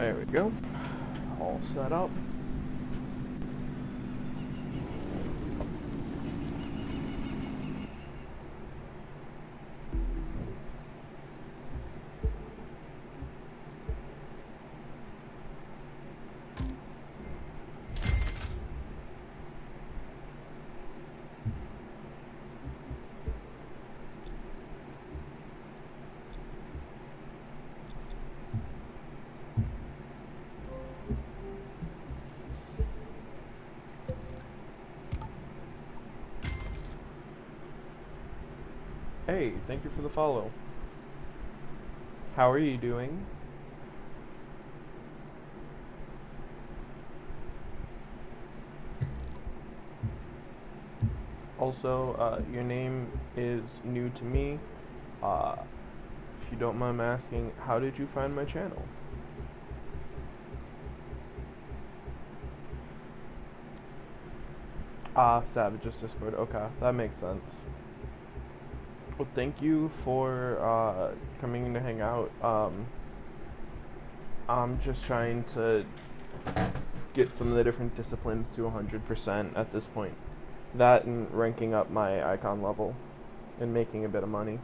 There we go. All set up. Hey, thank you for the follow. How are you doing? Also, your name is new to me. If you don't mind asking, how did you find my channel? Savage's Discord. Okay, that makes sense. Well, thank you for coming in to hang out. I'm just trying to get some of the different disciplines to 100% at this point. That and ranking up my icon level and making a bit of money.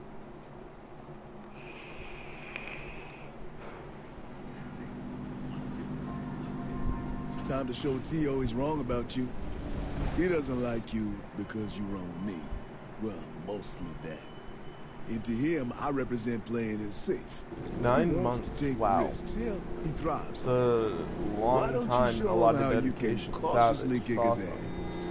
Time to show T.O. he's wrong about you. He doesn't like you because you're wrong with me. Well, mostly that. And to him, I represent playing it safe. 9 months, To take wow. risks. Hell, he thrives. It's a long time, a lot of dedication. Cautiously kick Awesome. his ass.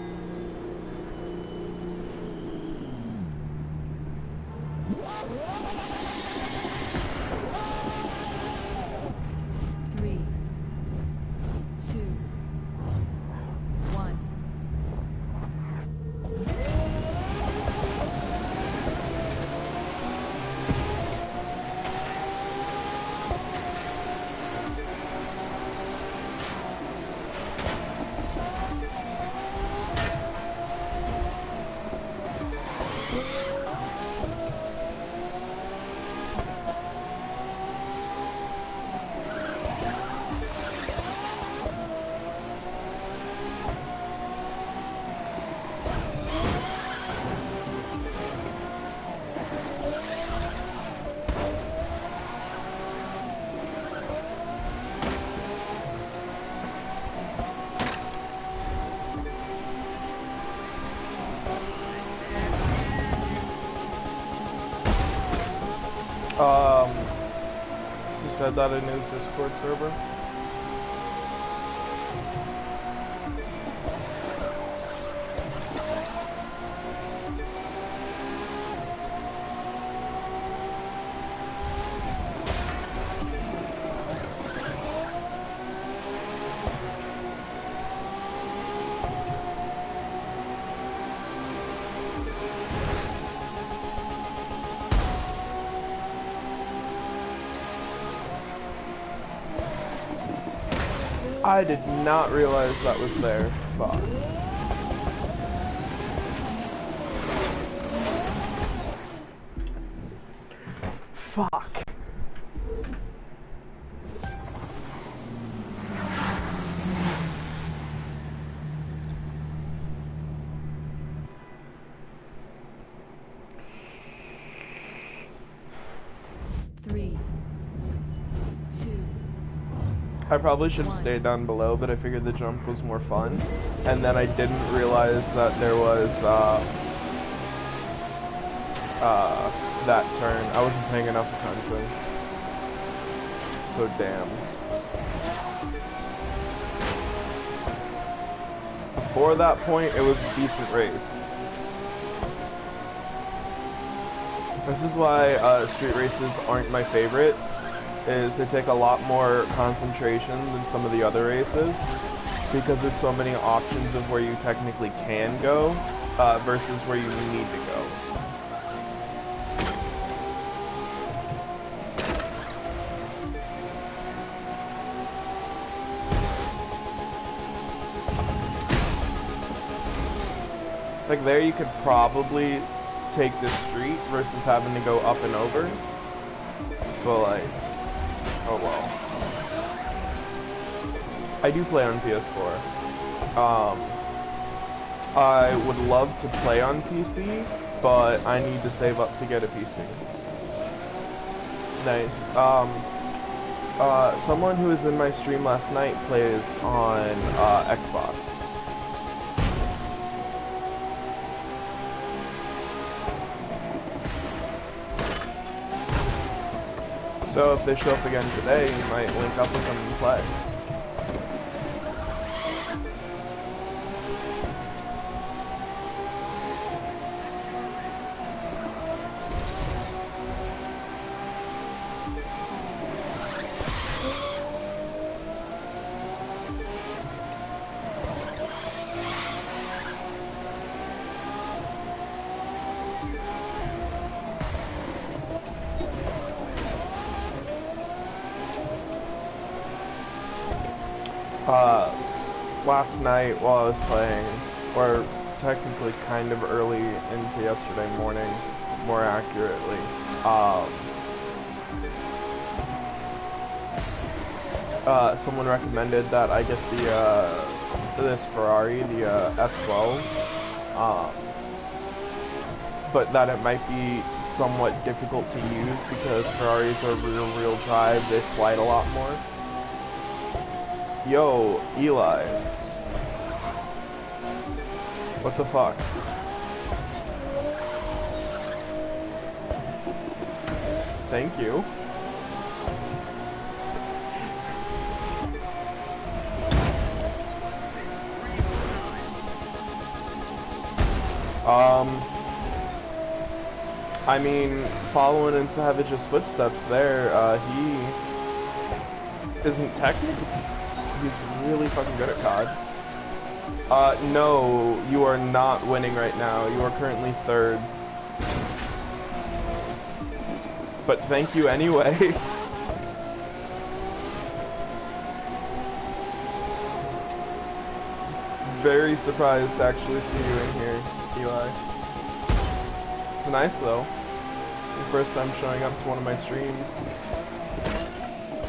You said that in his Discord server? I did not realize that was there. Fuck. Fuck. I probably should have stayed down below, but I figured the jump was more fun. And then I didn't realize that there was, that turn. I wasn't paying enough attention. So damn. Before that point, it was a decent race. This is why, street races aren't my favorite. Is they take a lot more concentration than some of the other races because there's so many options of where you technically can go versus where you need to go. Like there you could probably take this street versus having to go up and over, but like, oh well. I do play on PS4. I would love to play on PC, but I need to save up to get a PC. Nice. Someone who was in my stream last night plays on Xbox. So if they show up again today, you might link up with them and play. Last night while I was playing, or technically kind of early into yesterday morning, more accurately, someone recommended that I get this Ferrari, the F12, but that it might be somewhat difficult to use because Ferraris are real drive, they slide a lot more. Yo, Eli. What the fuck? Thank you. I mean, following in Savage's footsteps there, he isn't technically... He's really fucking good at COD. No, you are not winning right now. You are currently 3rd. But thank you anyway. Very surprised to actually see you in here, Eli. It's nice though. Your first time showing up to one of my streams.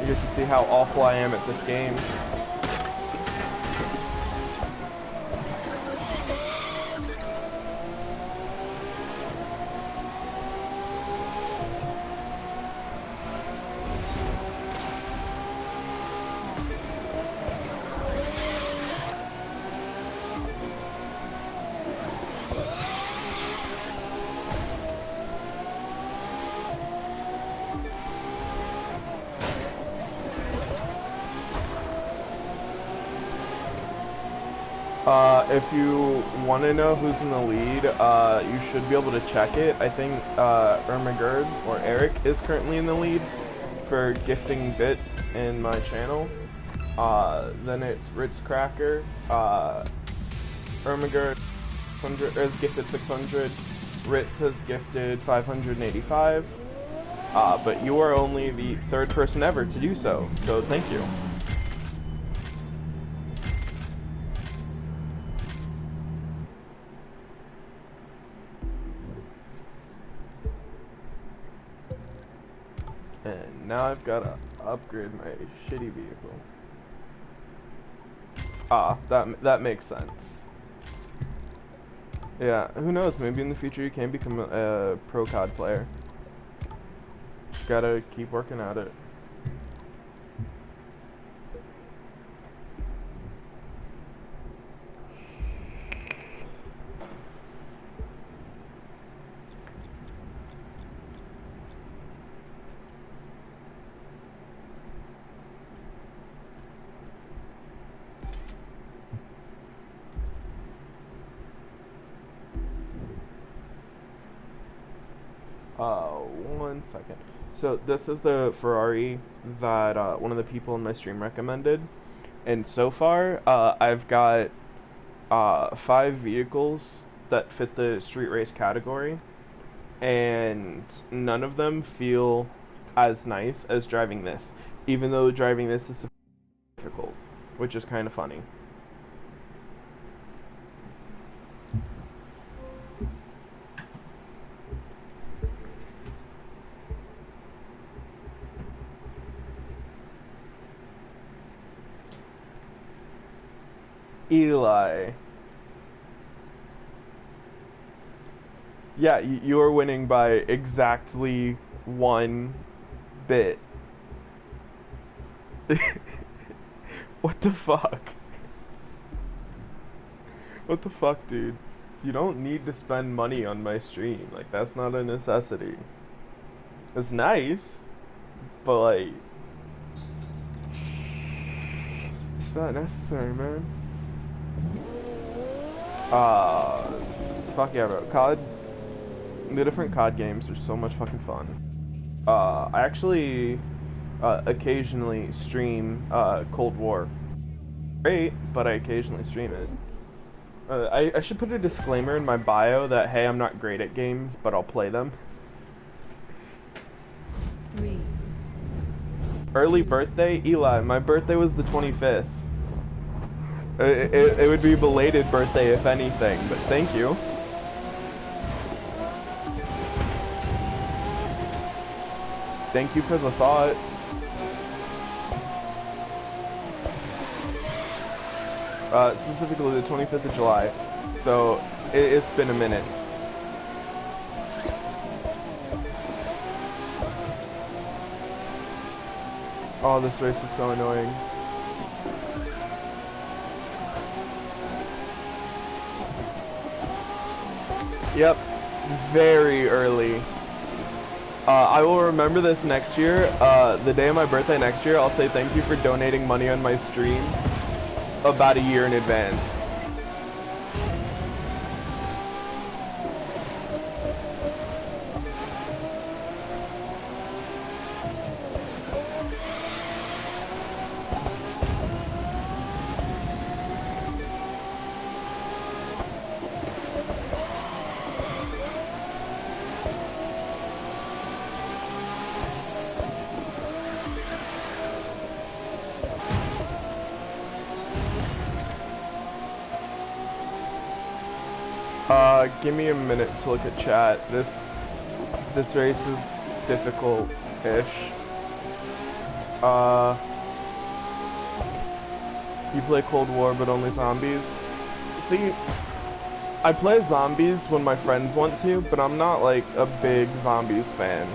You get to see how awful I am at this game. If you want to know who's in the lead, you should be able to check it. I think Ermagerd or Eric is currently in the lead for gifting bits in my channel. Then it's Ritzcracker. Ermagerd has gifted 600. Ritz has gifted 585. But you are only the 3rd person ever to do so. So thank you. And now I've got to upgrade my shitty vehicle. That makes sense. Yeah, who knows, maybe in the future you can become a pro COD player. Just gotta keep working at it. One second. So this is the Ferrari that one of the people in my stream recommended, and so far I've got 5 vehicles that fit the street race category, and none of them feel as nice as driving this, even though driving this is difficult, which is kind of funny. Eli. Yeah, you are winning by exactly 1 bit. What the fuck? What the fuck, dude? You don't need to spend money on my stream. Like, that's not a necessity. It's nice, but like, it's not necessary, man. Uh, Fuck yeah, bro. The different COD games are so much fucking fun. I actually occasionally stream Cold War. Great, but I occasionally stream it. I should put a disclaimer in my bio that, hey, I'm not great at games, but I'll play them. 3. Early birthday? Eli, my birthday was the 25th. It would be belated birthday if anything, but thank you. Thank you for the thought. Specifically the 25th of July. So, it's been a minute. Oh, this race is so annoying. Yep, very early. I will remember this next year. The day of my birthday next year, I'll say thank you for donating money on my stream about a year in advance. Give me a minute to look at chat. This race is difficult-ish. You play Cold War but only zombies? See, I play zombies when my friends want to, but I'm not like a big zombies fan.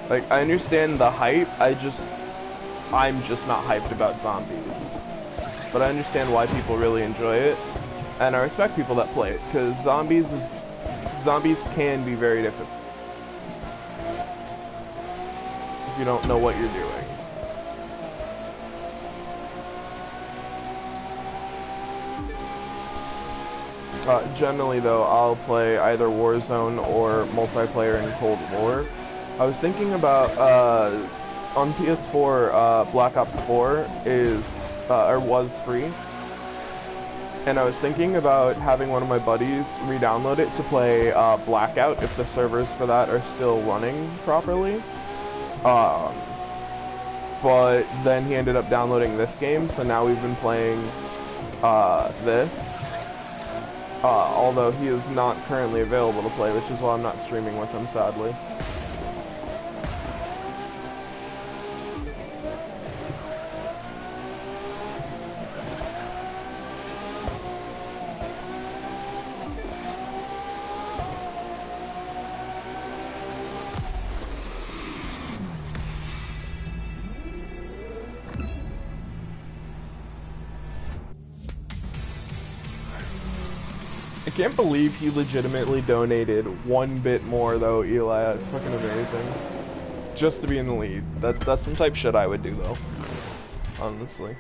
Like, I understand the hype, I'm just not hyped about zombies. But I understand why people really enjoy it. And I respect people that play it, because zombies can be very difficult if you don't know what you're doing. Generally though, I'll play either Warzone or multiplayer in Cold War. I was thinking about, on PS4, Black Ops 4 was free. And I was thinking about having one of my buddies re-download it to play Blackout if the servers for that are still running properly. But then he ended up downloading this game, so now we've been playing this. Although he is not currently available to play, which is why I'm not streaming with him, sadly. I can't believe he legitimately donated 1 bit more though, Eli. That's fucking amazing. Just to be in the lead. That's some type shit I would do though. Honestly.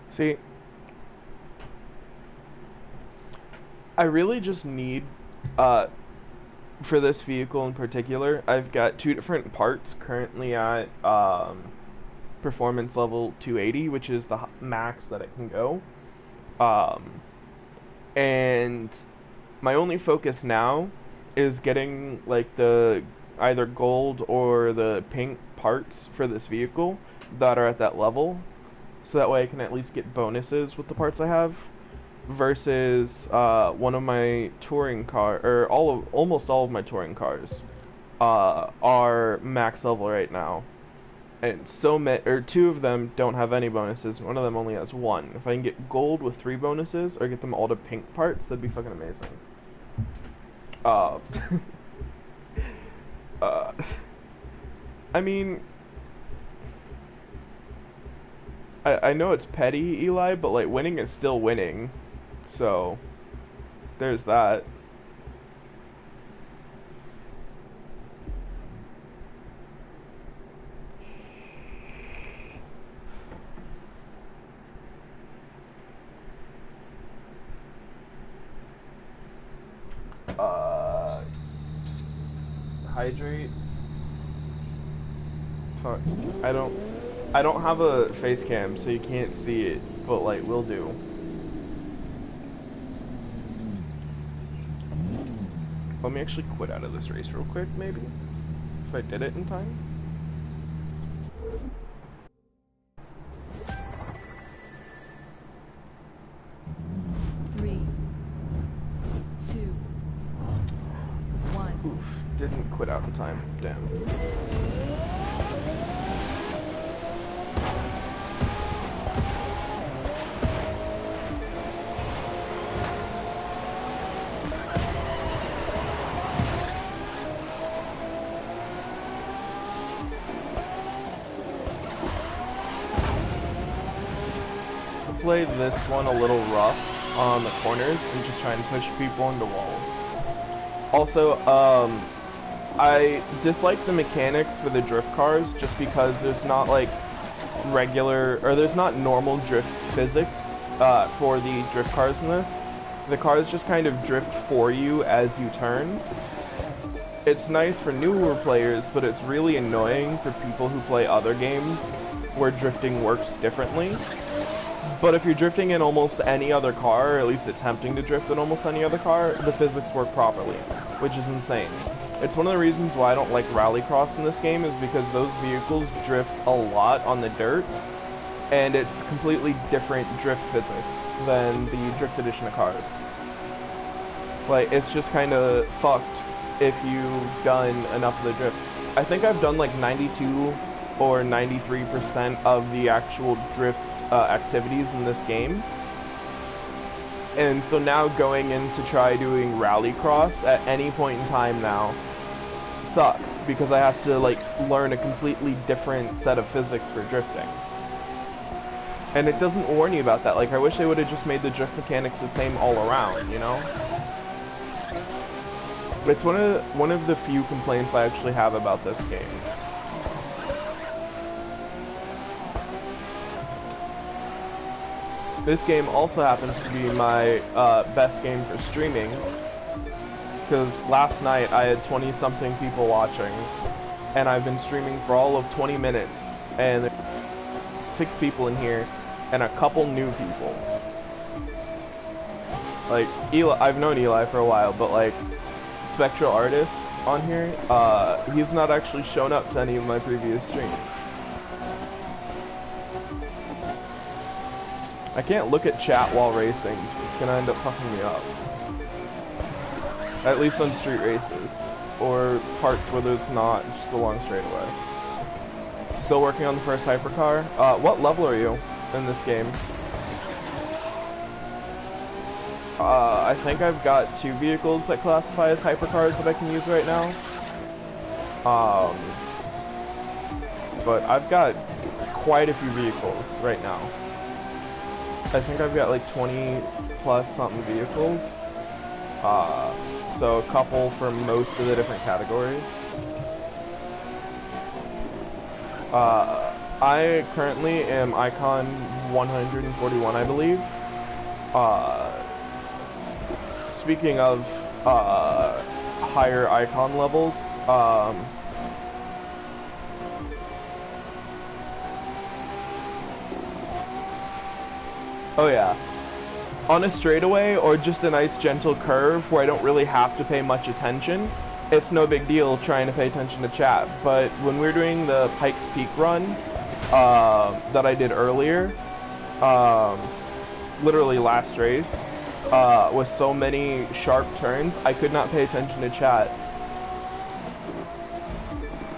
See, I really just need, for this vehicle in particular, I've got 2 different parts currently at performance level 280, which is the max that it can go. And my only focus now is getting like the either gold or the pink parts for this vehicle that are at that level, so that way I can at least get bonuses with the parts I have. Versus one of my touring car, or almost all of my touring cars, are max level right now, and two of them don't have any bonuses. One of them only has one. If I can get gold with 3 bonuses, or get them all to pink parts, that'd be fucking amazing. Uh, I mean, I know it's petty, Eli, but like winning is still winning. So, there's that. Hydrate. Fuck. I don't have a face cam, so you can't see it, but like, will do. Let me actually quit out of this race real quick, maybe? If I did it in time? Didn't quit out the time. Damn. Play this one a little rough on the corners and just try and push people into walls. Also, I dislike the mechanics for the drift cars just because there's not like there's not normal drift physics for the drift cars in this. The cars just kind of drift for you as you turn. It's nice for newer players, but it's really annoying for people who play other games where drifting works differently. But if you're drifting in almost any other car, or at least attempting to drift in almost any other car, the physics work properly, which is insane. It's one of the reasons why I don't like Rallycross in this game, is because those vehicles drift a lot on the dirt, and it's completely different drift physics than the Drift Edition of cars. Like, it's just kind of fucked if you've done enough of the drift. I think I've done like 92 or 93% of the actual drift activities in this game. And so now going in to try doing Rallycross at any point in time now sucks, because I have to like learn a completely different set of physics for drifting. And it doesn't warn you about that. Like, I wish they would have just made the drift mechanics the same all around, you know? It's one of the few complaints I actually have about this game. This game also happens to be my best game for streaming, because last night I had 20-something people watching, and I've been streaming for all of 20 minutes, and there's 6 people in here, and a couple new people. Like, Eli, I've known Eli for a while, but like, Spectral Artist on here, he's not actually shown up to any of my previous streams. I can't look at chat while racing. It's gonna end up fucking me up. At least on street races, or parts where there's not just a long straightaway. Still working on the first hypercar. What level are you in this game? I think I've got 2 vehicles that classify as hypercars that I can use right now. But I've got quite a few vehicles right now. I think I've got like 20 plus something vehicles. So a couple for most of the different categories. I currently am Icon 141, I believe. Speaking of higher icon levels, oh yeah, on a straightaway or just a nice gentle curve where I don't really have to pay much attention, it's no big deal trying to pay attention to chat. But when we're doing the Pikes Peak run that I did earlier, literally last race, with so many sharp turns, I could not pay attention to chat.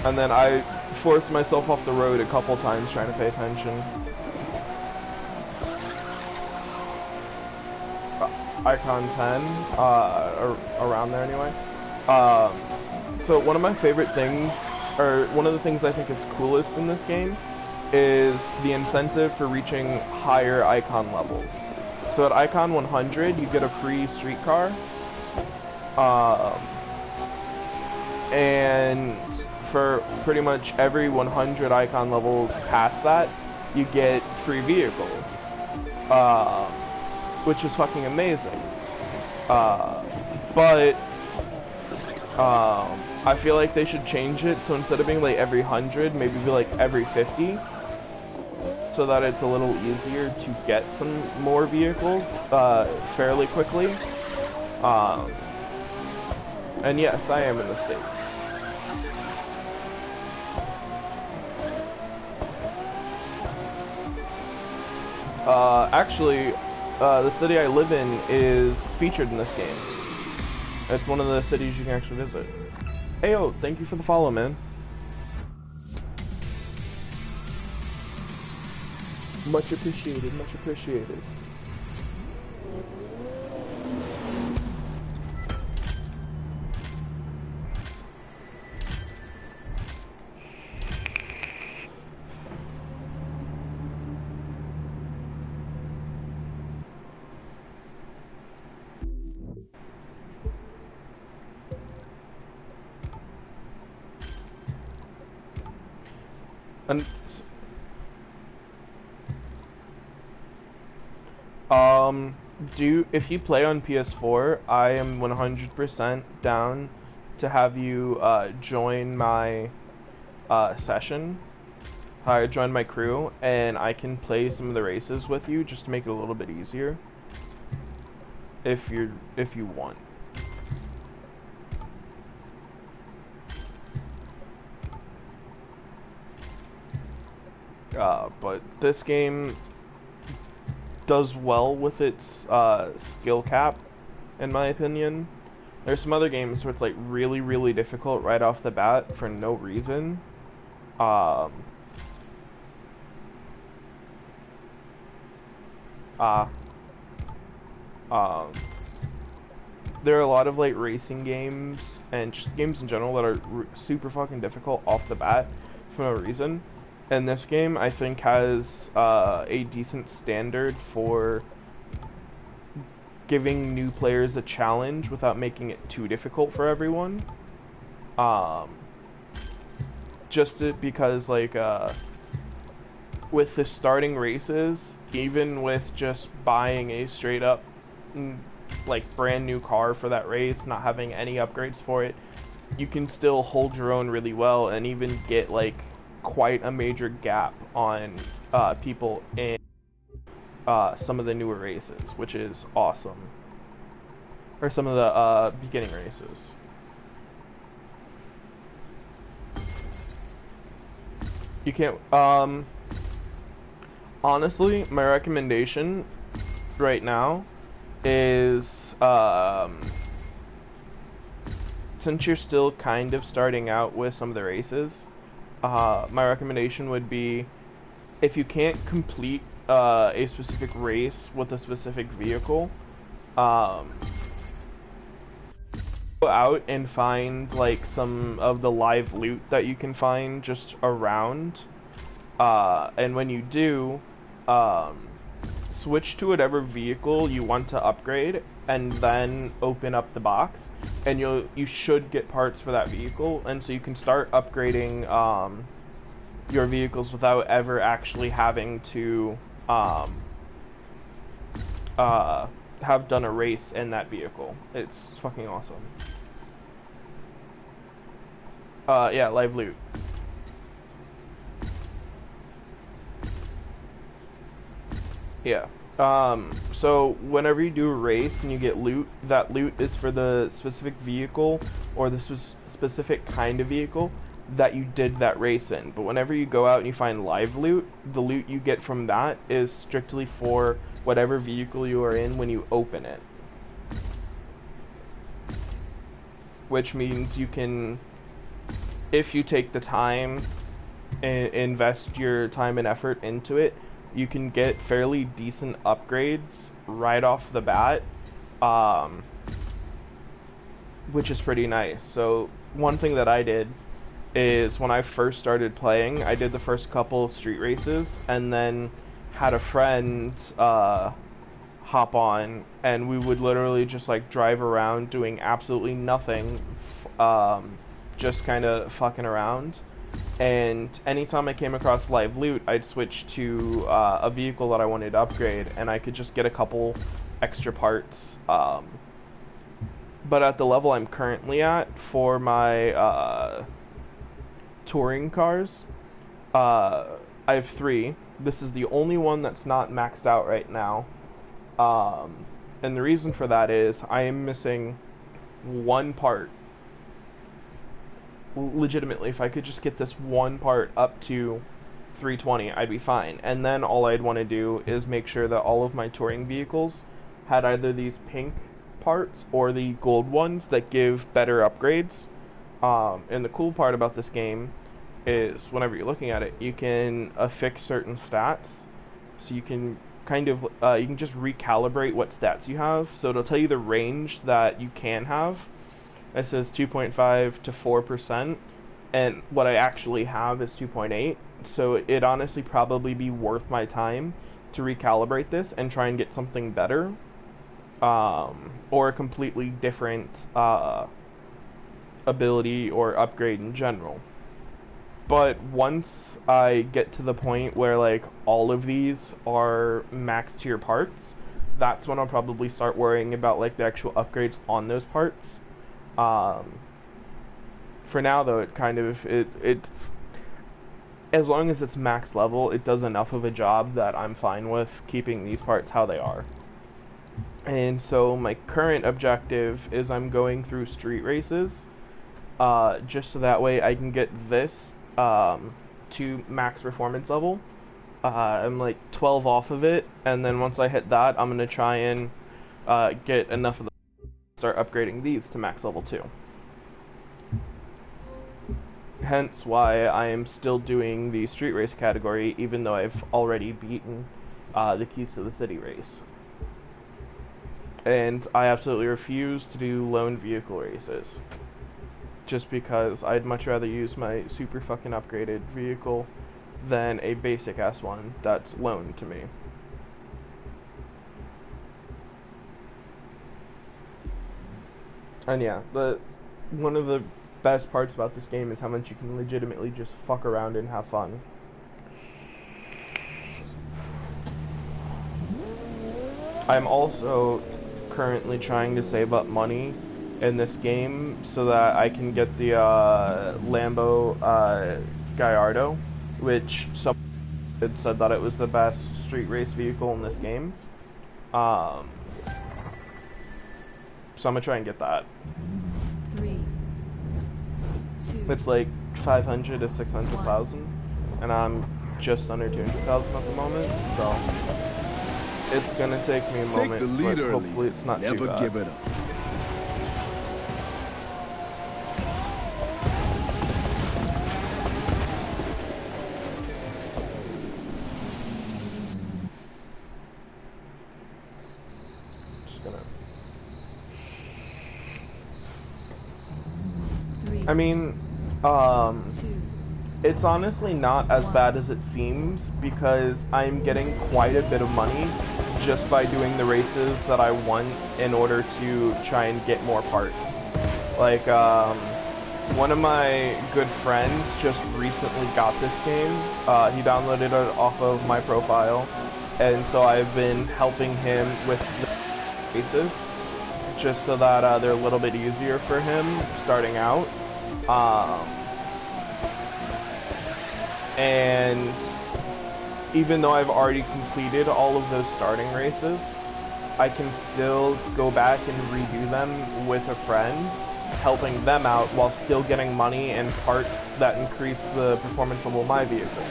And then I forced myself off the road a couple times trying to pay attention. Icon 10, or around there anyway. So one of my favorite things, or one of the things I think is coolest in this game, is the incentive for reaching higher icon levels. So at icon 100, you get a free streetcar, and for pretty much every 100 icon levels past that, you get free vehicles, which is fucking amazing. But I feel like they should change it, so instead of being like every 100, maybe be like every 50, so that it's a little easier to get some more vehicles fairly quickly. And yes, I am in the States. Actually, the city I live in is featured in this game. It's one of the cities you can actually visit. Ayo, thank you for the follow, man. Much appreciated, much appreciated. And if you play on PS4, I am 100% down to have you join my session. Join my crew, and I can play some of the races with you just to make it a little bit easier. If you want. But this game does well with its skill cap, in my opinion. There's some other games where it's like really, really difficult right off the bat for no reason. There are a lot of like racing games and just games in general that are super fucking difficult off the bat for no reason. And this game, I think, has a decent standard for giving new players a challenge without making it too difficult for everyone. Because, like, with the starting races, even with just buying a straight up, like, brand new car for that race, not having any upgrades for it, you can still hold your own really well and even get, like, quite a major gap on people in some of the newer races, which is awesome. Or some of the beginning races. You can't, honestly, my recommendation right now is, since you're still kind of starting out with some of the races, my recommendation would be, if you can't complete a specific race with a specific vehicle, go out and find like some of the live loot that you can find just around, and when you do, switch to whatever vehicle you want to upgrade and then open up the box, and you should get parts for that vehicle, and so you can start upgrading your vehicles without ever actually having to have done a race in that vehicle. It's fucking awesome. Yeah, live loot. Yeah. So whenever you do a race and you get loot, that loot is for the specific vehicle or the specific kind of vehicle that you did that race in. But whenever you go out and you find live loot, the loot you get from that is strictly for whatever vehicle you are in when you open it. Which means you can, if you take the time and invest your time and effort into it, you can get fairly decent upgrades right off the bat, which is pretty nice. So one thing that I did is when I first started playing, I did the first couple street races and then had a friend hop on, and we would literally just like drive around doing absolutely nothing, just kind of fucking around. And anytime I came across live loot, I'd switch to a vehicle that I wanted to upgrade, and I could just get a couple extra parts. But at the level I'm currently at for my touring cars, I have 3. This is the only one that's not maxed out right now. And the reason for that is I am missing one part. Legitimately, if I could just get this one part up to 320, I'd be fine. And then all I'd want to do is make sure that all of my touring vehicles had either these pink parts or the gold ones that give better upgrades. And the cool part about this game is whenever you're looking at it, you can affix certain stats. So you can kind of, you can just recalibrate what stats you have. So it'll tell you the range that you can have. It says 2.5 to 4%, and what I actually have is 2.8, so it'd honestly probably be worth my time to recalibrate this and try and get something better, or a completely different ability or upgrade in general. But once I get to the point where like all of these are max tier parts, that's when I'll probably start worrying about like the actual upgrades on those parts. For now though, it kind of, it's, as long as it's max level, it does enough of a job that I'm fine with keeping these parts how they are. And so my current objective is I'm going through street races, just so that way I can get this, to max performance level. I'm like 12 off of it, and then once I hit that, I'm gonna try and, get enough of the start upgrading these to max level 2. Hence why I am still doing the street race category, even though I've already beaten the Keys to the City race. And I absolutely refuse to do lone vehicle races, just because I'd much rather use my super fucking upgraded vehicle than a basic ass one that's loaned to me. And yeah, one of the best parts about this game is how much you can legitimately just fuck around and have fun. I'm also currently trying to save up money in this game so that I can get the Lambo Gallardo, which some had said that it was the best street race vehicle in this game. So I'm gonna try and get that. 3, 2, It's like 500 to 600,000, and I'm just under 200,000 at the moment. So it's gonna take me a moment, Take the lead but early. hopefully it's not Never too bad. give it up. Just gonna. 3, I mean, 2, it's honestly not as bad as it seems, because I'm getting quite a bit of money just by doing the races that I want in order to try and get more parts. Like, one of my good friends just recently got this game. He downloaded it off of my profile, and so I've been helping him with the races, just so that they're a little bit easier for him starting out. And even though I've already completed all of those starting races, I can still go back and redo them with a friend, helping them out while still getting money and parts that increase the performance of my vehicle.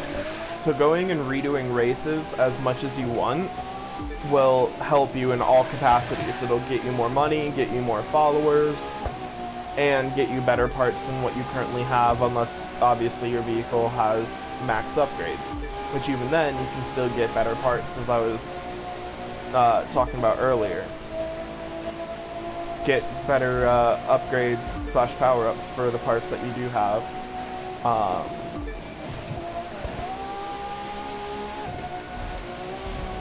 So going and redoing races as much as you want will help you in all capacities. It'll get you more money, get you more followers, and get you better parts than what you currently have, unless obviously your vehicle has max upgrades. Which even then, you can still get better parts, as I was talking about earlier. Get better upgrades slash power-ups for the parts that you do have.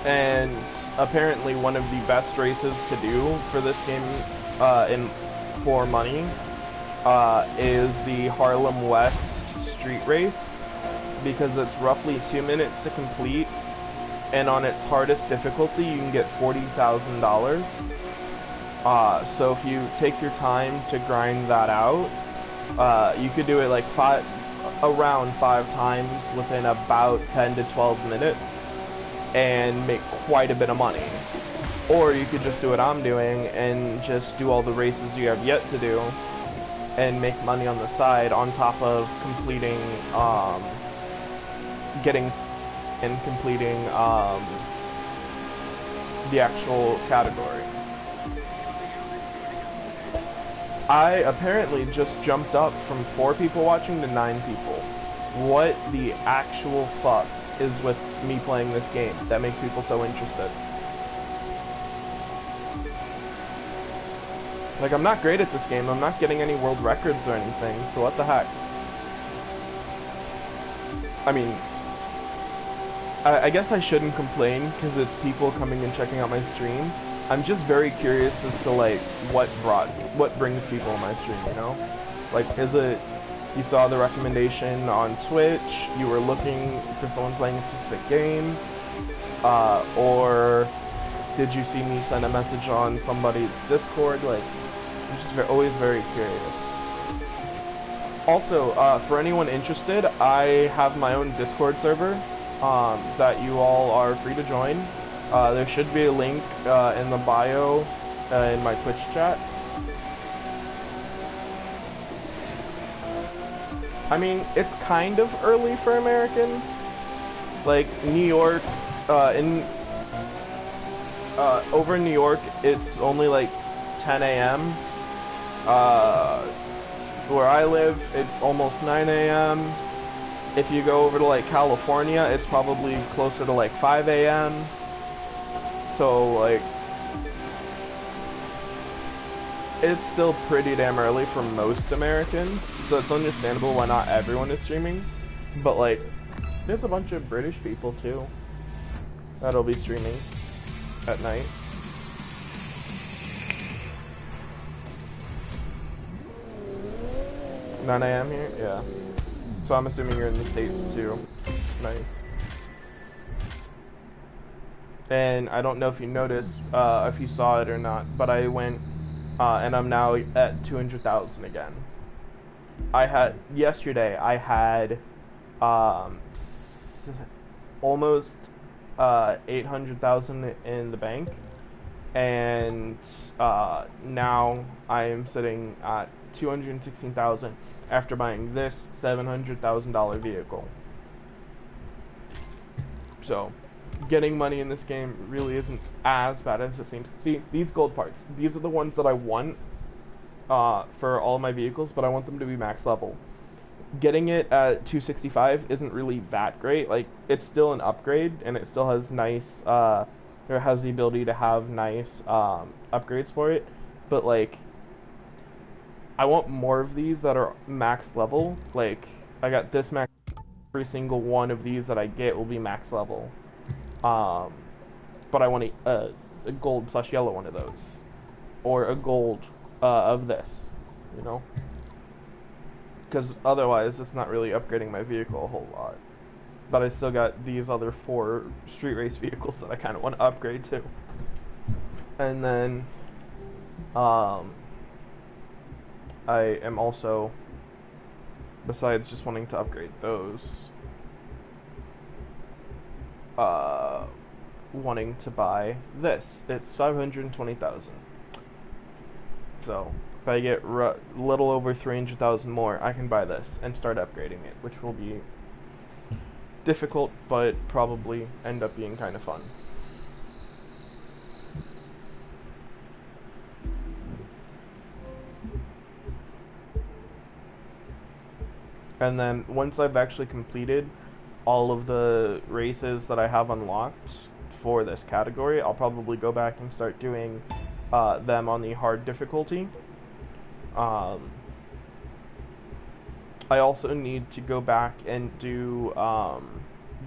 And apparently one of the best races to do for this game for money is the Harlem West street race, because it's roughly 2 minutes to complete, and on its hardest difficulty you can get $40,000. So if you take your time to grind that out, you could do it like around 5 times within about 10 to 12 minutes and make quite a bit of money. Or you could just do what I'm doing and just do all the races you have yet to do and make money on the side on top of completing, getting and completing the actual category. I apparently just jumped up from 4 people watching to 9 people. What the actual fuck is with me playing this game that makes people so interested? Like, I'm not great at this game, I'm not getting any world records or anything, so what the heck? I mean, I guess I shouldn't complain, because it's people coming and checking out my stream. I'm just very curious as to, like, what brings people on my stream, you know? Like, is it, you saw the recommendation on Twitch, you were looking for someone playing a specific game, or did you see me send a message on somebody's Discord? Like, I'm just always very curious. Also, for anyone interested, I have my own Discord server that you all are free to join. There should be a link in the bio in my Twitch chat. I mean, it's kind of early for Americans. Like, New York, over in New York, it's only like 10 a.m. Where I live, it's almost 9 a.m. If you go over to like California, it's probably closer to like 5 a.m. So like, it's still pretty damn early for most Americans, so it's understandable why not everyone is streaming. But like, there's a bunch of British people too that'll be streaming at night. $9 a.m. here? Yeah. So I'm assuming you're in the States too. Nice. And I don't know if you noticed, if you saw it or not, but I went, and I'm now at 200,000 again. Yesterday, I had, almost, 800,000 in the bank, and, now I am sitting at 216,000 after buying this $700,000 vehicle. So, getting money in this game really isn't as bad as it seems. See, these gold parts, these are the ones that I want for all my vehicles, but I want them to be max level. Getting it at 265 isn't really that great. Like, it's still an upgrade, and it still has nice, it has the ability to have nice upgrades for it, but like, I want more of these that are max level. Like, I got this max, every single one of these that I get will be max level. But I want a gold / yellow one of those, or a gold of this, you know, because otherwise it's not really upgrading my vehicle a whole lot. But I still got these other 4 street race vehicles that I kind of want to upgrade to. And then I am also, besides just wanting to upgrade those, wanting to buy this. It's 520,000. So if I get little over 300,000 more, I can buy this and start upgrading it, which will be difficult, but probably end up being kind of fun. And then once I've actually completed all of the races that I have unlocked for this category, I'll probably go back and start doing them on the hard difficulty. I also need to go back and do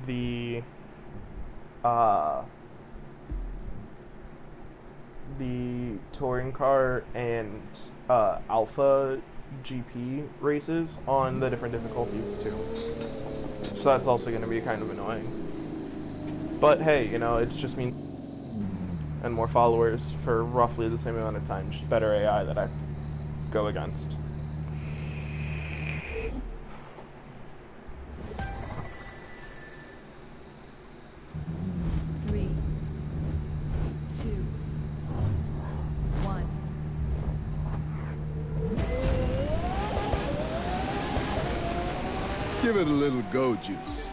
the touring car and alpha GP races on the different difficulties too. So that's also going to be kind of annoying. But hey, you know, it's just me and more followers for roughly the same amount of time, just better AI that I go against. Give it a little go juice.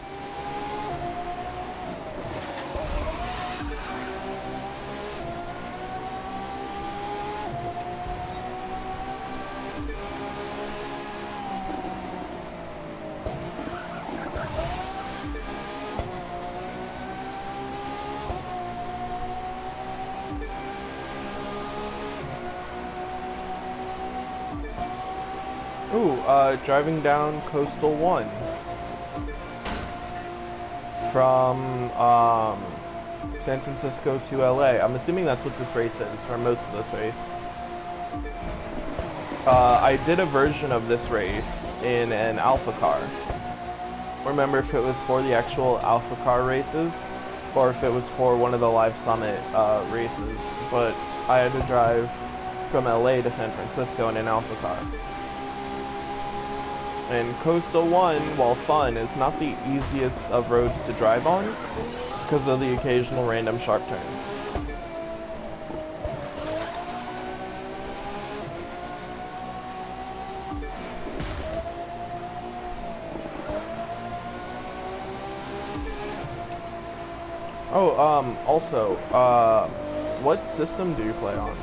Ooh, driving down Coastal 1 from San Francisco to LA. I'm assuming that's what this race is, or most of this race. I did a version of this race in an Alpha car. Remember if it was for the actual Alpha car races, or if it was for one of the Live Summit races, but I had to drive from LA to San Francisco in an Alpha car. And Coastal 1, while fun, is not the easiest of roads to drive on because of the occasional random sharp turns. Oh, also, what system do you play on?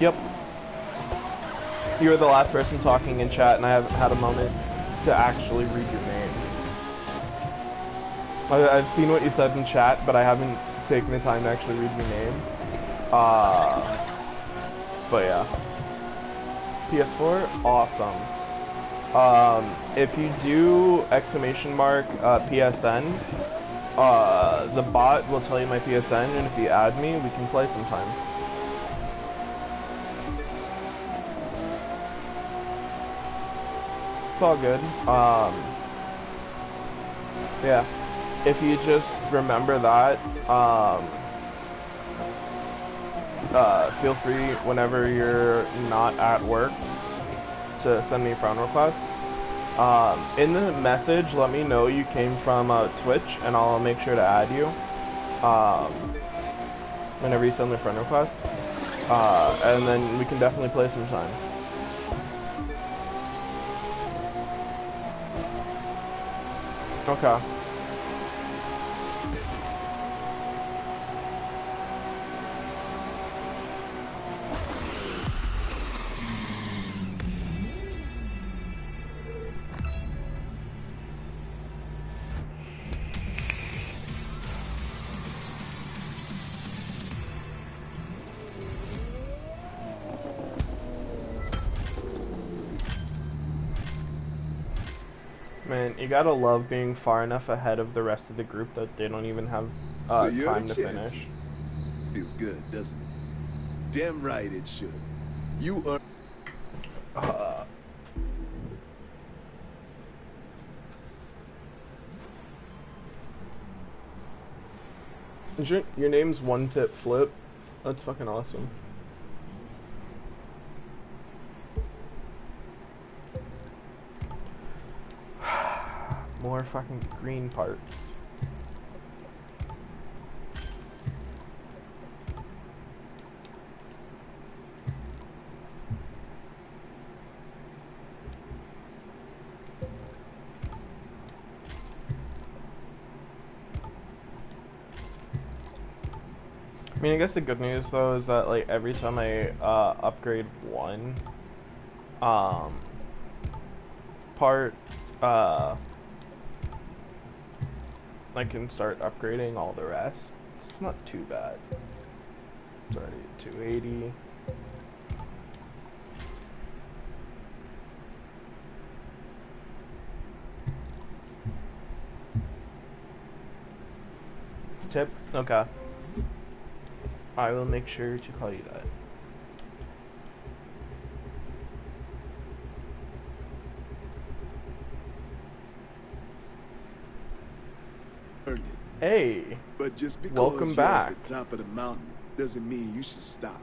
Yep. You were the last person talking in chat, and I haven't had a moment to actually read your name. I've seen what you said in chat, but I haven't taken the time to actually read your name. But yeah. PS4, awesome. If you do !PSN, the bot will tell you my PSN, and if you add me, we can play sometime. It's all good. Yeah. If you just remember that, feel free whenever you're not at work to send me a friend request. In the message, let me know you came from Twitch, and I'll make sure to add you whenever you send the friend request. And then we can definitely play sometime. Okay. Man, you gotta love being far enough ahead of the rest of the group that they don't even have time to finish. Feels good, doesn't it? Damn right it should. You are... Is your name's One Tip Flip? That's fucking awesome. More fucking green parts. I mean, I guess the good news though is that like every time I upgrade one part, I can start upgrading all the rest. It's not too bad. It's already at 280. Tip? Okay. I will make sure to call you that. Hey, But just because welcome you're back. at the top of the mountain doesn't mean you should stop.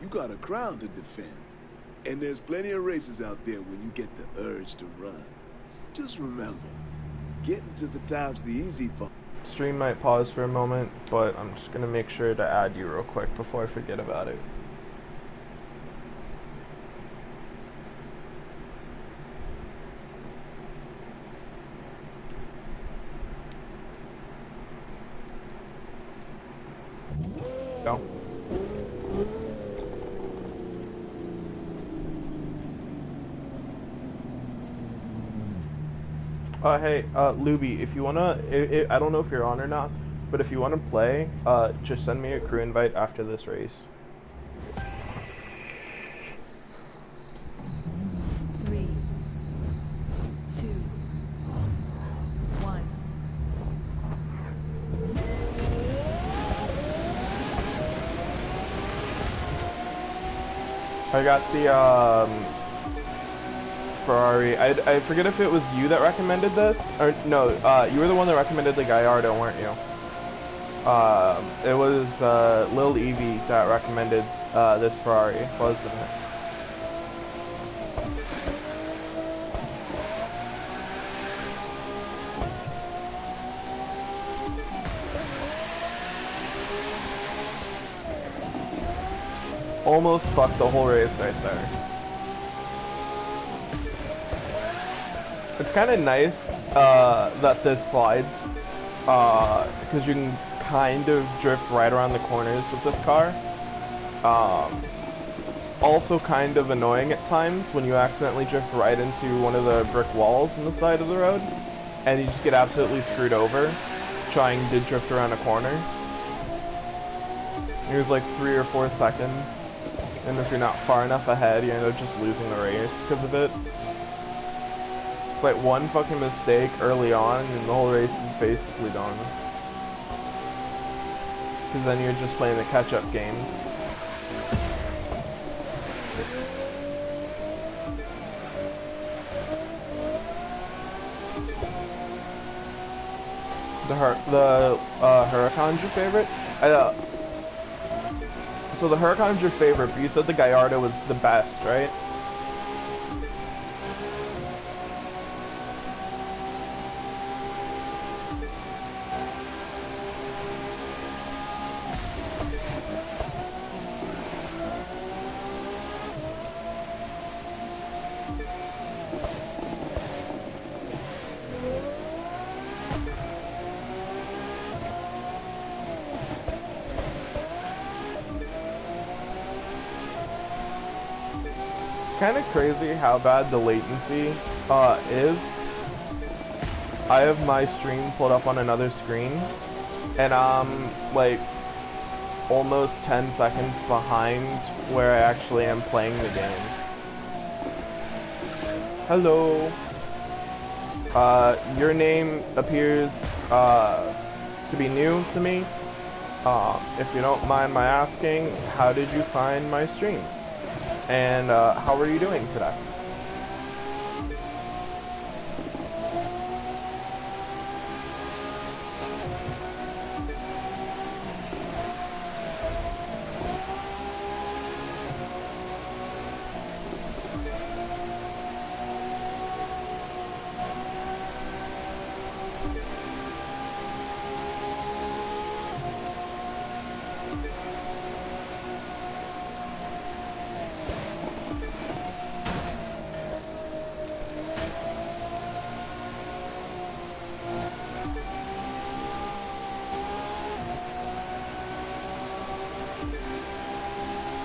You got a crown to defend. And there's plenty of races out there when you get the urge to run. Just remember, getting to the top's the easy part. Stream might pause for a moment, but I'm just gonna make sure to add you real quick before I forget about it. Go. Hey, Luby, if you wanna, I don't know if you're on or not, but if you wanna play, just send me a crew invite after this race. 3, 2, 1. I got the, Ferrari. I forget if it was you that recommended this, or no, you were the one that recommended the Gallardo, weren't you? It was, Lil Evie that recommended, this Ferrari, wasn't it? Almost fucked the whole race right there. It's kind of nice that this slides because you can kind of drift right around the corners with this car. It's also kind of annoying at times when you accidentally drift right into one of the brick walls on the side of the road and you just get absolutely screwed over trying to drift around a corner. Here's like 3 or 4 seconds, and if you're not far enough ahead, you end up just losing the race because of it. Like one fucking mistake early on and the whole race is basically done. Because then you're just playing the catch-up game. The Huracan's your favorite? So the Huracan's your favorite, but you said the Gallardo was the best, right? Kind of crazy how bad the latency is. I have my stream pulled up on another screen, and I'm like almost 10 seconds behind where I actually am playing the game. Hello. Your name appears to be new to me. If you don't mind my asking, how did you find my stream? And how are you doing today?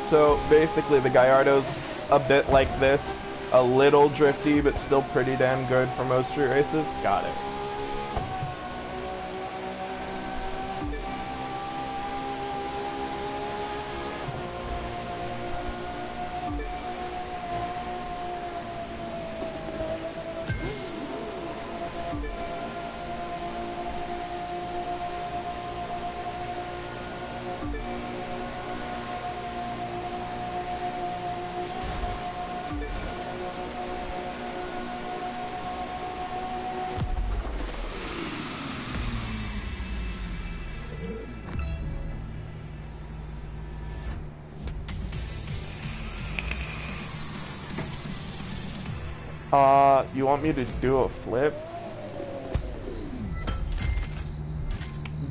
So basically the Gallardo's a bit like this, a little drifty, but still pretty damn good for most street races. Got it. You want me to do a flip?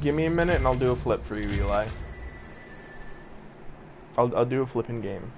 Give me a minute and I'll do a flip for you, Eli. I'll do a flip in game.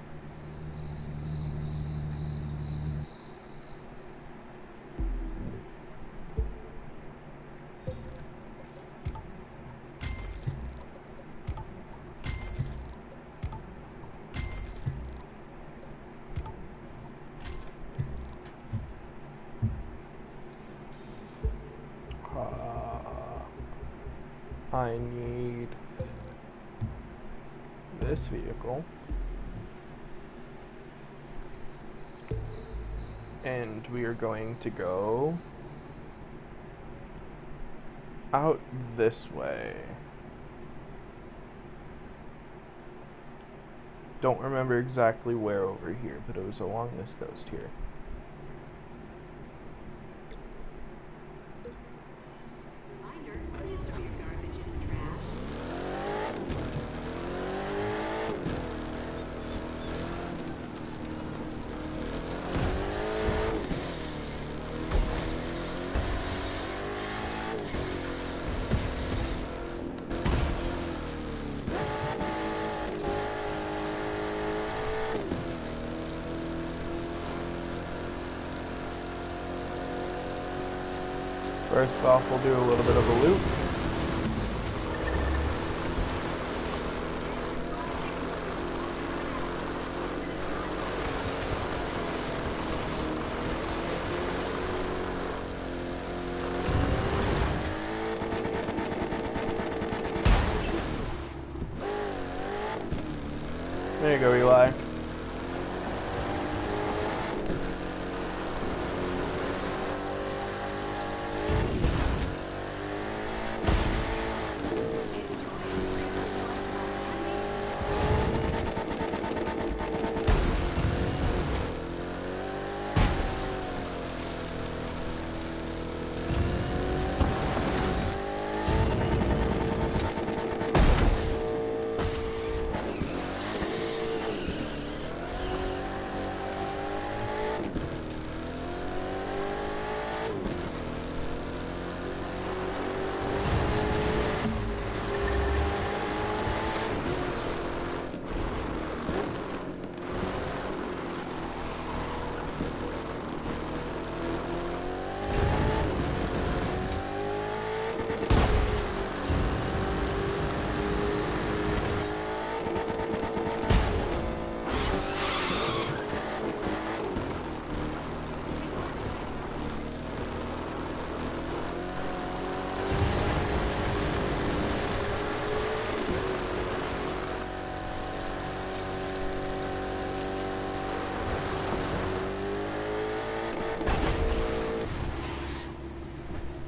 I need this vehicle, and we are going to go out this way. Don't remember exactly where over here, but it was along this coast here. First off, we'll do a little bit of a loop. There you go, Eli.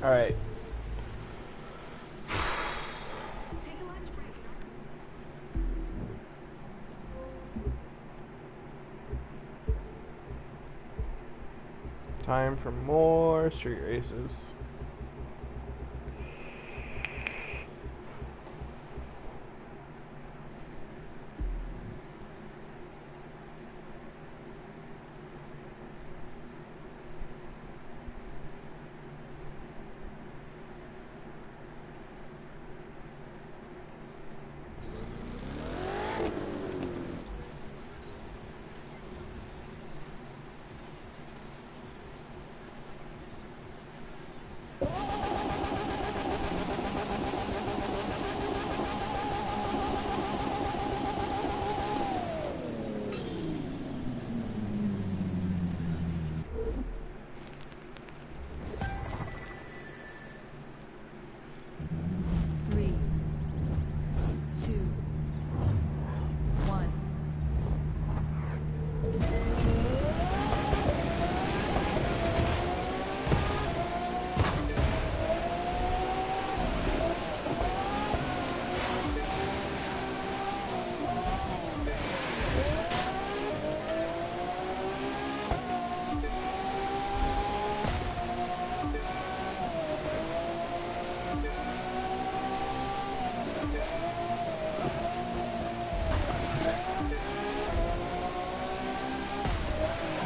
All right. Time for more street races.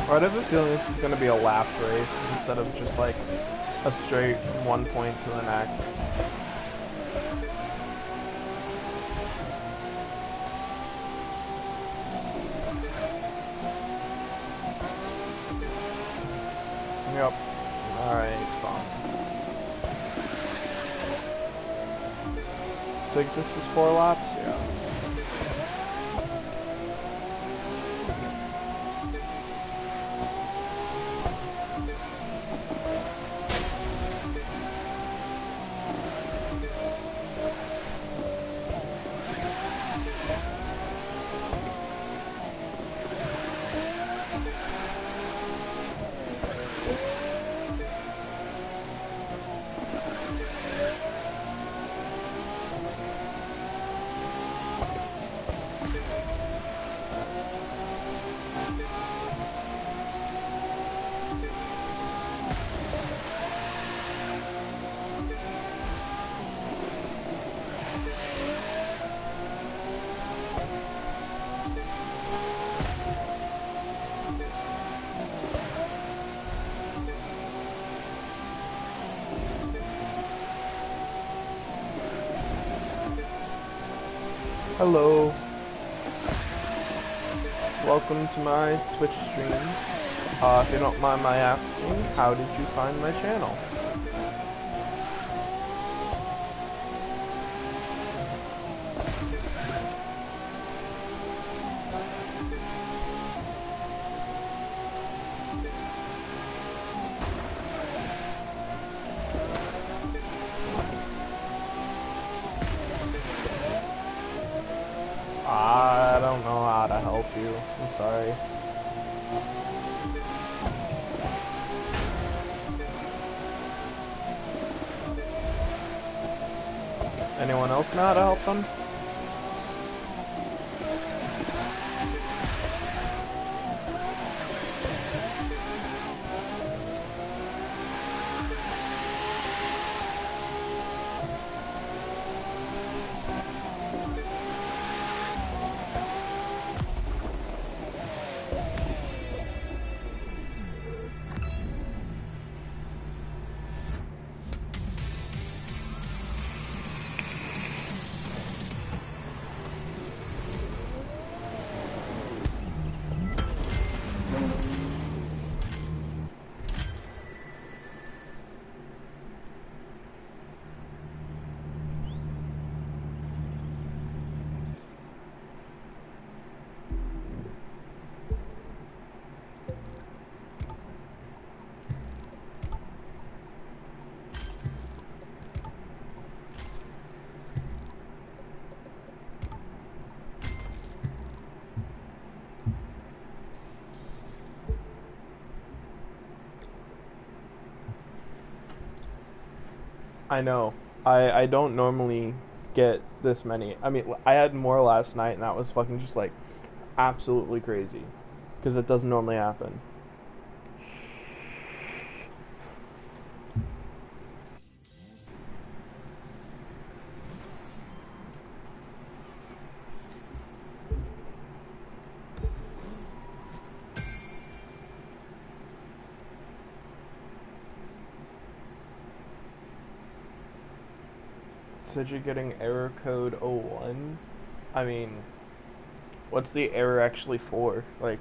Or I have a feeling this is going to be a lap race instead of just like a straight from one point to the next. Yep. Alright, fine. I think this is 4 laps? Yeah. Hello. Welcome to my Twitch stream. If you don't mind my asking, how did you find my channel? I don't know how to help you. I'm sorry. Anyone else know how to help them? I know. I don't normally get this many. I mean, I had more last night, and that was fucking just like absolutely crazy, because it doesn't normally happen. Said you're getting error code 01. I mean, what's the error actually for? Like,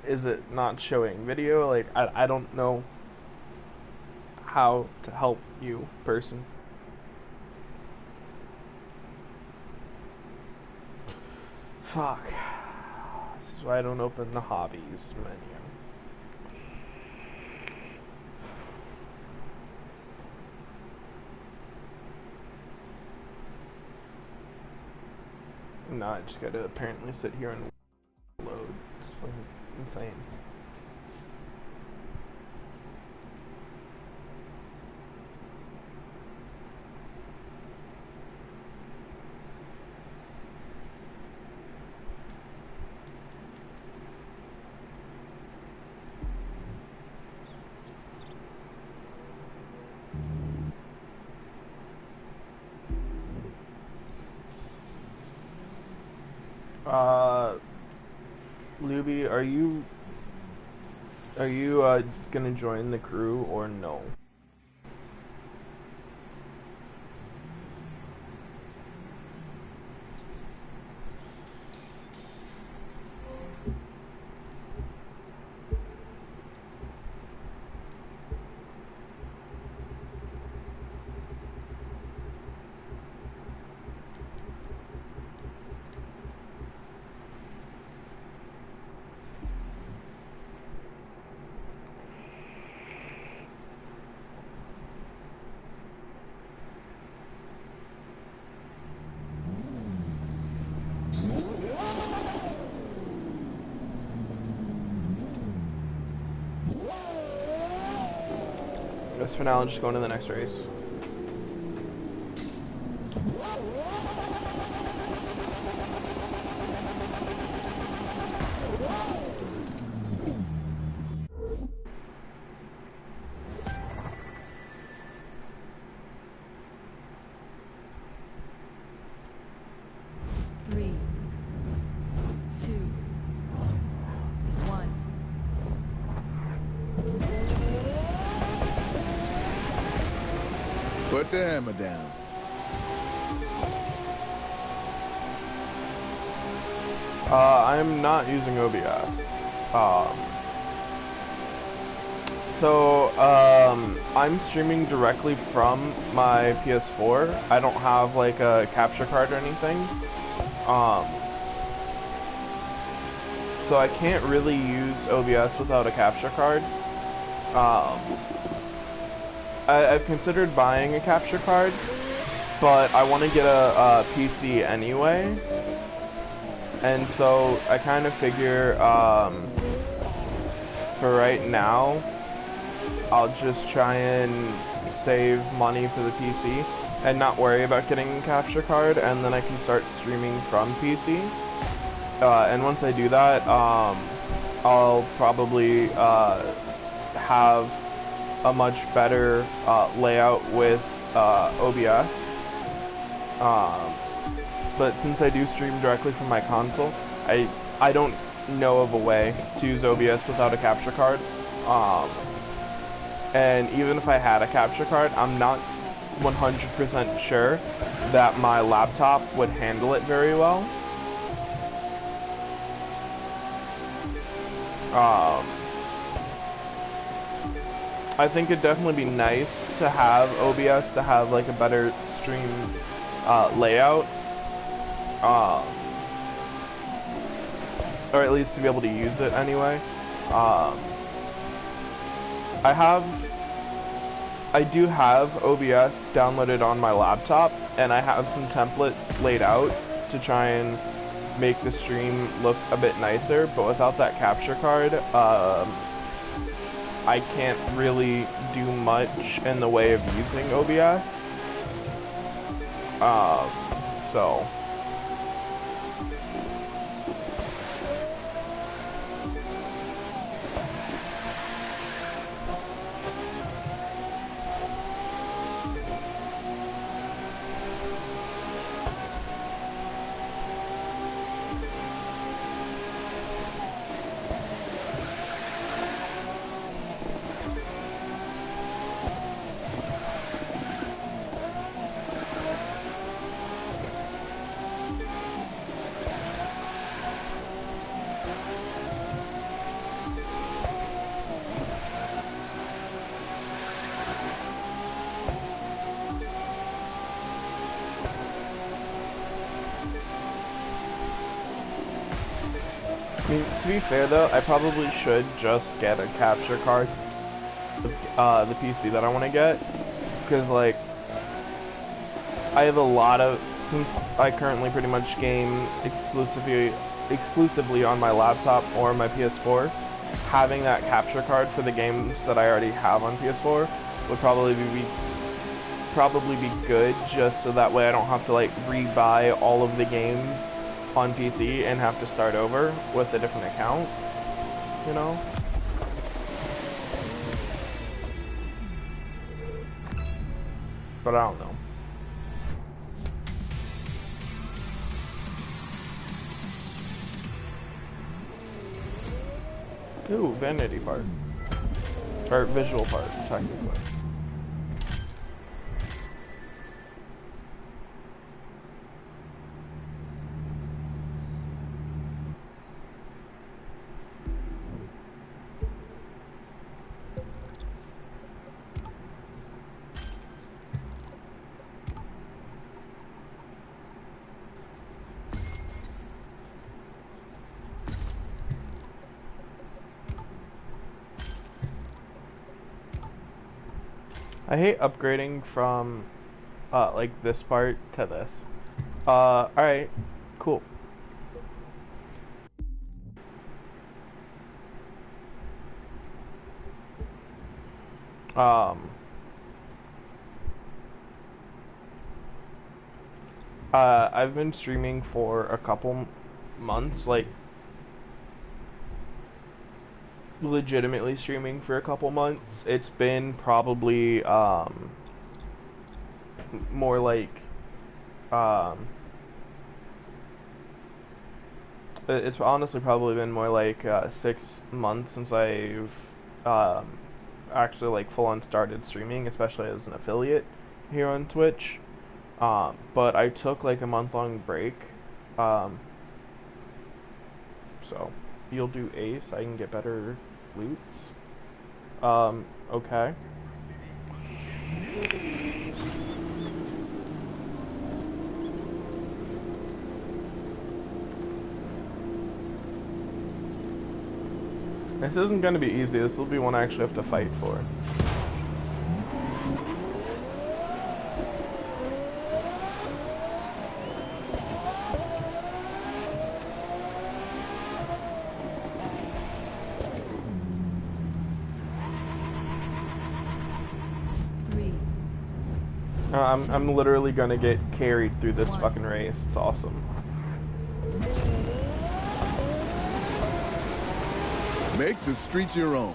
is it not showing video? Like, I don't know how to help you, person. Fuck. This is why I don't open the hobbies menu. No, I just gotta apparently sit here and load. It's fucking insane. Luby, are you gonna join the crew or no? Guess for now, I'll just go into the next race. Three, two, one. Put the hammer down. I'm not using OBS. I'm streaming directly from my PS4. I don't have like a capture card or anything. So I can't really use OBS without a capture card. I've considered buying a capture card, but I want to get a PC anyway. And so I kind of figure, for right now, I'll just try and save money for the PC and not worry about getting a capture card, and then I can start streaming from PC. And once I do that, I'll probably have a much better layout with OBS. But since I do stream directly from my console, I don't know of a way to use OBS without a capture card. And even if I had a capture card, I'm not 100% sure that my laptop would handle it very well. I think it'd definitely be nice to have OBS to have like a better stream layout. Or at least to be able to use it anyway. I do have OBS downloaded on my laptop, and I have some templates laid out to try and make the stream look a bit nicer, but without that capture card, I can't really do much in the way of using OBS. So to be fair though, I probably should just get a capture card of the PC that I want to get, because like I have a lot of, since I currently pretty much game exclusively on my laptop or my PS4, having that capture card for the games that I already have on PS4 would probably be good, just so that way I don't have to like rebuy all of the games on PC and have to start over with a different account, you know? But I don't know. Ooh, vanity part. Or visual part, technically. I hate upgrading from, like this part to this. Alright, cool. I've been streaming for a couple months, like, legitimately streaming for a couple months. It's been probably, more like, it's honestly probably been more like 6 months since I've actually like full on started streaming, especially as an affiliate here on Twitch. But I took like a month-long break. So you'll do Ace. I can get better loots. Okay. This isn't going to be easy. This will be one I actually have to fight for. I'm literally gonna get carried through this fucking race. It's awesome. Make the streets your own.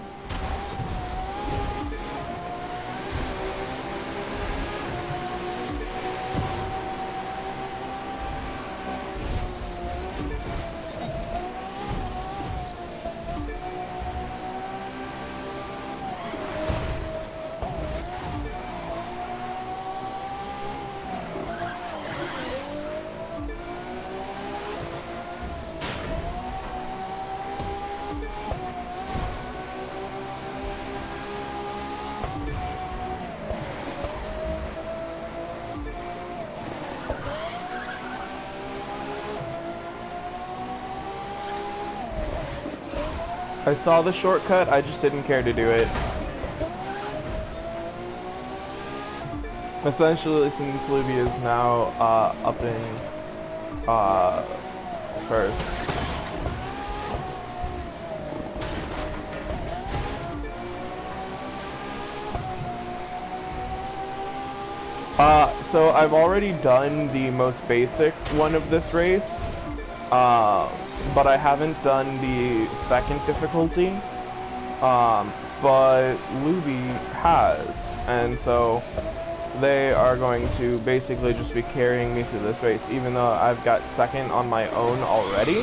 I saw the shortcut, I just didn't care to do it. Especially since Luby is now up in first. So I've already done the most basic one of this race. But I haven't done the second difficulty, but Luby has, and so they are going to basically just be carrying me through this race, even though I've got second on my own already.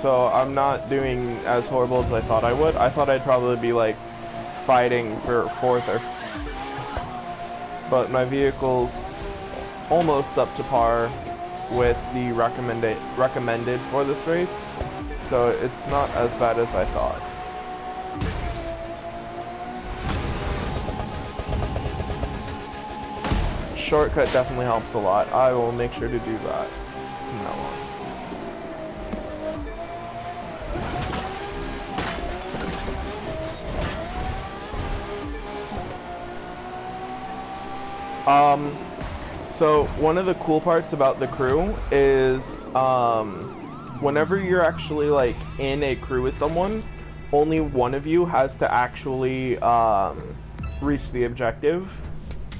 So I'm not doing as horrible as I thought I would. I thought I'd probably be like fighting for fourth or, but my vehicle's almost up to par with the recommended for this race, so it's not as bad as I thought. Shortcut definitely helps a lot. I will make sure to do that from now on. So one of the cool parts about the crew is whenever you're actually like in a crew with someone, only one of you has to actually reach the objective.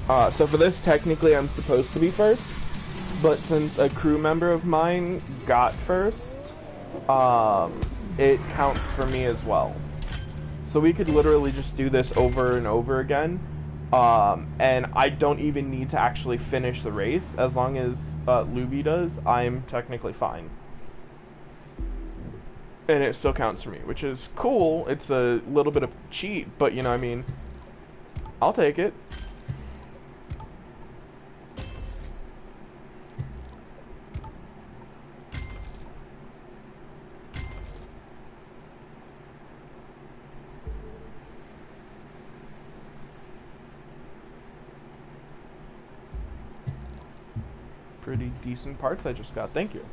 So for this, technically I'm supposed to be first, but since a crew member of mine got first, it counts for me as well. So we could literally just do this over and over again. And I don't even need to actually finish the race. As long as Luby does, I'm technically fine. and it still counts for me, which is cool. It's a little bit of cheat, but you know what I mean, I'll take it. Pretty decent parts I just got, thank you.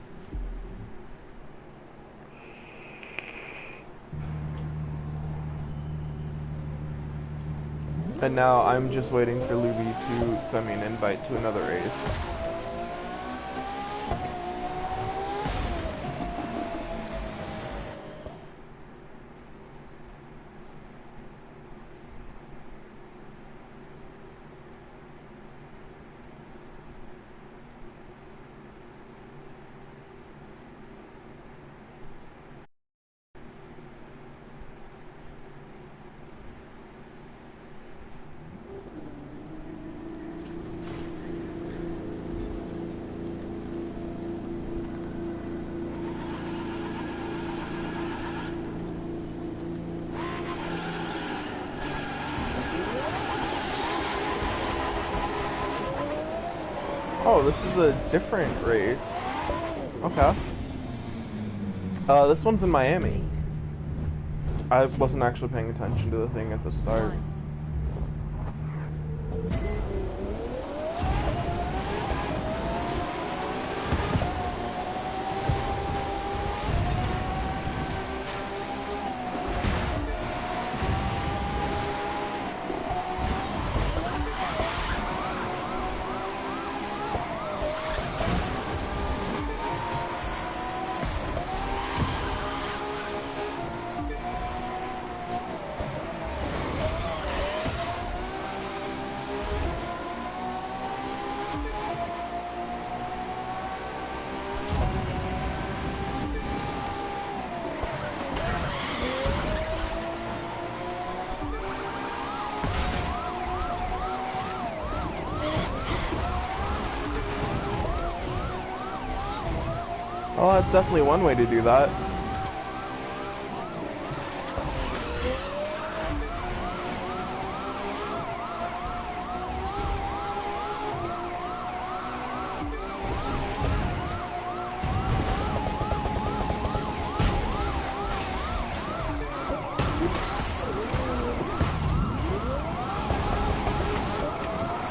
And now I'm just waiting for Luby to send me an invite to another race. Oh, this is a different race. Okay. This one's in Miami. I wasn't actually paying attention to the thing at the start. Oh, that's definitely one way to do that.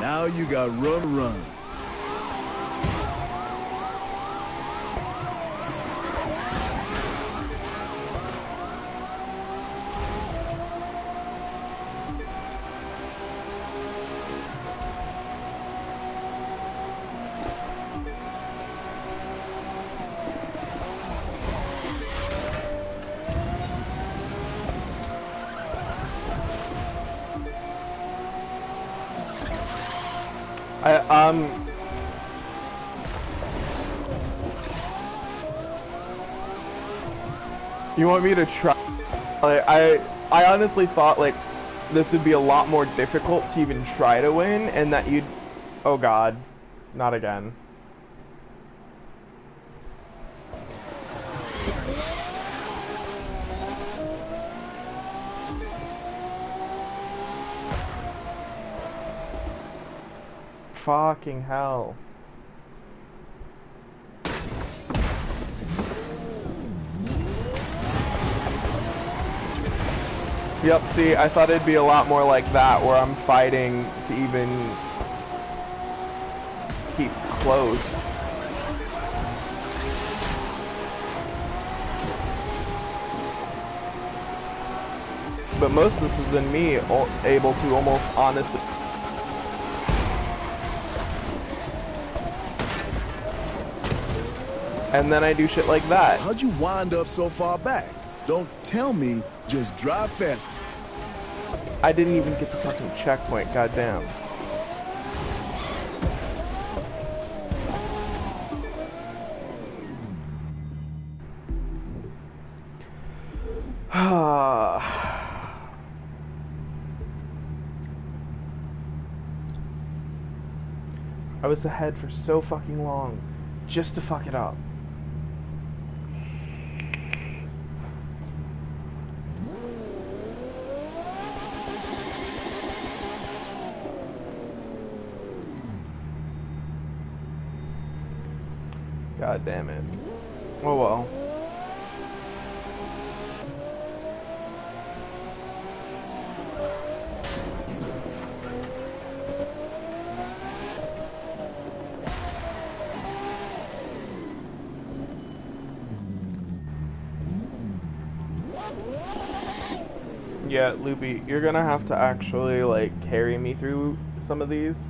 Now you got run. You want me to try? I honestly thought like this would be a lot more difficult to even try to win, and that you'd. Oh God, not again. Fucking hell. Yep, see, I thought it'd be a lot more like that, where I'm fighting to even keep close. But most of this has been me able to almost honestly... And then I do shit like that. How'd you wind up so far back? Don't tell me, just drive faster. I didn't even get the fucking checkpoint, goddamn. I was ahead for so fucking long, just to fuck it up. God damn it. Oh well. Yeah, Luby, you're gonna have to actually, like, carry me through some of these.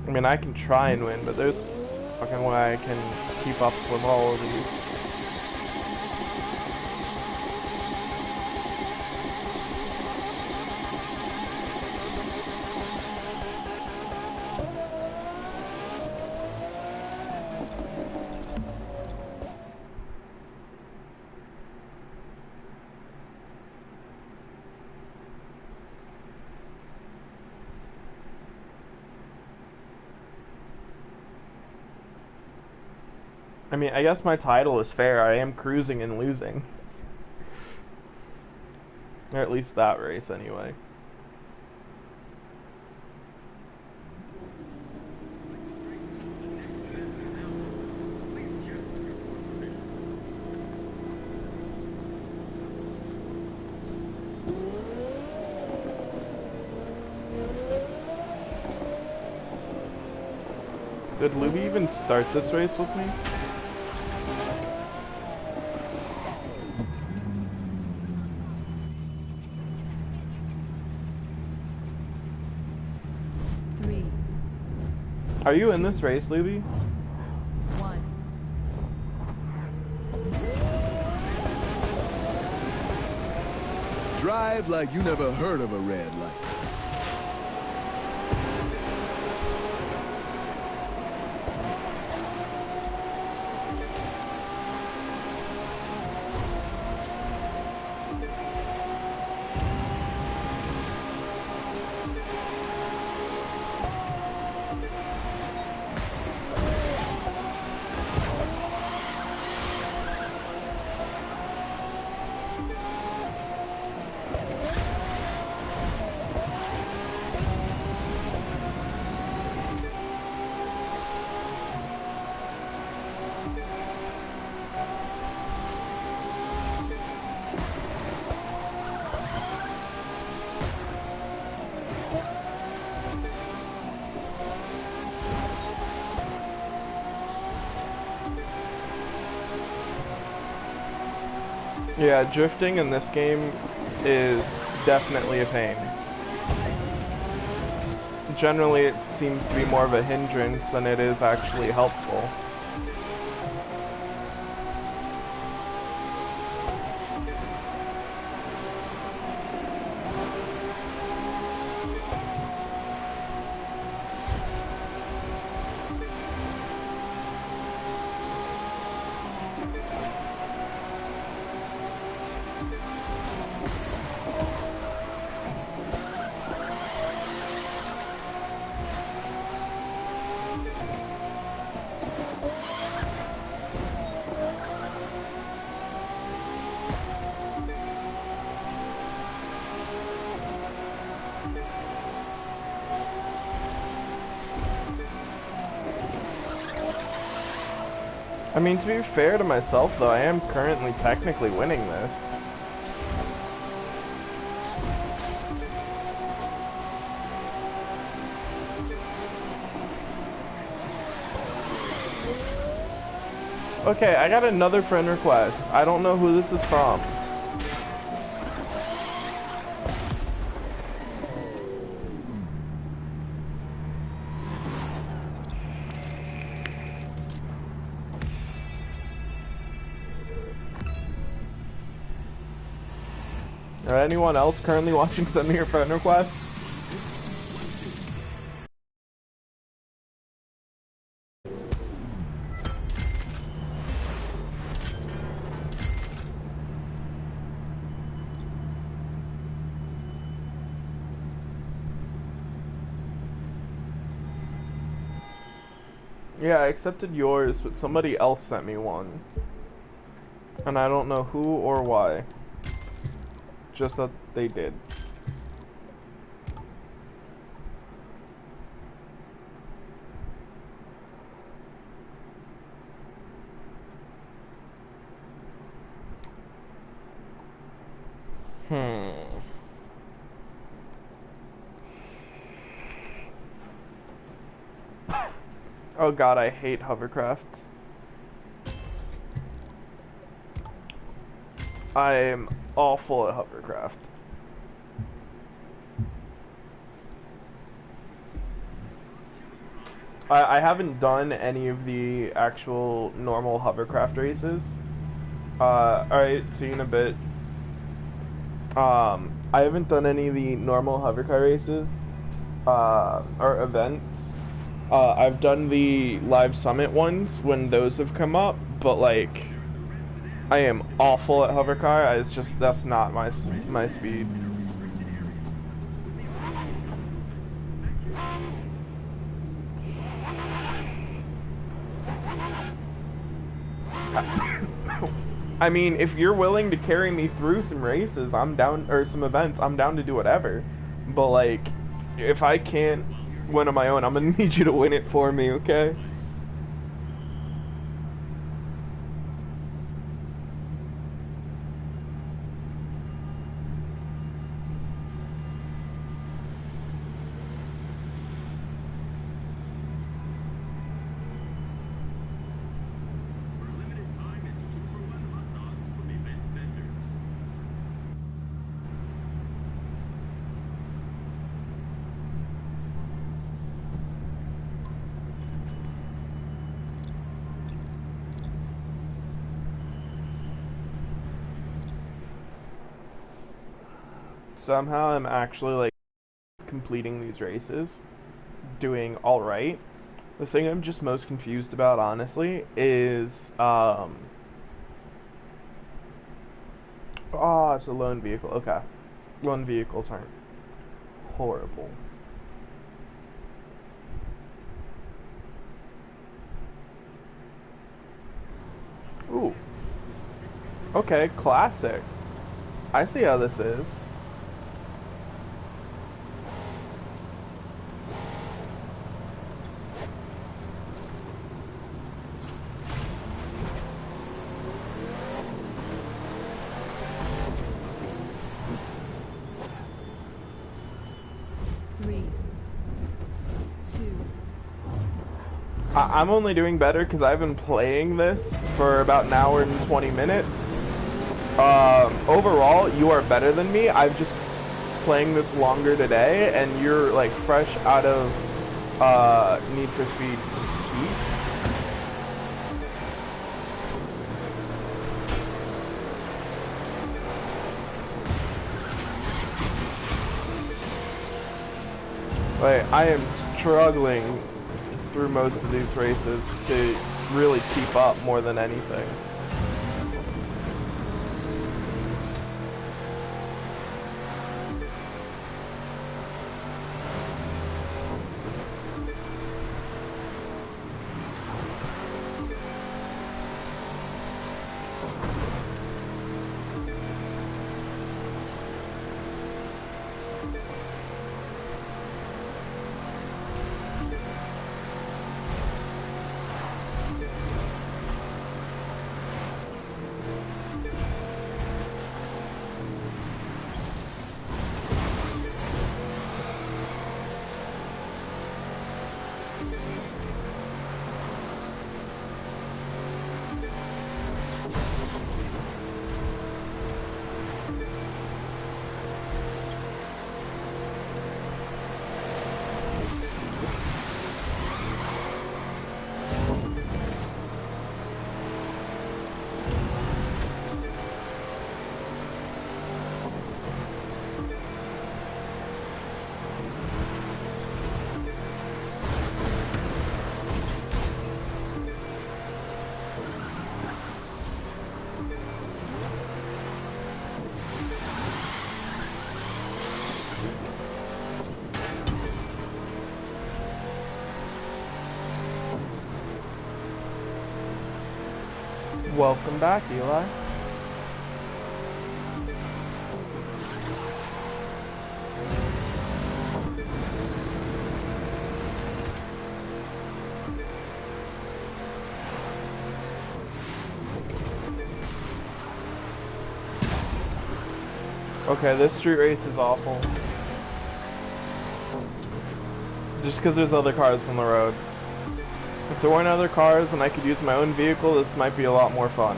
I mean, I can try and win, but there's no fucking way I can keep up with all of these. I mean, I guess my title is fair. I am cruising and losing. Or at least that race, anyway. Did Luby even start this race with me? Are you in this race, Luby? 1. Drive like you never heard of a red light. Yeah, drifting in this game is definitely a pain. Generally, it seems to be more of a hindrance than it is actually helpful. I mean, to be fair to myself, though, I am currently technically winning this. Okay, I got another friend request. I don't know who this is from. Anyone else currently watching send me your friend requests? Yeah, I accepted yours, but somebody else sent me one. And I don't know who or why. Just that they did. Hmm. Oh god, I hate hovercraft. I'm awful at hovercraft. I haven't done any of the actual normal hovercraft races. Alright, see you in a bit. I haven't done any of the normal hovercar races, or events. I've done the live summit ones when those have come up, but like, I am awful at hovercar. It's just, that's not my speed. I mean, if you're willing to carry me through some races, I'm down, or some events, I'm down to do whatever. But like, if I can't win on my own, I'm gonna need you to win it for me, okay? Somehow I'm actually like completing these races, doing all right. The thing I'm just most confused about, honestly, is oh, it's a lone vehicle. Okay, lone vehicles aren't horrible. Ooh, okay, classic. I see how this is. Three, two, I'm only doing better because I've been playing this for about an hour and 20 minutes. Overall, you are better than me. I've just playing this longer today, and you're like fresh out of Need for Speed Heat. Like, I am struggling through most of these races to really keep up more than anything. Welcome back, Eli. Okay, this street race is awful. Just because there's other cars on the road. If there weren't other cars and I could use my own vehicle, this might be a lot more fun.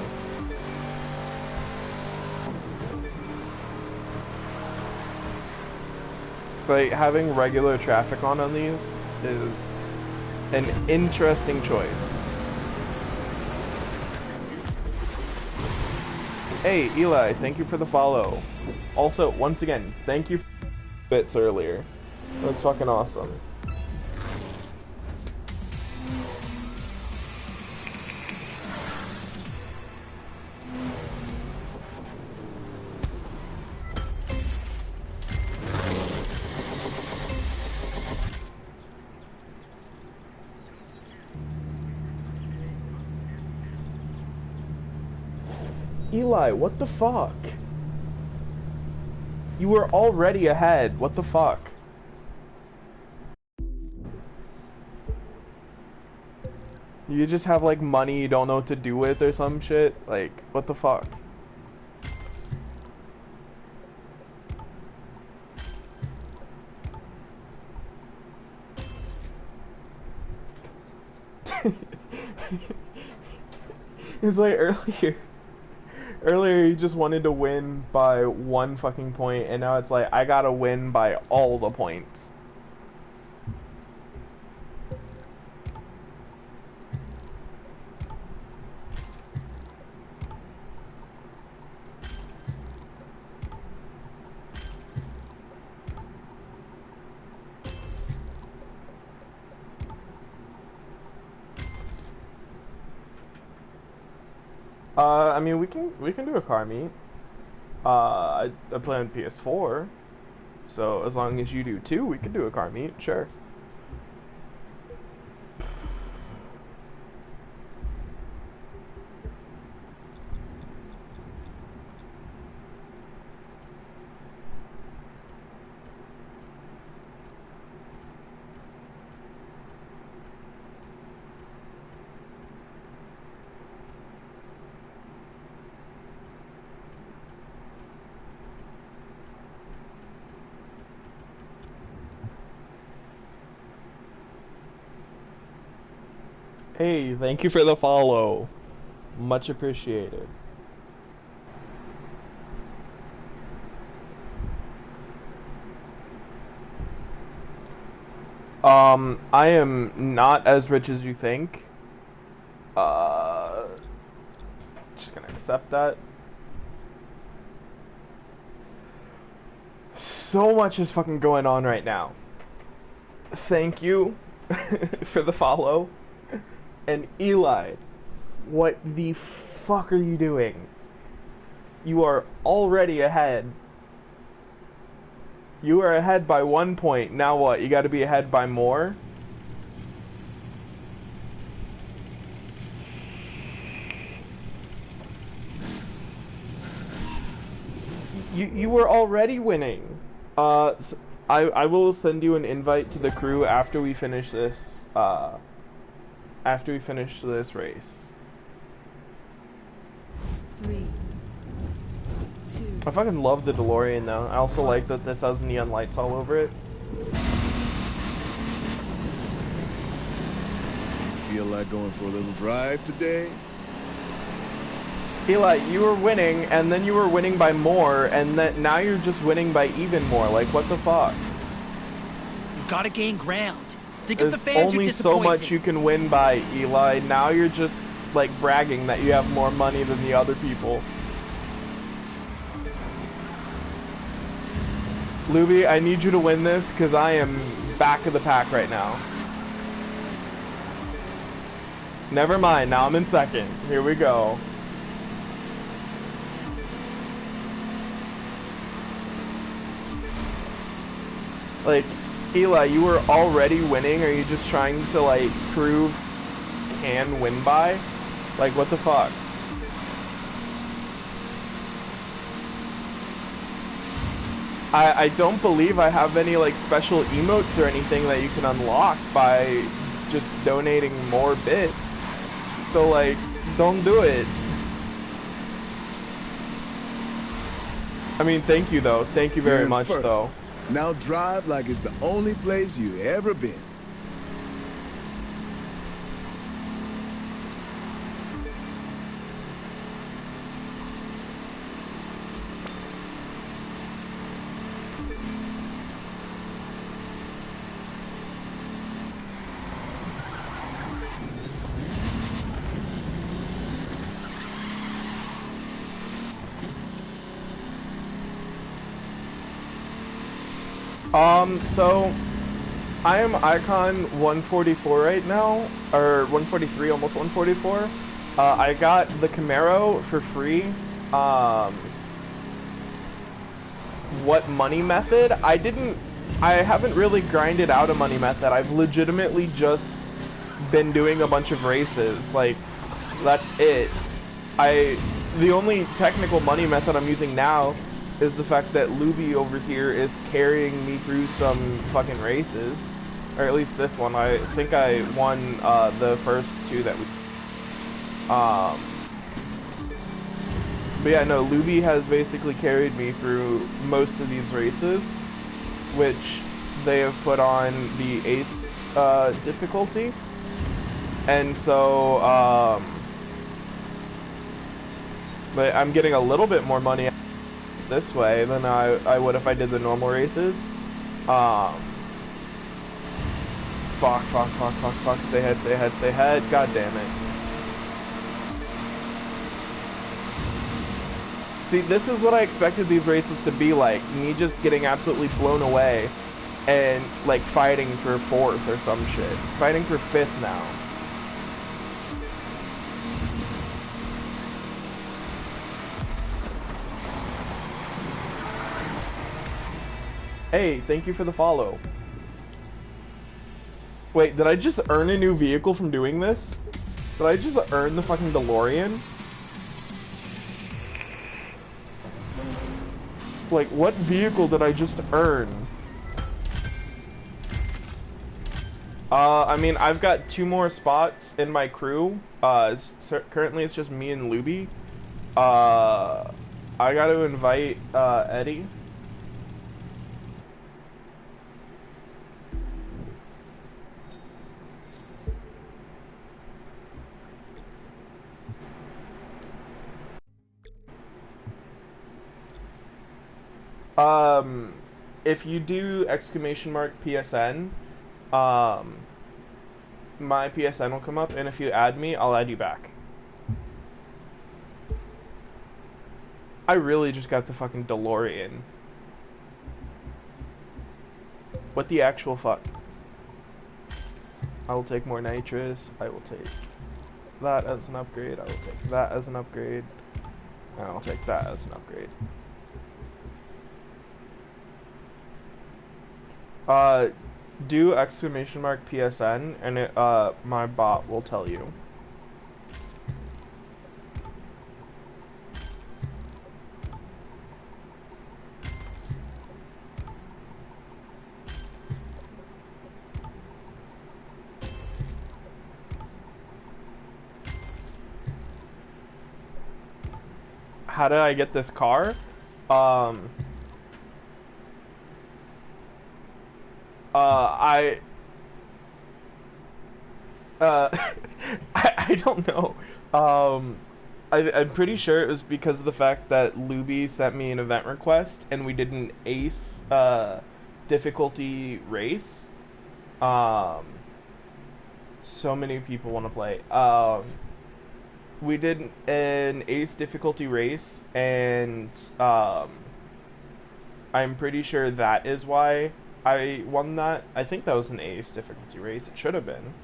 Like, having regular traffic on these is an interesting choice. Hey, Eli, thank you for the follow. Also, once again, thank you for bits earlier. That was fucking awesome. Eli, what the fuck? You were already ahead. What the fuck? You just have like money you don't know what to do with or some shit? Like, what the fuck? It's like earlier you just wanted to win by 1 fucking point, and now it's like I gotta win by all the points. I mean, we can do a car meet. I play on PS4, so as long as you do too, we can do a car meet, sure. Hey, thank you for the follow. Much appreciated. I am not as rich as you think. Just gonna accept that. So much is fucking going on right now. Thank you for the follow. And Eli, what the fuck are you doing? You are already ahead. You are ahead by 1 point. Now what? You gotta be ahead by more? You were already winning. I will send you an invite to the crew after we finish this, race. 3, 2. I fucking love the DeLorean though. I also like that this has neon lights all over it. Feel like going for a little drive today? Eli, you were winning, and then you were winning by more, and then now you're just winning by even more. Like, what the fuck? You've got to gain ground. Think of the There's fans only are so disappointed. much you can win by, Eli. Now you're just, like, bragging that you have more money than the other people. Luby, I need you to win this, because I am back of the pack right now. Never mind, now I'm in second. Here we go. Like, Eli, you were already winning, or are you just trying to, like, prove you can win by? Like, what the fuck? I don't believe I have any, like, special emotes or anything that you can unlock by just donating more bits. So, like, don't do it. I mean, thank you though. Thank you You're very in much first. though. Now drive like it's the only place you've ever been. So I am Icon 144 right now, or 143, almost 144. I got the Camaro for free. What money method? I haven't really grinded out a money method. I've legitimately just been doing a bunch of races. Like, that's it. The only technical money method I'm using now is the fact that Luby over here is carrying me through some fucking races. Or at least this one. I think I won the first two that we... But yeah, no, Luby has basically carried me through most of these races, which they have put on the Ace difficulty. And so, but I'm getting a little bit more money this way than I would if I did the normal races. Fuck. Stay ahead. God damn it. See, this is what I expected these races to be like. Me just getting absolutely blown away and, like, fighting for 4th or some shit. Fighting for 5th now. Hey, thank you for the follow. Wait, did I just earn a new vehicle from doing this? Did I just earn the fucking DeLorean? Like, what vehicle did I just earn? I mean, I've got 2 more spots in my crew. Currently it's just me and Luby. I gotta invite, Eddie. If you do !PSN, my PSN will come up, and if you add me, I'll add you back. I really just got the fucking DeLorean. What the actual fuck? I will take more nitrous. I will take that as an upgrade. I will take that as an upgrade. And I'll take that as an upgrade. Do !PSN and it, my bot will tell you. How did I get this car? I don't know. I'm pretty sure it was because of the fact that Luby sent me an event request and we did an Ace difficulty race. So many people want to play. We did an Ace difficulty race, and I'm pretty sure that is why I won that. I think that was an Ace difficulty race. It should have been.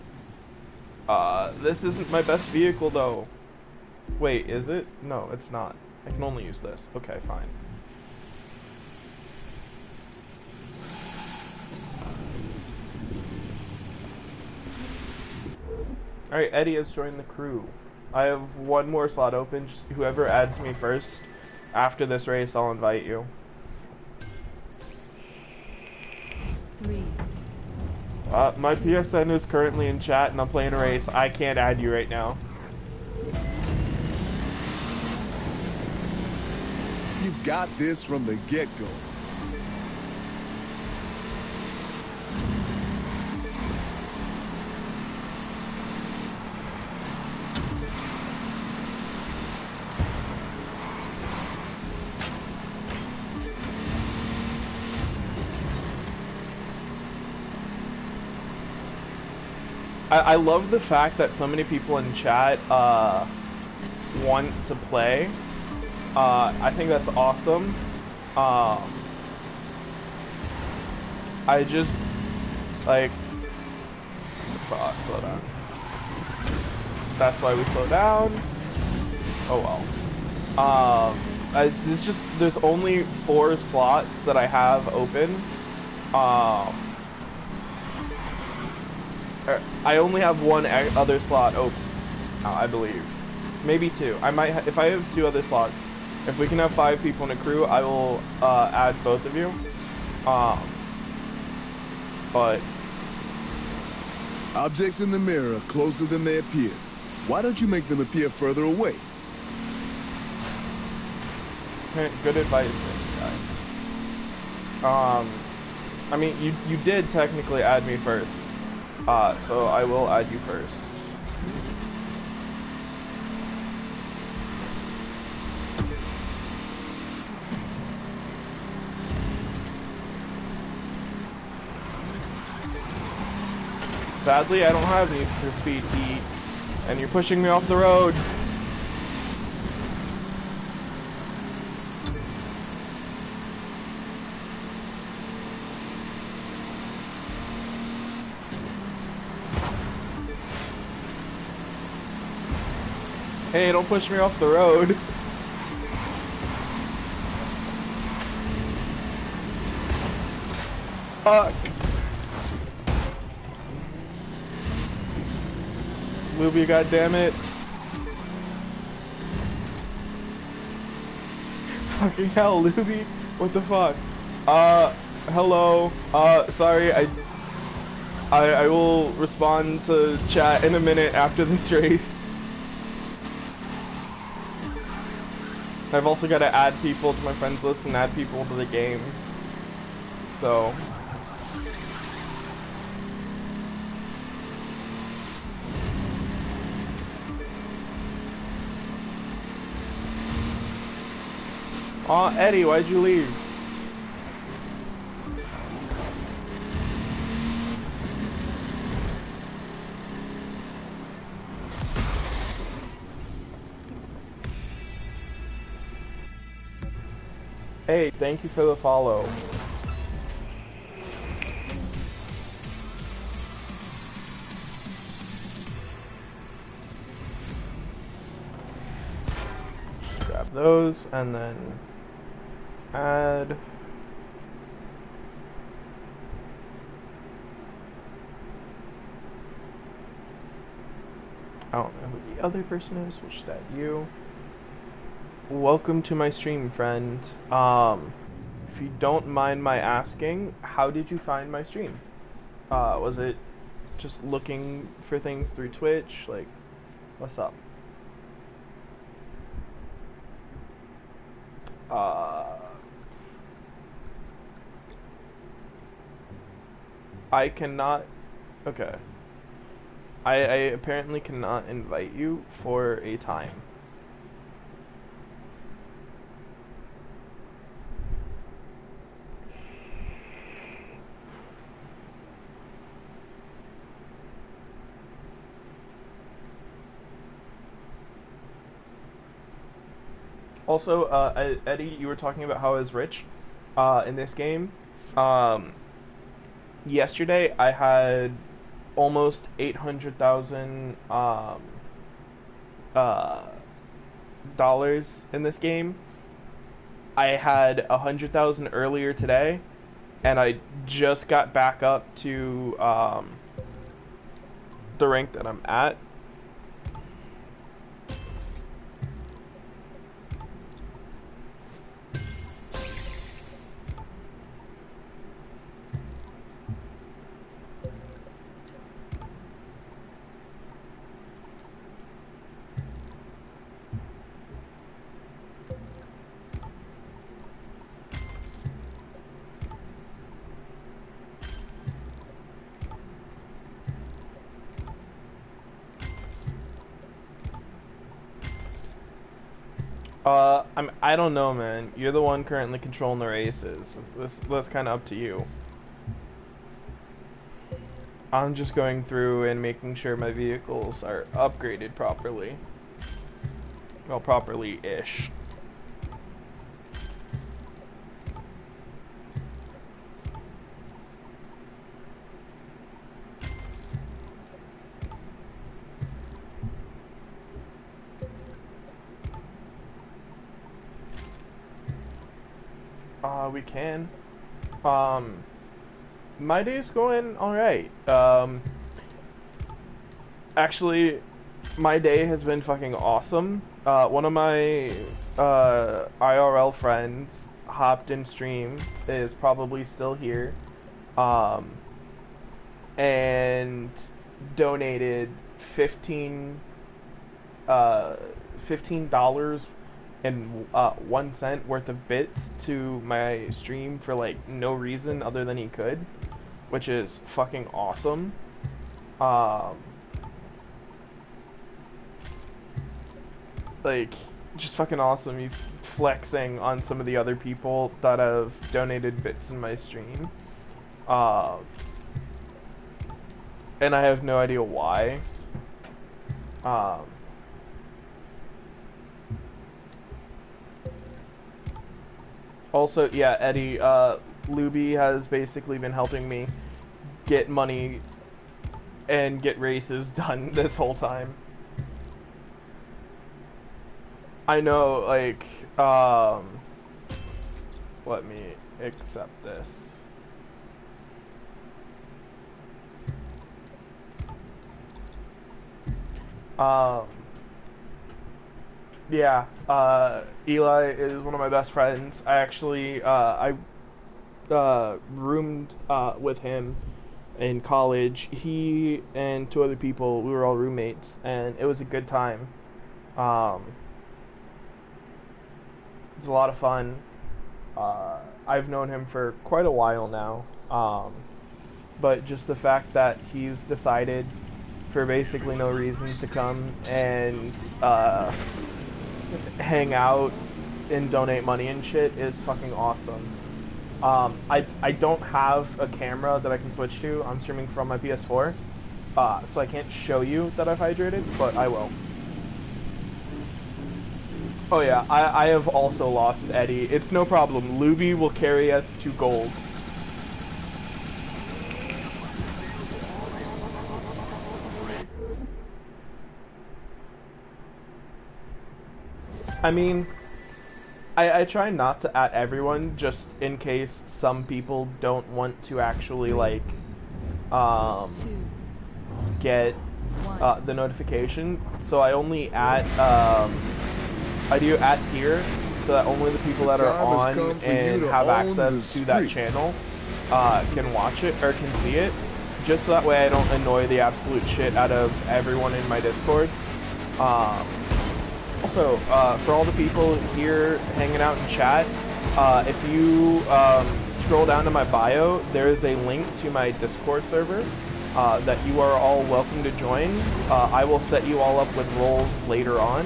This isn't my best vehicle, though. Wait, is it? No, it's not. I can only use this. Okay, fine. Alright, Eddie has joined the crew. I have 1 more slot open. Just whoever adds me first after this race, I'll invite you. 3. My PSN is currently in chat and I'm playing a race. I can't add you right now. you've got this from the get-go. I love the fact that so many people in chat want to play. I think that's awesome. I just like slow down. That's why we slow down. Oh well. There's only 4 slots that I have open. I only have 1 other slot open, I believe. Maybe 2. I might if I have 2 other slots. If we can have 5 people in a crew, I will add both of you. But Objects in the mirror are closer than they appear. Why don't you make them appear further away? good advice, guys. I mean, you did technically add me first. So I will add you first. Sadly, I don't have Need for Speed Heat, and you're pushing me off the road. Hey, don't push me off the road. Fuck. Luby, goddammit. Fucking hell, Luby. What the fuck? Hello. Sorry, I will respond to chat in a minute after this race. I've also got to add people to my friends list and add people to the game. So. Aw, Eddie, why'd you leave? Hey, thank you for the follow. Just grab those and then add. I don't know who the other person is, we'll just add you. Welcome to my stream, friend. If you don't mind my asking, how did you find my stream? Was it just looking for things through Twitch? Like, what's up? I cannot... Okay. I apparently cannot invite you for a time. Also, Eddie, you were talking about how I was rich in this game. Yesterday, I had almost 800,000 dollars in this game. I had 100,000 earlier today, and I just got back up to the rank that I'm at. I don't know, man. You're the one currently controlling the races. That's kind of up to you. I'm just going through and making sure my vehicles are upgraded properly. Well, properly-ish. We can. My day's going alright. Actually, my day has been fucking awesome. One of my IRL friends hopped in stream, is probably still here, and donated $15 and 1 cent worth of bits to my stream for like no reason other than he could, which is fucking awesome. Like, just fucking awesome. He's flexing on some of the other people that have donated bits in my stream. And I have no idea why. Also, yeah, Eddie, Luby has basically been helping me get money and get races done this whole time. I know, like, let me accept this. Yeah, Eli is one of my best friends. I actually, roomed, with him in college. He and 2 other people, we were all roommates, and it was a good time. It's a lot of fun. I've known him for quite a while now, but just the fact that he's decided for basically no reason to come and hang out and donate money and shit is fucking awesome. I don't have a camera that I can switch to. I'm streaming from my PS4, so I can't show you that I've hydrated, but I will. Oh yeah, I have also lost Eddie. It's no problem. Luby will carry us to gold. I mean, I try not to at everyone, just in case some people don't want to actually, like, get the notification. So I only at, I do at here, so that only the people that are on and have access to that channel can watch it, or can see it. Just so that way I don't annoy the absolute shit out of everyone in my Discord. Also, for all the people here hanging out in chat, if you scroll down to my bio, there is a link to my Discord server that you are all welcome to join. I will set you all up with roles later on.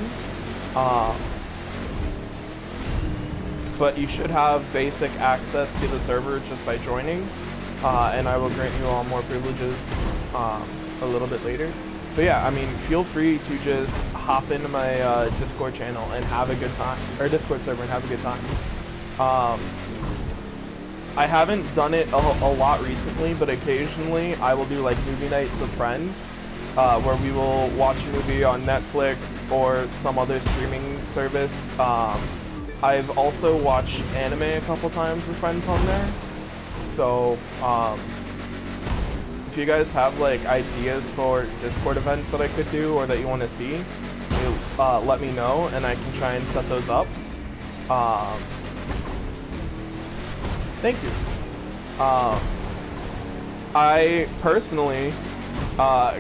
But you should have basic access to the server just by joining, and I will grant you all more privileges a little bit later. But yeah, I mean, feel free to just hop into my Discord channel and have a good time, or Discord server and have a good time. I haven't done it a lot recently, but occasionally I will do like movie nights with friends, where we will watch a movie on Netflix or some other streaming service. I've also watched anime a couple times with friends on there. So, if you guys have like ideas for Discord events that I could do or that you want to see, let me know and I can try and set those up. Thank you. I personally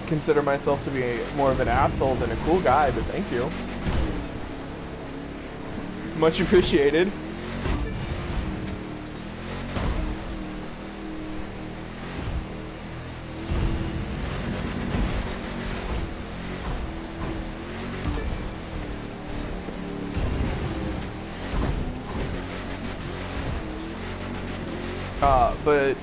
consider myself to be more of an asshole than a cool guy, but thank you. Much appreciated. but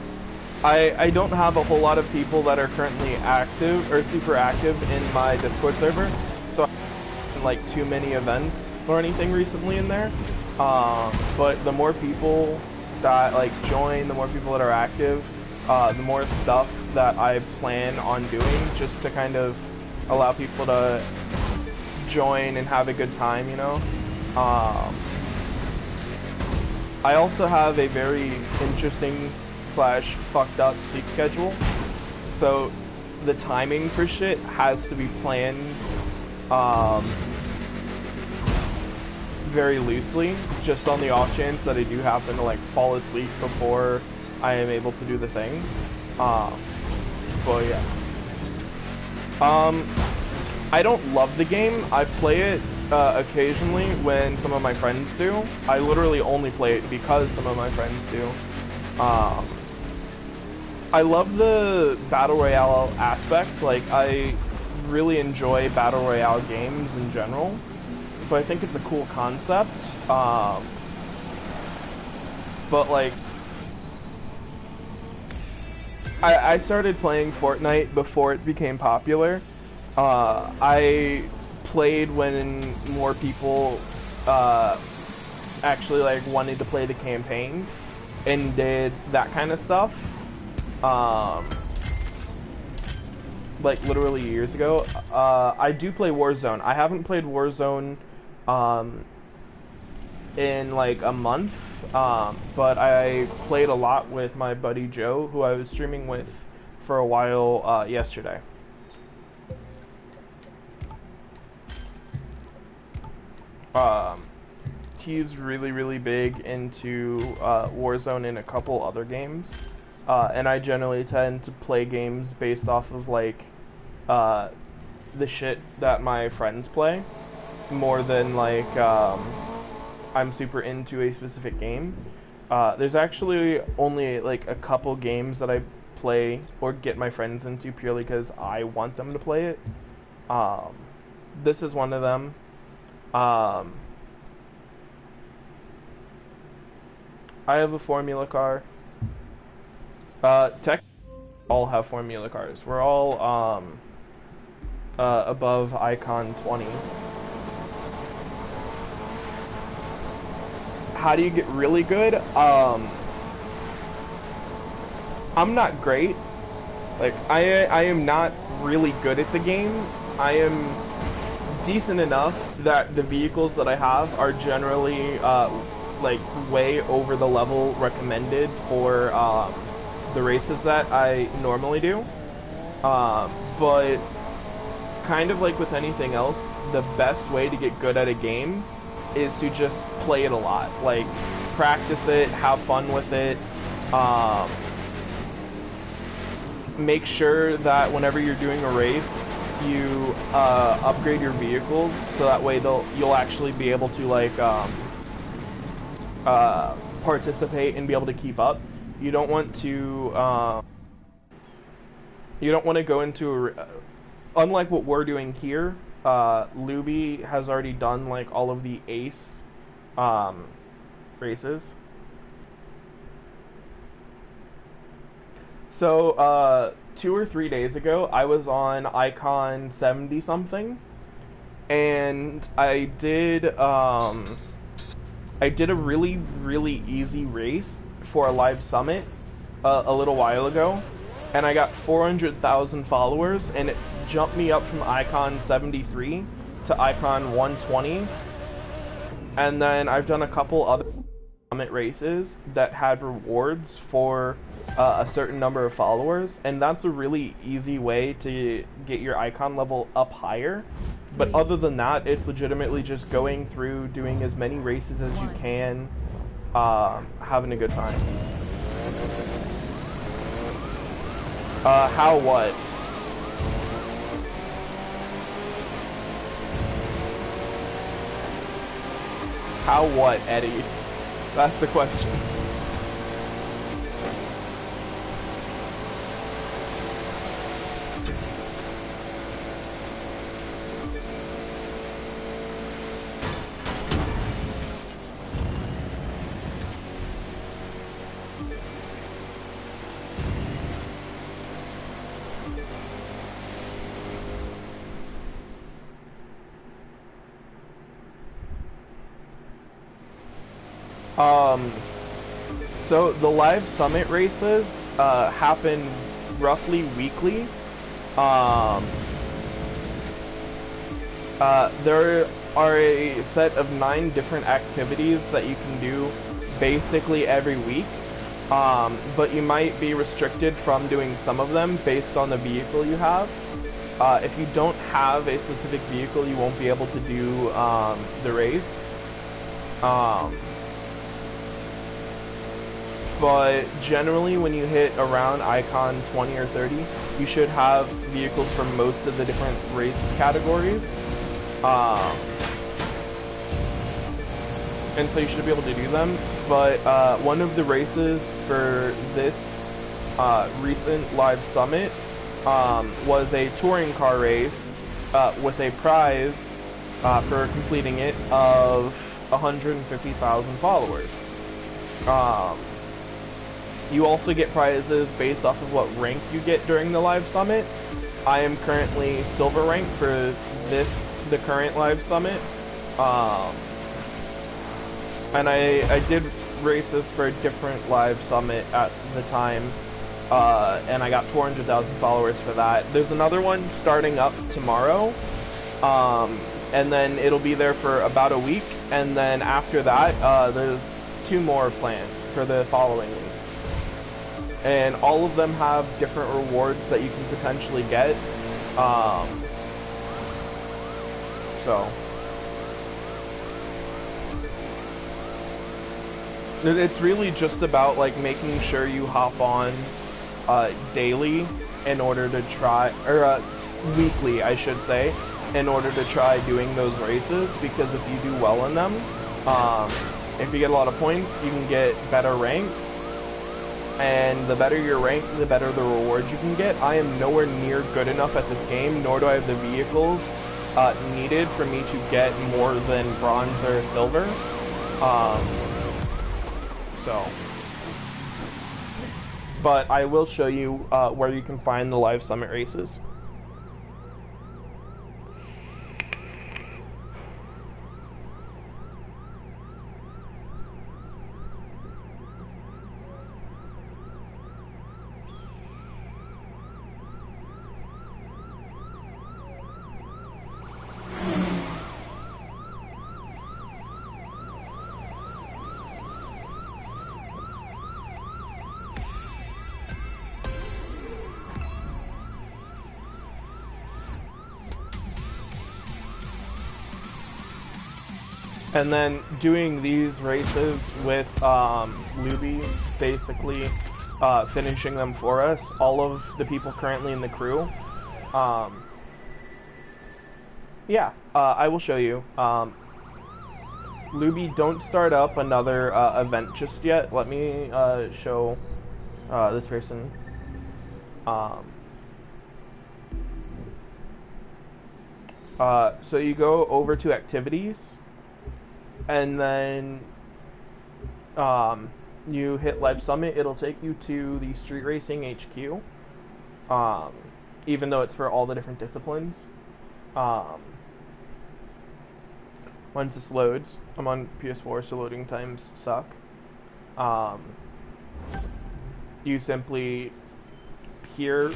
I don't have a whole lot of people that are currently active or super active in my Discord server, so I haven't like too many events or anything recently in there. But the more people that like join, the more people that are active, the more stuff that I plan on doing, just to kind of allow people to join and have a good time, you know. I also have a very interesting slash fucked up sleep schedule, so the timing for shit has to be planned very loosely, just on the off chance that I do happen to like fall asleep before I am able to do the thing. But yeah. I don't love the game. I play it occasionally when some of my friends do. I literally only play it because some of my friends do. I love the Battle Royale aspect. Like, I really enjoy Battle Royale games in general. So I think it's a cool concept. But like, I started playing Fortnite before it became popular. I played when more people actually like wanted to play the campaign and did that kind of stuff. Like literally years ago. I do play Warzone. I haven't played Warzone in like a month, but I played a lot with my buddy Joe, who I was streaming with for a while yesterday. He's really big into Warzone and a couple other games, and I generally tend to play games based off of like the shit that my friends play, more than like I'm super into a specific game. There's actually only like a couple games that I play or get my friends into purely because I want them to play it. This is one of them. I have a Formula car. Technically, all have Formula cars. We're all above Icon 20. How do you get really good? I'm not great. Like, I am not really good at the game. I am decent enough that the vehicles that I have are generally like way over the level recommended for the races that I normally do. But kind of like with anything else, the best way to get good at a game is to just play it a lot. Like, practice it, have fun with it. Make sure that whenever you're doing a race, you upgrade your vehicles so that way you'll actually be able to like participate and be able to keep up. You don't want to go into unlike what we're doing here. Luby has already done like all of the ace races. So 2 or 3 days ago, I was on Icon 70 something, and I did a really easy race for a live summit a little while ago, and I got 400,000 followers, and it jumped me up from Icon 73 to Icon 120. And then I've done a couple other summit races that had rewards for a certain number of followers, and that's a really easy way to get your icon level up higher. But other than that, it's legitimately just going through, doing as many races as you can, having a good time. How what? How what, Eddie? That's the question. Um, so the live summit races happen roughly weekly. There are a set of 9 different activities that you can do basically every week. But you might be restricted from doing some of them based on the vehicle you have. If you don't have a specific vehicle, you won't be able to do the race. But generally, when you hit around Icon 20 or 30, you should have vehicles for most of the different race categories. And so you should be able to do them. But one of the races for this recent live summit was a touring car race with a prize for completing it of 150,000 followers. You also get prizes based off of what rank you get during the live summit. I am currently silver rank for the current live summit. And I did races for a different live summit at the time, and I got 400,000 followers for that. There's another one starting up tomorrow, and then it'll be there for about a week, and then after that, there's 2 more planned for the following week. And all of them have different rewards that you can potentially get. So it's really just about like making sure you hop on daily in order to try, or weekly I should say, in order to try doing those races, because if you do well in them, if you get a lot of points, you can get better rank, and the better your rank, the better the rewards you can get. I am nowhere near good enough at this game, nor do I have the vehicles needed for me to get more than bronze or silver. But I will show you where you can find the live summit races. And then doing these races with Luby, basically finishing them for us, all of the people currently in the crew. Yeah, I will show you. Luby, don't start up another event just yet. Let me show this person. So you go over to activities, and then you hit Live Summit. It'll take you to the Street Racing HQ, even though it's for all the different disciplines. Once this loads, I'm on PS4, so loading times suck. You simply here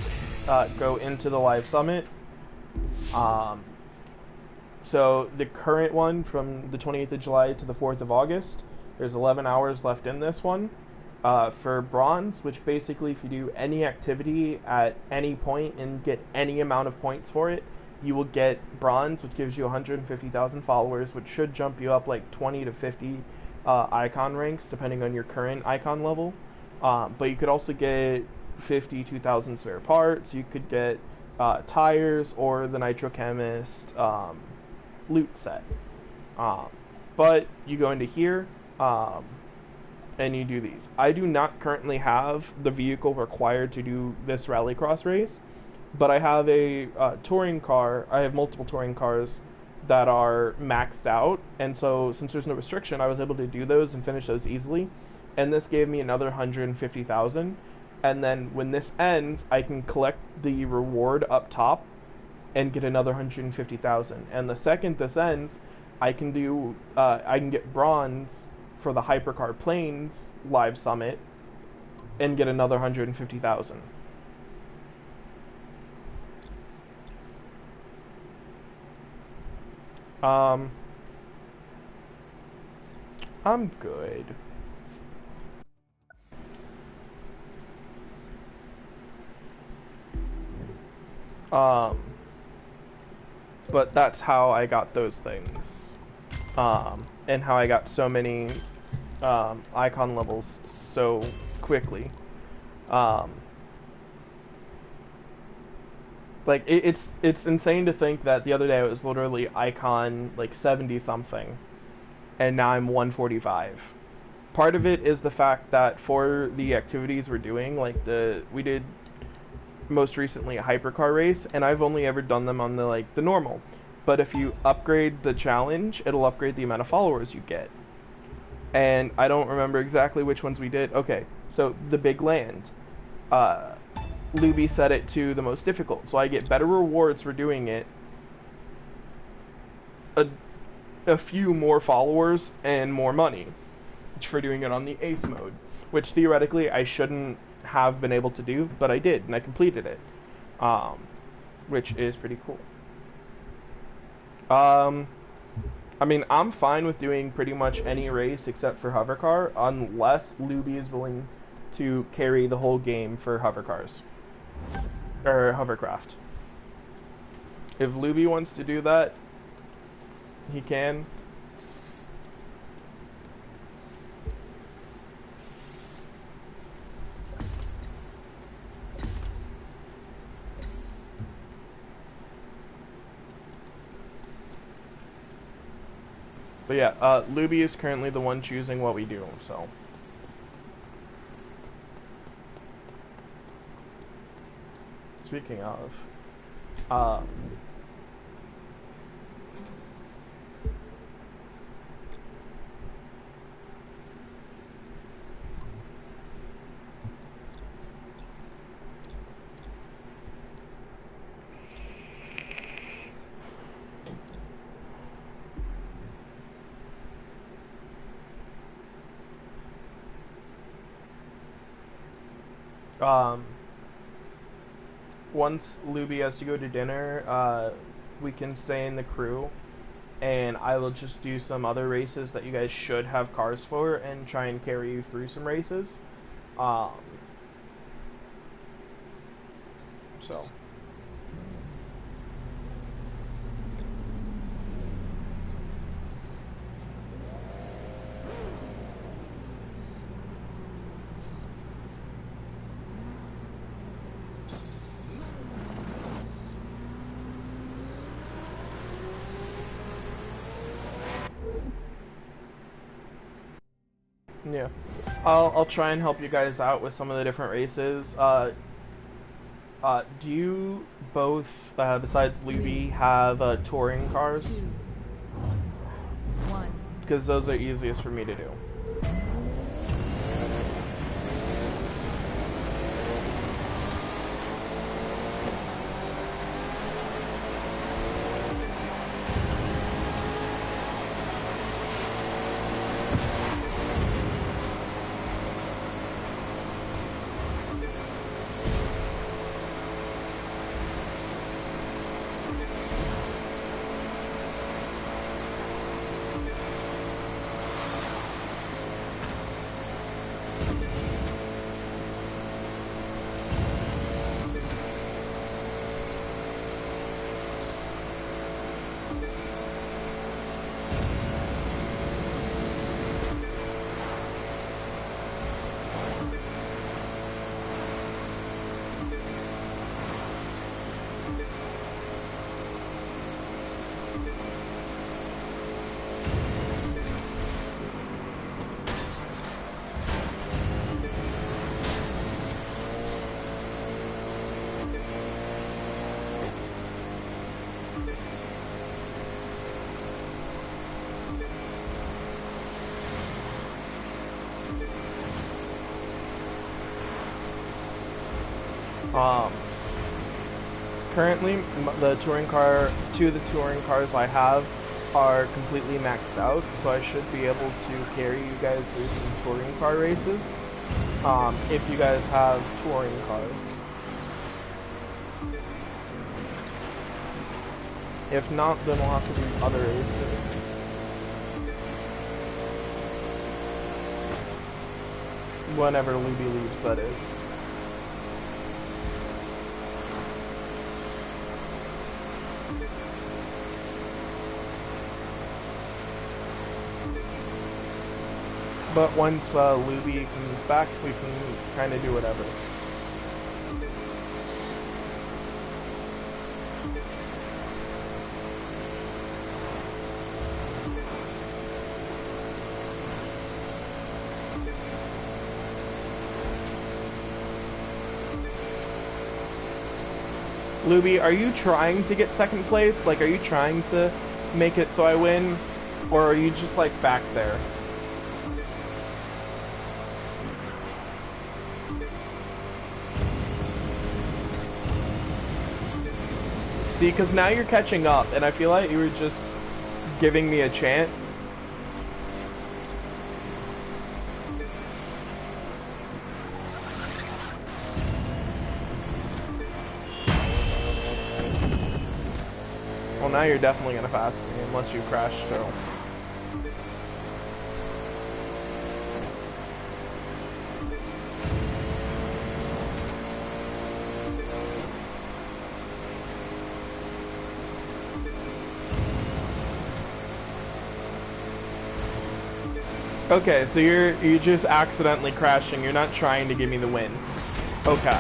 go into the Live Summit. So the current one from the 28th of July to the 4th of August, there's 11 hours left in this one. For bronze, which basically if you do any activity at any point and get any amount of points for it, you will get bronze, which gives you 150,000 followers, which should jump you up like 20 to 50 icon ranks, depending on your current icon level. But you could also get 52,000 spare parts. You could get tires or the Nitro Chemist loot set. But you go into here and you do these. I do not currently have the vehicle required to do this rallycross race, but I have a touring car. I have multiple touring cars that are maxed out, and so since there's no restriction, I was able to do those and finish those easily, and this gave me another 150,000. And then when this ends, I can collect the reward up top and get another 150,000. And the second this ends, I can do I can get bronze for the Hypercar Planes live summit and get another 150,000. I'm good. But that's how I got those things. And how I got so many icon levels so quickly. Like it's insane to think that the other day it was literally icon like 70 something, and now I'm 145. Part of it is the fact that for the activities we're doing, like we did most recently a hypercar race, and I've only ever done them on the normal. But if you upgrade the challenge, it'll upgrade the amount of followers you get. And I don't remember exactly which ones we did. Okay, so the big land. Luby set it to the most difficult, so I get better rewards for doing it, a few more followers, and more money for doing it on the ace mode, which theoretically I shouldn't have been able to do, but I did, and I completed it, which is pretty cool. I mean, I'm fine with doing pretty much any race except for Hovercar, unless Luby is willing to carry the whole game for Hovercars. Or Hovercraft. If Luby wants to do that, he can. But yeah, Luby is currently the one choosing what we do, so. Speaking of, once Luby has to go to dinner, we can stay in the crew, and I will just do some other races that you guys should have cars for, and try and carry you through some races. So. Yeah, I'll try and help you guys out with some of the different races. Do you both, besides Luby, have touring cars? 2, 1. Because those are easiest for me to do. Currently, two of the touring cars I have are completely maxed out, so I should be able to carry you guys through some touring car races. If you guys have touring cars. If not, then we'll have to do other races. Whenever Luby leaves, that is. But once Luby comes back, we can kind of do whatever. Luby, are you trying to get second place? Like, are you trying to make it so I win? Or are you just, like, back there? See, because now you're catching up, and I feel like you were just giving me a chance. Well, now you're definitely gonna pass me, unless you crash still. Okay, so you're just accidentally crashing. You're not trying to give me the win. Okay.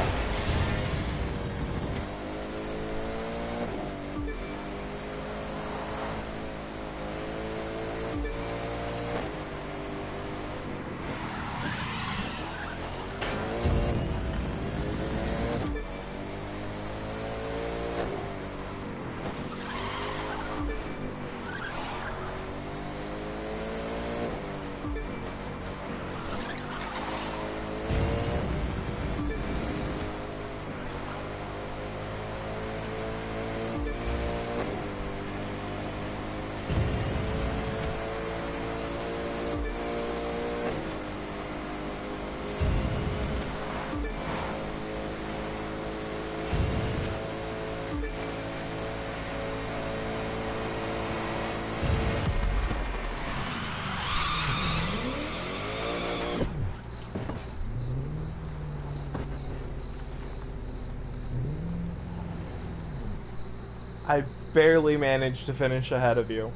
I barely managed to finish ahead of you.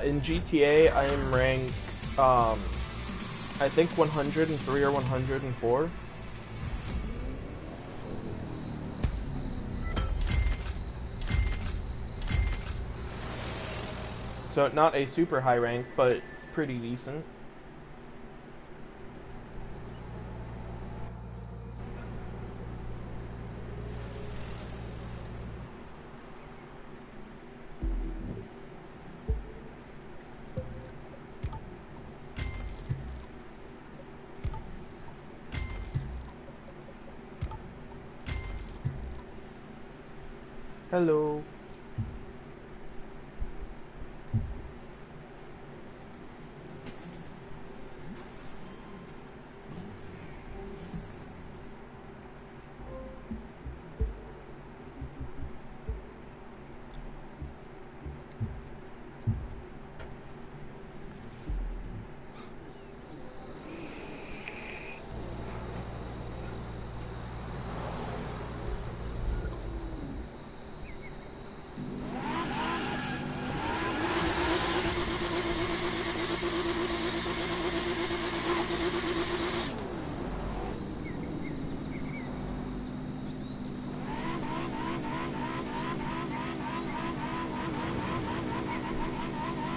In GTA, I am ranked, I think 103 or 104. So not a super high rank, but pretty decent. Hello.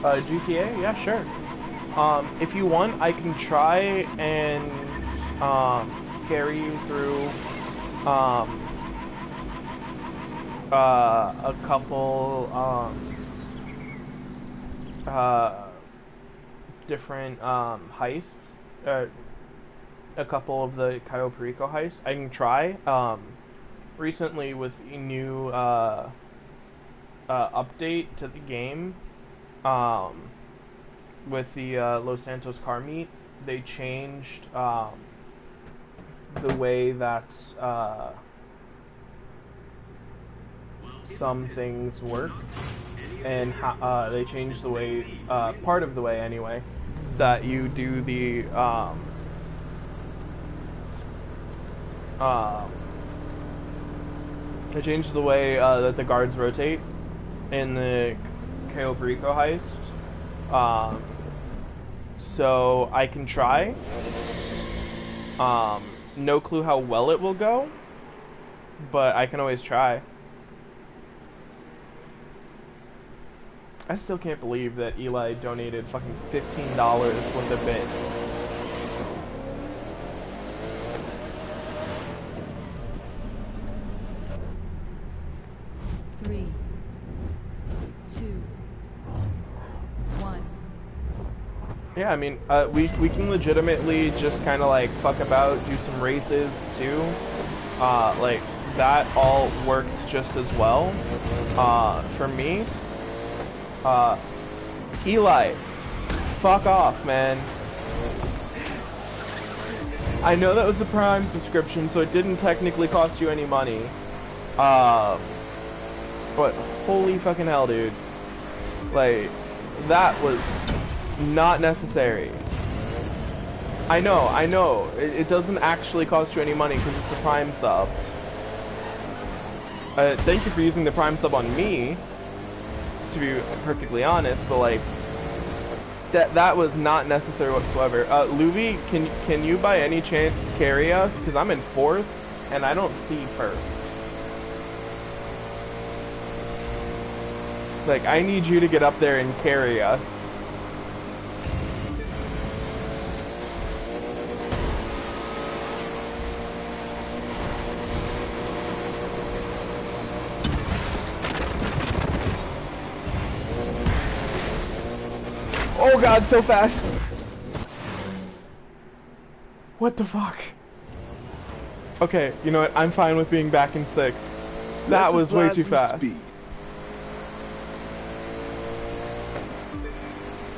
GTA? Yeah, sure. If you want, I can try and carry you through a couple different heists, a couple of the Cayo Perico heists. I can try. Recently with a new update to the game, with the Los Santos car meet, they changed the way that some things work, and they changed the way, part of the way anyway, that you do the they changed the way that the guards rotate in the Cayo Perico heist. So I can try. No clue how well it will go, but I can always try. I still can't believe that Eli donated fucking $15 worth of bits. Three, two, one. Yeah, I mean, we can legitimately just kind of like fuck about, do some races too. Like that all works just as well. For me, Eli, fuck off, man. I know that was a Prime subscription, so it didn't technically cost you any money. But holy fucking hell, dude. Like, that was not necessary. I know. It doesn't actually cost you any money because it's a Prime sub. Thank you for using the Prime sub on me, to be perfectly honest, but like, that was not necessary whatsoever. Luby, can you by any chance carry us? Because I'm in 4th, and I don't see 1st. Like, I need you to get up there and carry us. Oh god, so fast! What the fuck? Okay, you know what? I'm fine with being back in 6th. That was way too fast.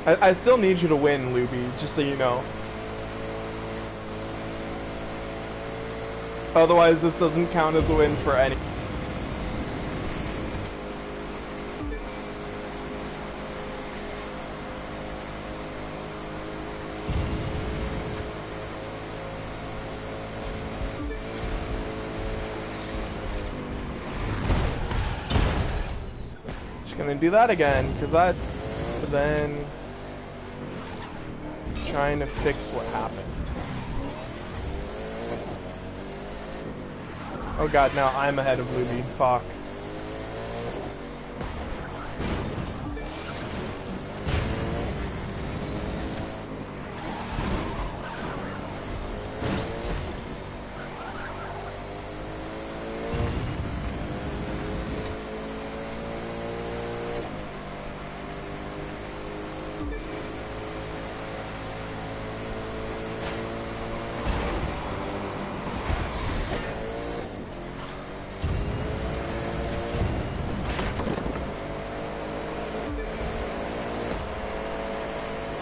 I still need you to win, Luby, just so you know. Otherwise, this doesn't count as a win for any. Just gonna do that again, because that then trying to fix what happened. Oh god, now I'm ahead of Luby. Fuck.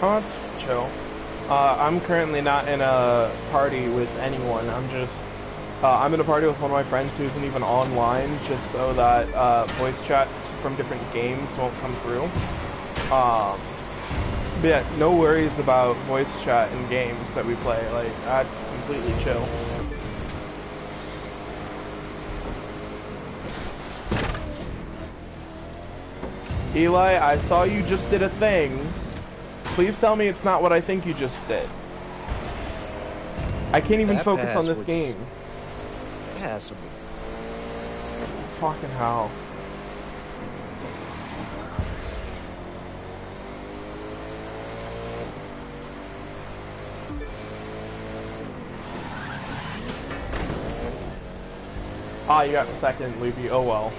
Oh, it's chill. I'm currently not in a party with anyone. I'm in a party with one of my friends who isn't even online, just so that voice chats from different games won't come through. But yeah, no worries about voice chat in games that we play. Like, that's completely chill. Eli, I saw you just did a thing. Please tell me it's not what I think you just did. I can't even focus on this game. Passable. Fucking hell. Ah, you got second, Loopy. Oh well.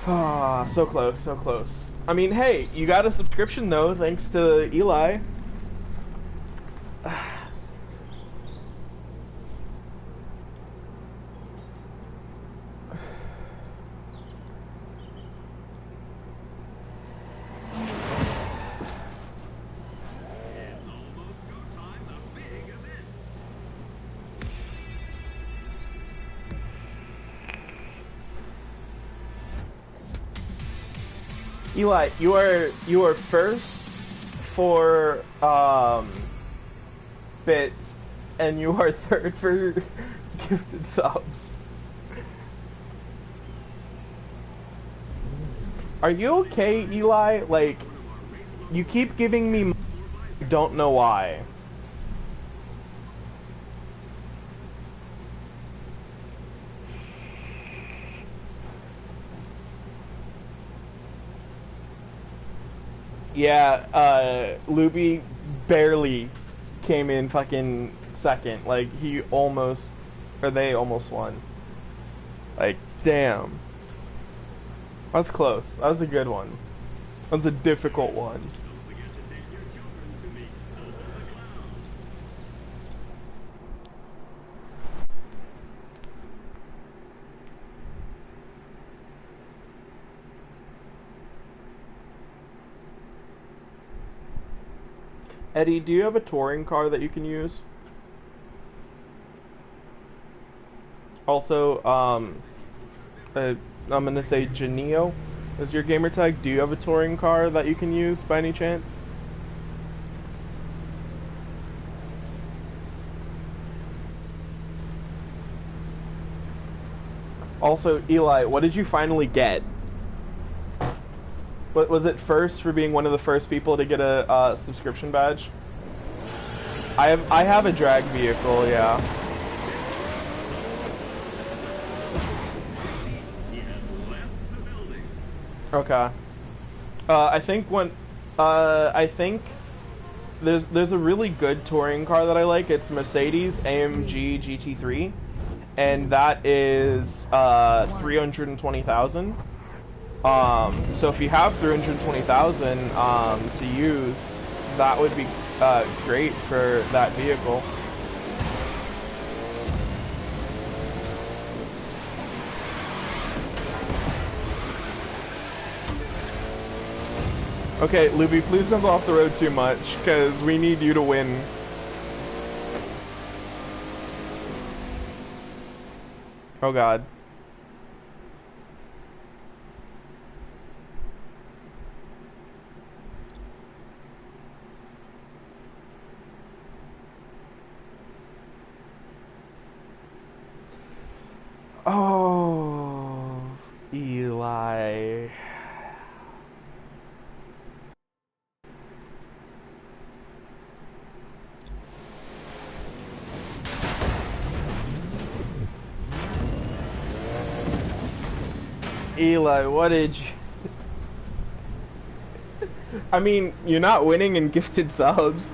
Ah, so close, so close. I mean, hey, you got a subscription though, thanks to Eli. Eli, you are first for bits, and you are third for gifted subs. Are you okay, Eli? Like, you keep giving me don't know why. Yeah, Luby barely came in fucking second. Like, he almost, or they almost won. Like, damn. That's close. That was a good one. That was a difficult one. Eddie, do you have a touring car that you can use? Also, I'm gonna say Janio is your gamer tag. Do you have a touring car that you can use by any chance? Also, Eli, what did you finally get? What was it, first for being one of the first people to get a subscription badge? I have a drag vehicle, yeah. Okay. I think there's a really good touring car that I like. It's Mercedes AMG GT3, and that is 320,000. So if you have 320,000 to use, that would be great for that vehicle. Okay, Luby, please don't go off the road too much, because we need you to win. Oh god. Oh, Eli. Eli, what did you... I mean, you're not winning in gifted subs.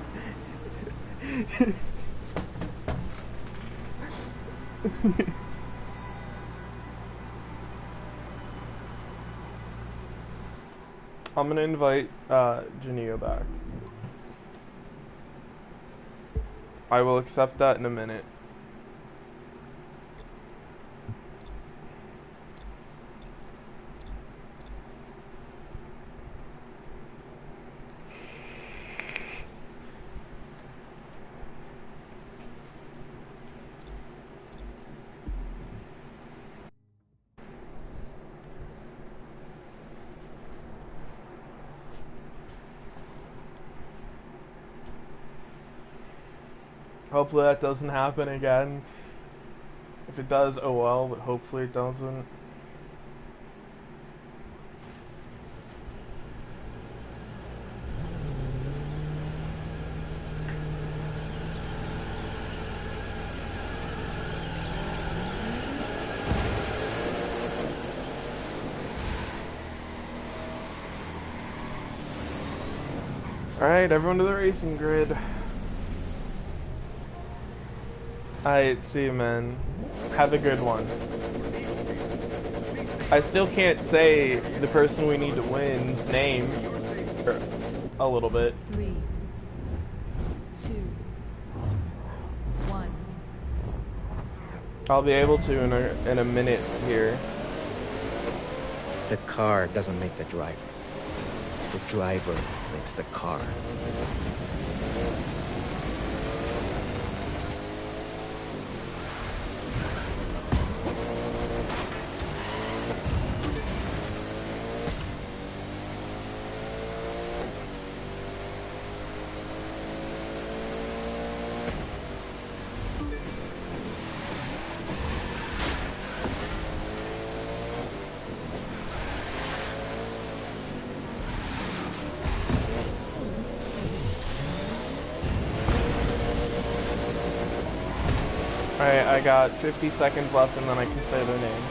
I'm gonna invite Janio back. I will accept that in a minute. Hopefully that doesn't happen again. If it does, oh well, but hopefully it doesn't. Alright, everyone to the racing grid. Alright, see you, man. Have a good one. I still can't say the person we need to win's name for a little bit. 3, 2, 1. I'll be able to in a minute here. The car doesn't make the driver. The driver makes the car. Alright, I got 50 seconds left and then I can say their name.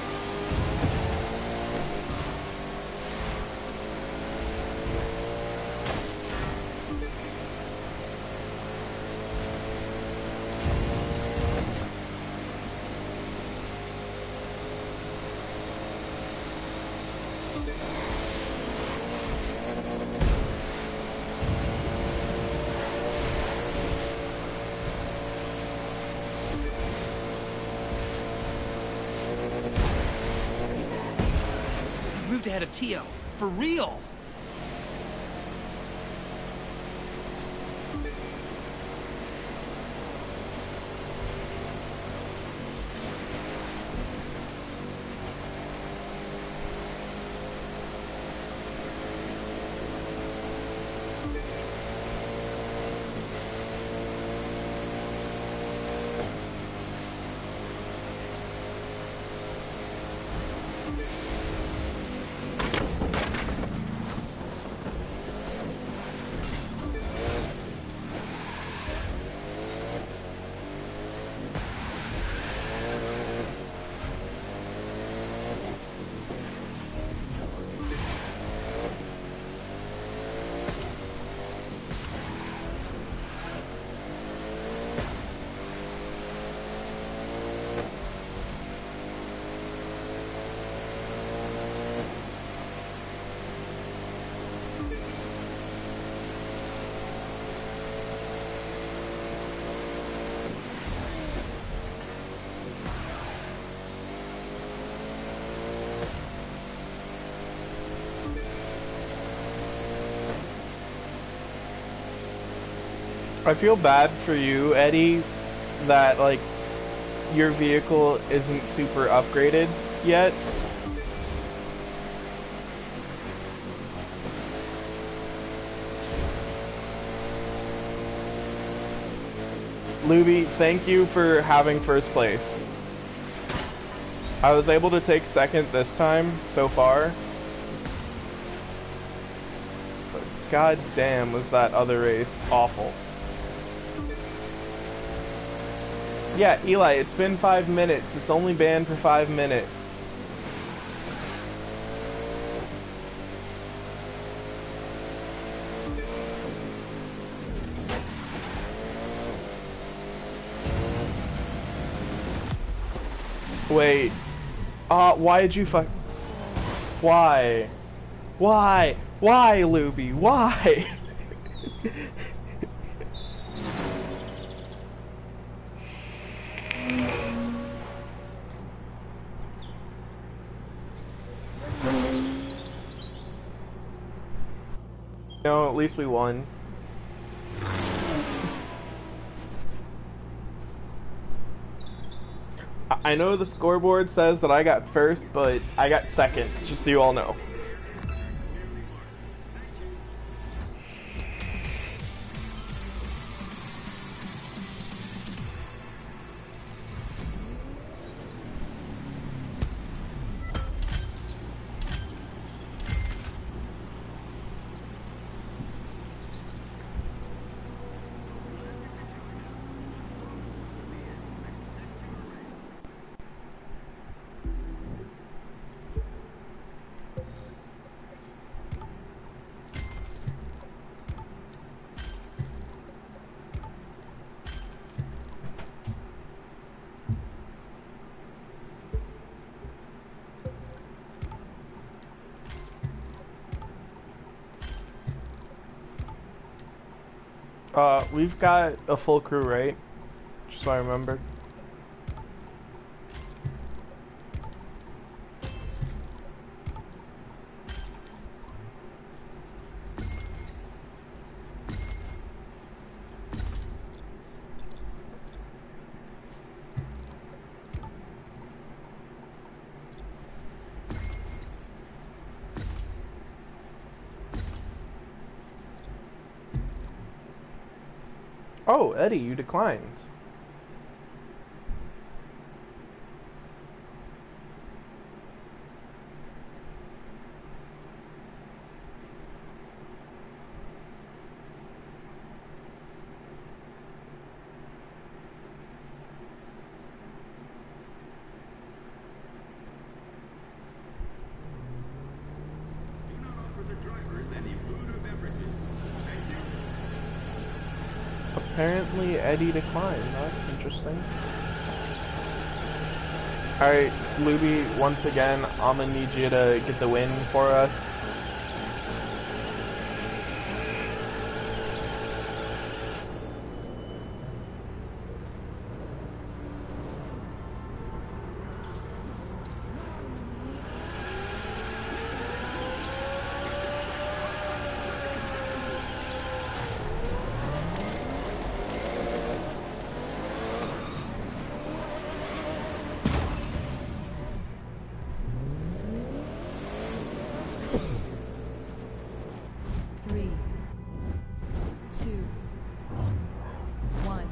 Moved ahead of Tio. For real. I feel bad for you, Eddie, that like your vehicle isn't super upgraded yet. Luby, thank you for having first place. I was able to take second this time so far. But god damn, was that other race awful. Yeah, Eli, it's been 5 minutes. It's only banned for 5 minutes. Wait. Why did you fuck? Why? Why? Why, Luby? Why? No, at least we won. I know the scoreboard says that I got first, but I got second, just so you all know. We've got a full crew, right? Just so I remember. Oh, Eddie, you declined. Apparently Eddie declined. That's interesting. Alright, Luby, once again, I'm gonna need you to get the win for us. Three, two, one.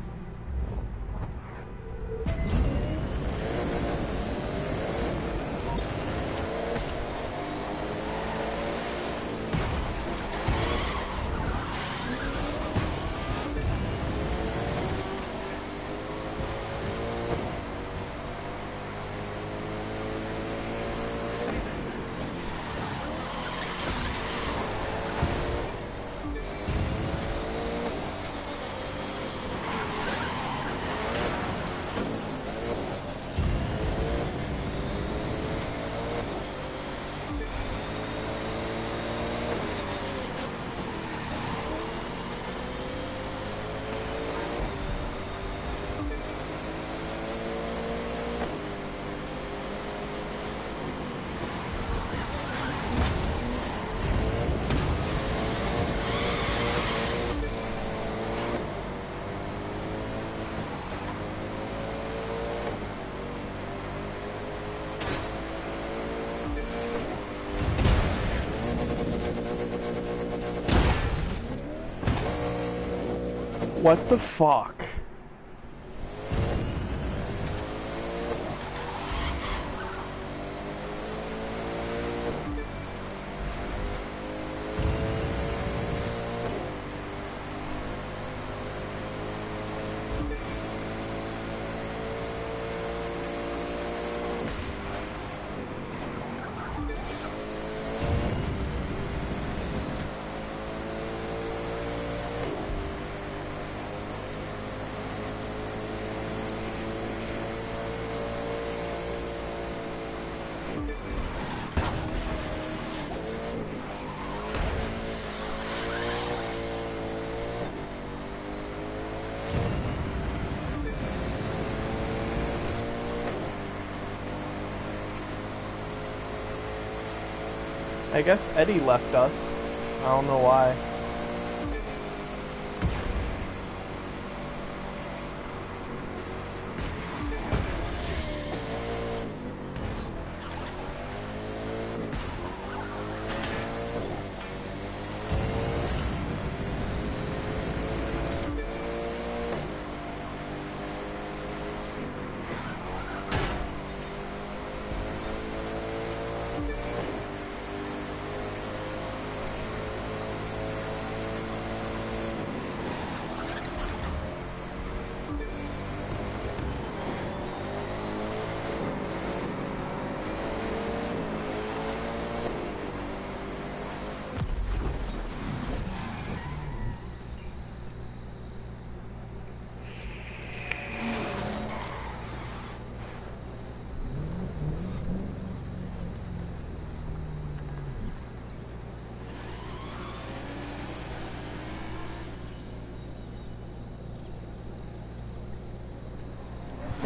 What the fuck? I guess Eddie left us. I don't know why.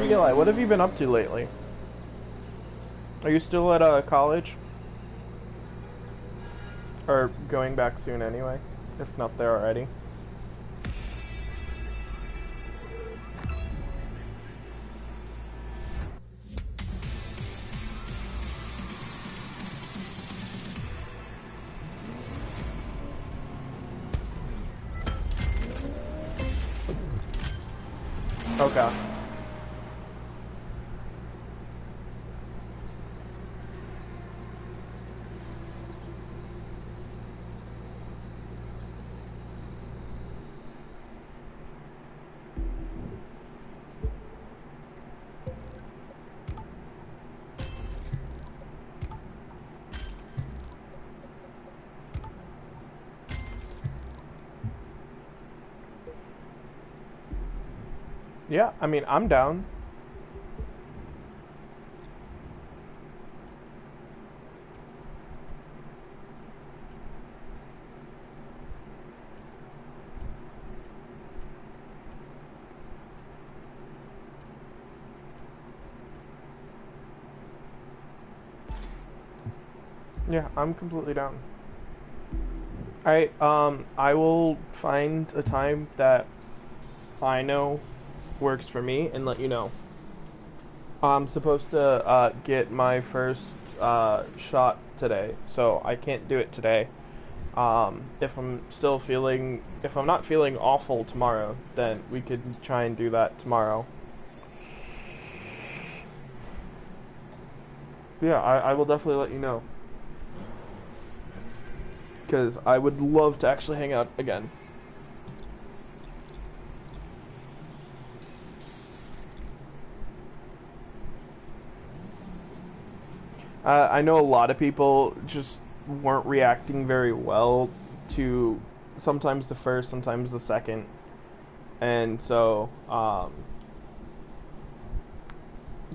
Eli, what have you been up to lately? Are you still at college? Or going back soon anyway, if not there already? Okay. Yeah, I mean, I'm down. Yeah, I'm completely down. Alright, I will find a time that I know works for me and let you know. I'm supposed to get my first shot today, so I can't do it today. If I'm not feeling awful tomorrow, then we could try and do that tomorrow. Yeah, I will definitely let you know. Because I would love to actually hang out again. I know a lot of people just weren't reacting very well to sometimes the first, sometimes the second. And so,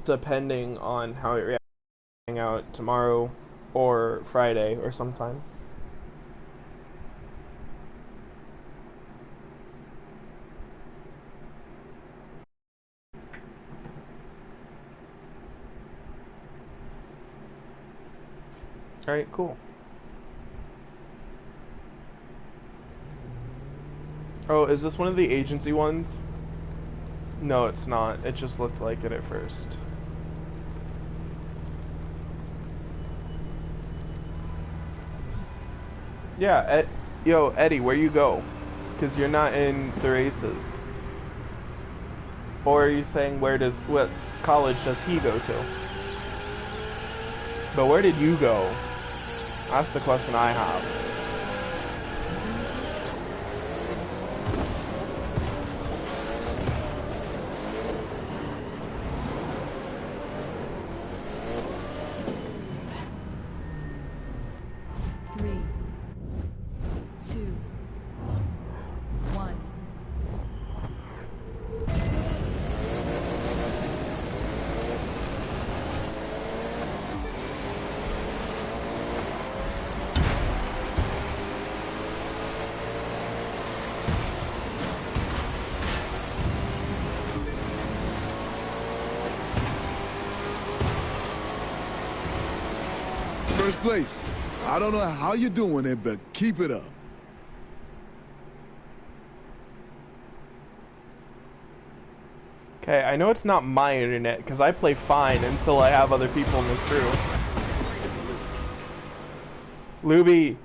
depending on how it reacts, hang out tomorrow or Friday or sometime. Alright, cool. Oh, is this one of the agency ones? No, it's not. It just looked like it at first. Yeah, yo, Eddie, where you go? Because you're not in the races. Or are you saying what college does he go to? But where did you go? That's the question I have. First place. I don't know how you're doing it, but keep it up. Okay, I know it's not my internet, because I play fine until I have other people in the crew. Luby,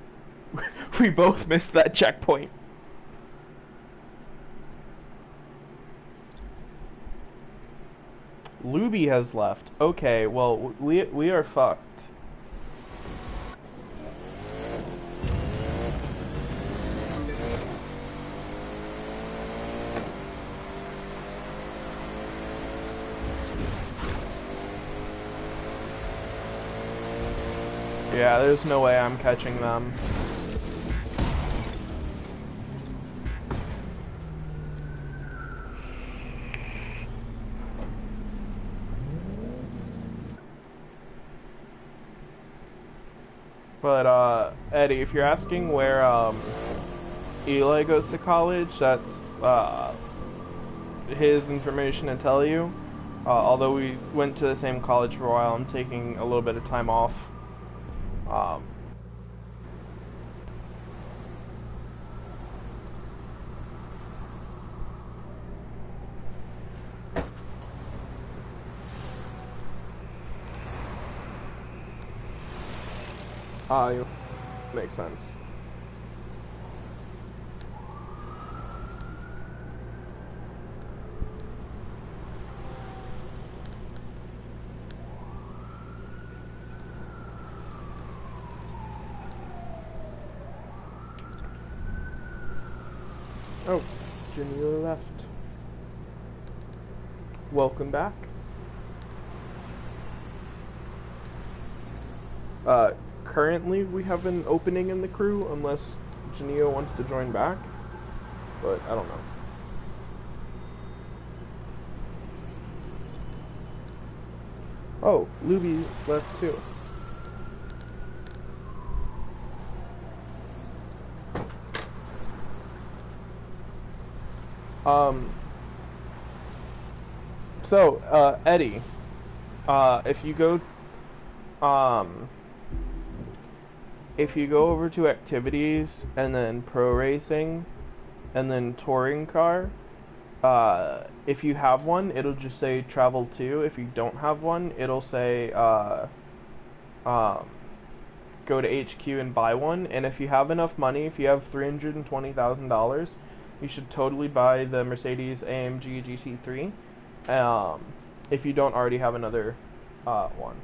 we both missed that checkpoint. Luby has left. Okay, well, we are fucked. Yeah, there's no way I'm catching them. But, Eddie, if you're asking where, Eli goes to college, that's, his information to tell you. Although we went to the same college for a while, I'm taking a little bit of time off. Um, Makes sense. Oh, Janila left. Welcome back. Currently we have an opening in the crew unless Janio wants to join back, but I don't know. Oh, Luby left too. Eddie, if you go over to activities and then pro racing and then touring car, if you have one, it'll just say travel to. If you don't have one, it'll say go to HQ and buy one. And if you have enough money, if you have $320,000, you should totally buy the Mercedes AMG GT3. If you don't already have another one.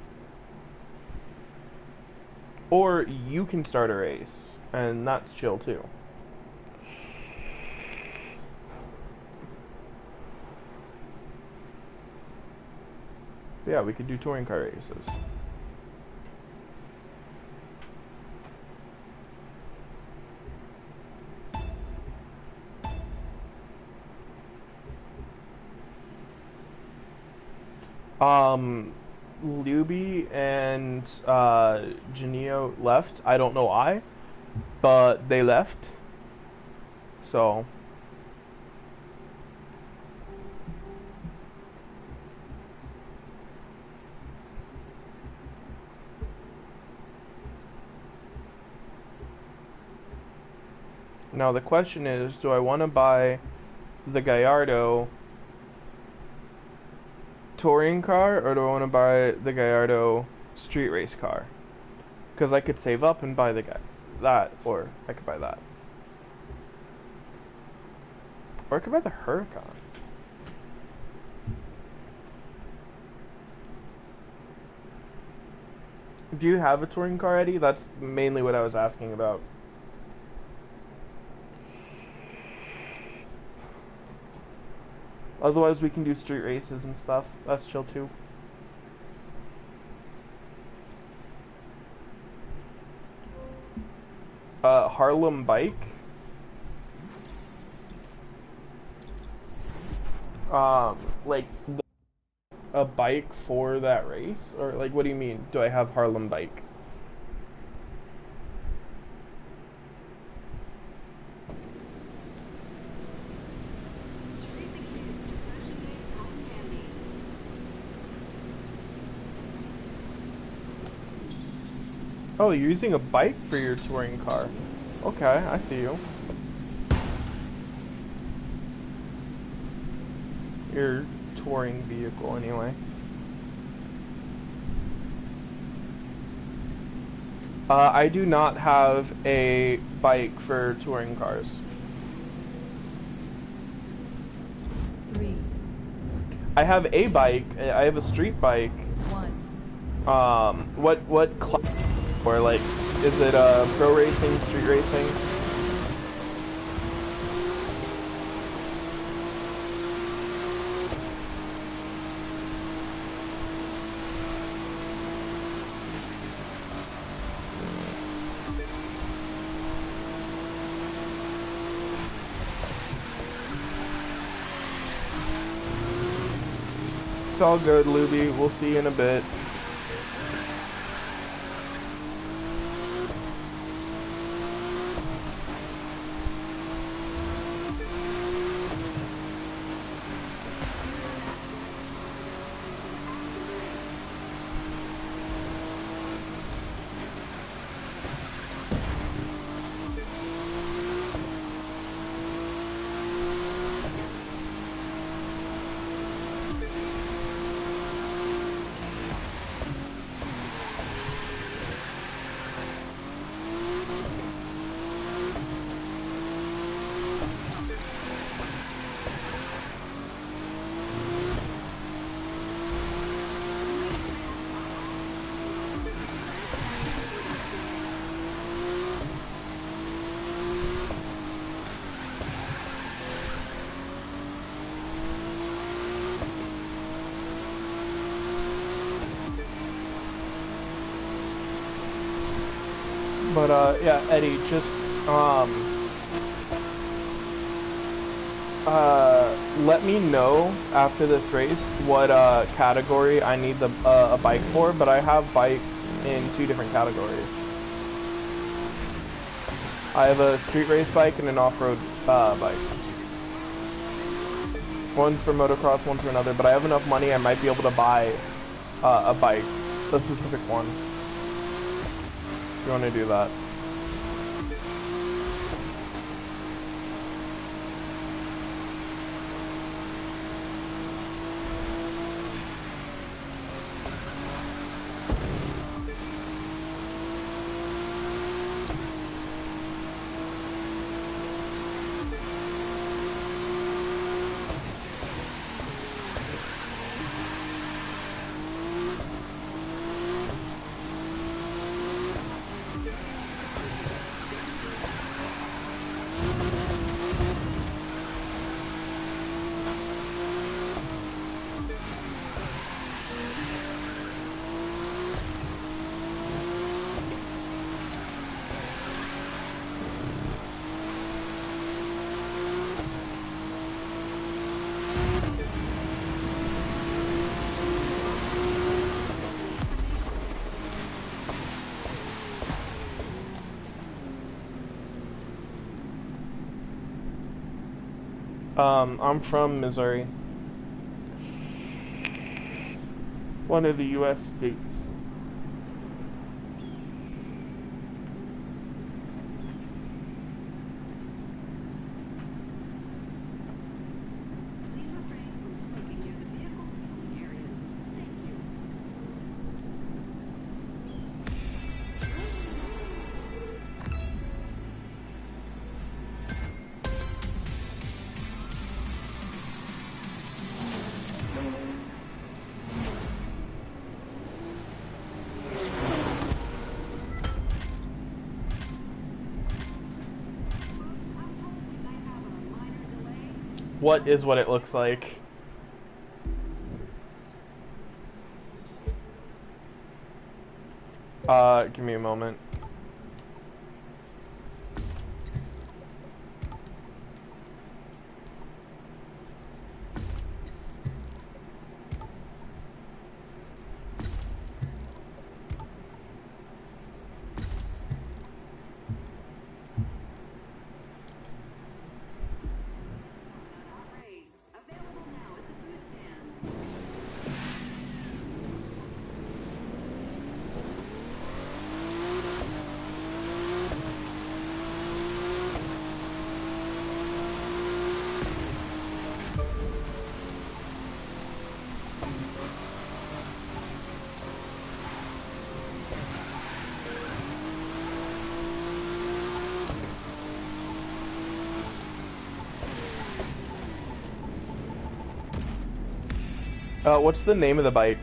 Or you can start a race, and that's chill too. But yeah, we could do touring car races. Luby and Janio left. I don't know why, but they left. So now the question is, do I want to buy the Gallardo touring car, or do I want to buy the Gallardo street race car? Because I could save up and buy that, or I could buy that. Or I could buy the Huracan. Do you have a touring car, Eddie? That's mainly what I was asking about. Otherwise, we can do street races and stuff. That's chill too. Harlem bike. Like a bike for that race, or like, what do you mean? Do I have Harlem bike? Oh, you're using a bike for your touring car. Okay, I see you. Your touring vehicle, anyway. I do not have a bike for touring cars. 3, I have a bike. I have a street bike. 1. What class? Or like, is it pro racing, street racing? It's all good, Luby. We'll see you in a bit. But yeah, Eddie, just let me know after this race what category I need a bike for. But I have bikes in 2 different categories. I have a street race bike and an off-road bike. One's for motocross, one's for another. But I have enough money, I might be able to buy a bike, a specific one. If you want to do that. I'm from Missouri. One of the U.S. states. Please refrain from smoking near the vehicle fueling areas. Thank you. What is what it looks like? Give me a moment. Available now at the food stands. What's the name of the bike?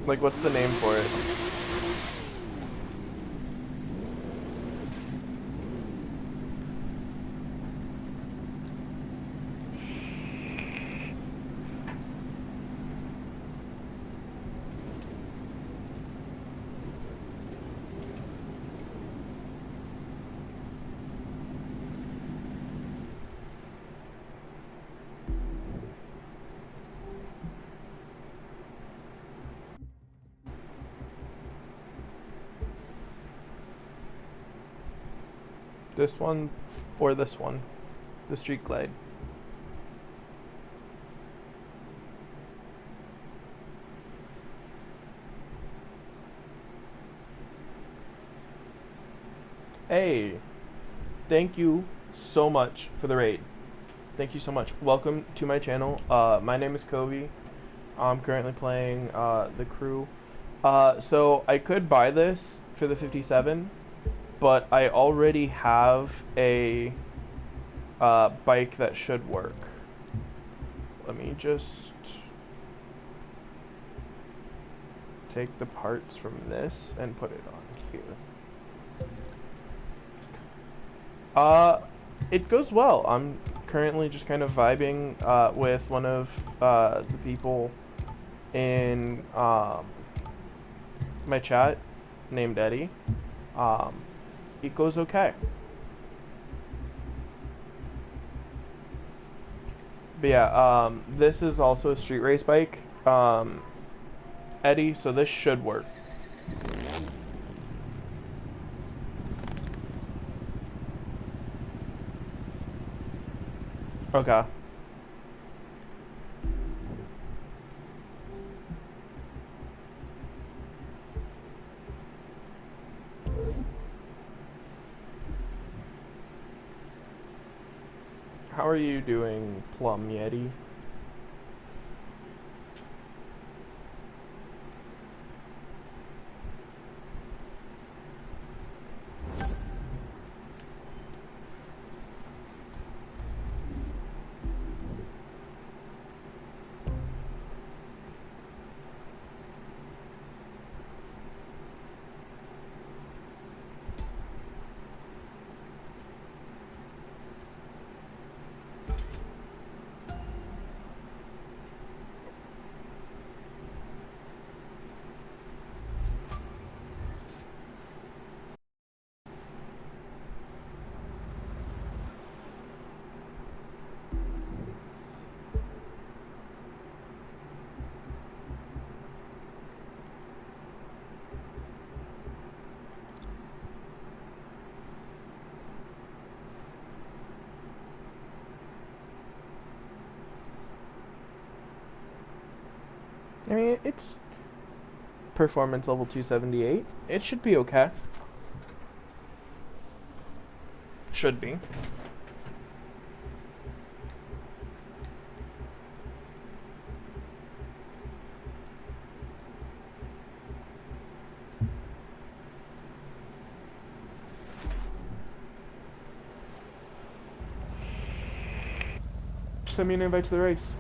Like, what's the name for it? This one or this one? The Street Glide. Hey, thank you so much for the raid. Thank you so much. Welcome to my channel. My name is Kobe. I'm currently playing the crew. So I could buy this for the 57, but I already have a bike that should work. Let me just take the parts from this and put it on here. It goes well. I'm currently just kind of vibing with one of the people in my chat named Eddie, it goes okay. But yeah, this is also a street race bike, Eddie, so this should work. Okay. How are you doing, Plum Yeti? I mean, it's performance level 278. It should be okay. Should be. Send me an invite to the race.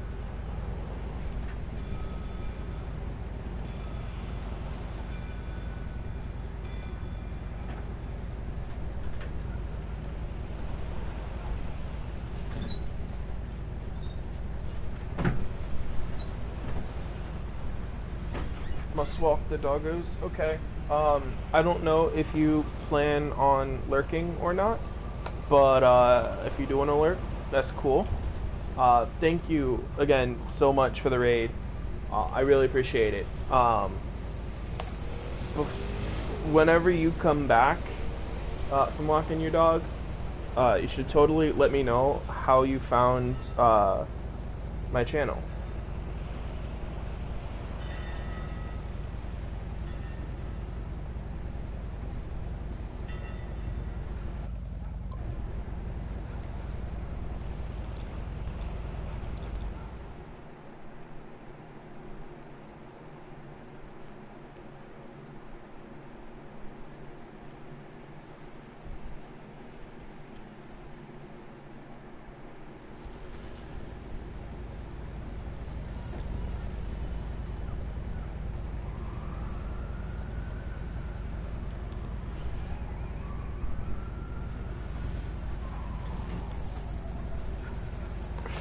Must walk the doggos. Okay. I don't know if you plan on lurking or not, but if you do want to lurk, that's cool. Thank you again so much for the raid. I really appreciate it. Whenever you come back from walking your dogs, you should totally let me know how you found my channel.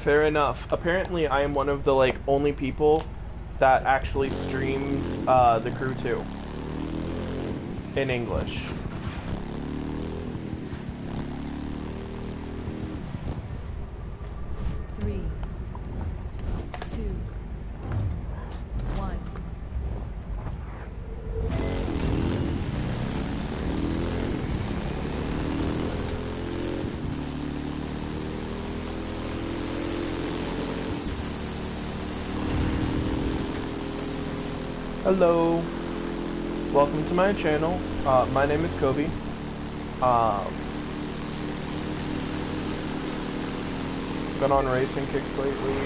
Fair enough. Apparently, I am one of the only people that actually streams The Crew 2 in English. Three, two, one. Hello. Welcome to my channel. My name is Kobe. Been on racing kicks lately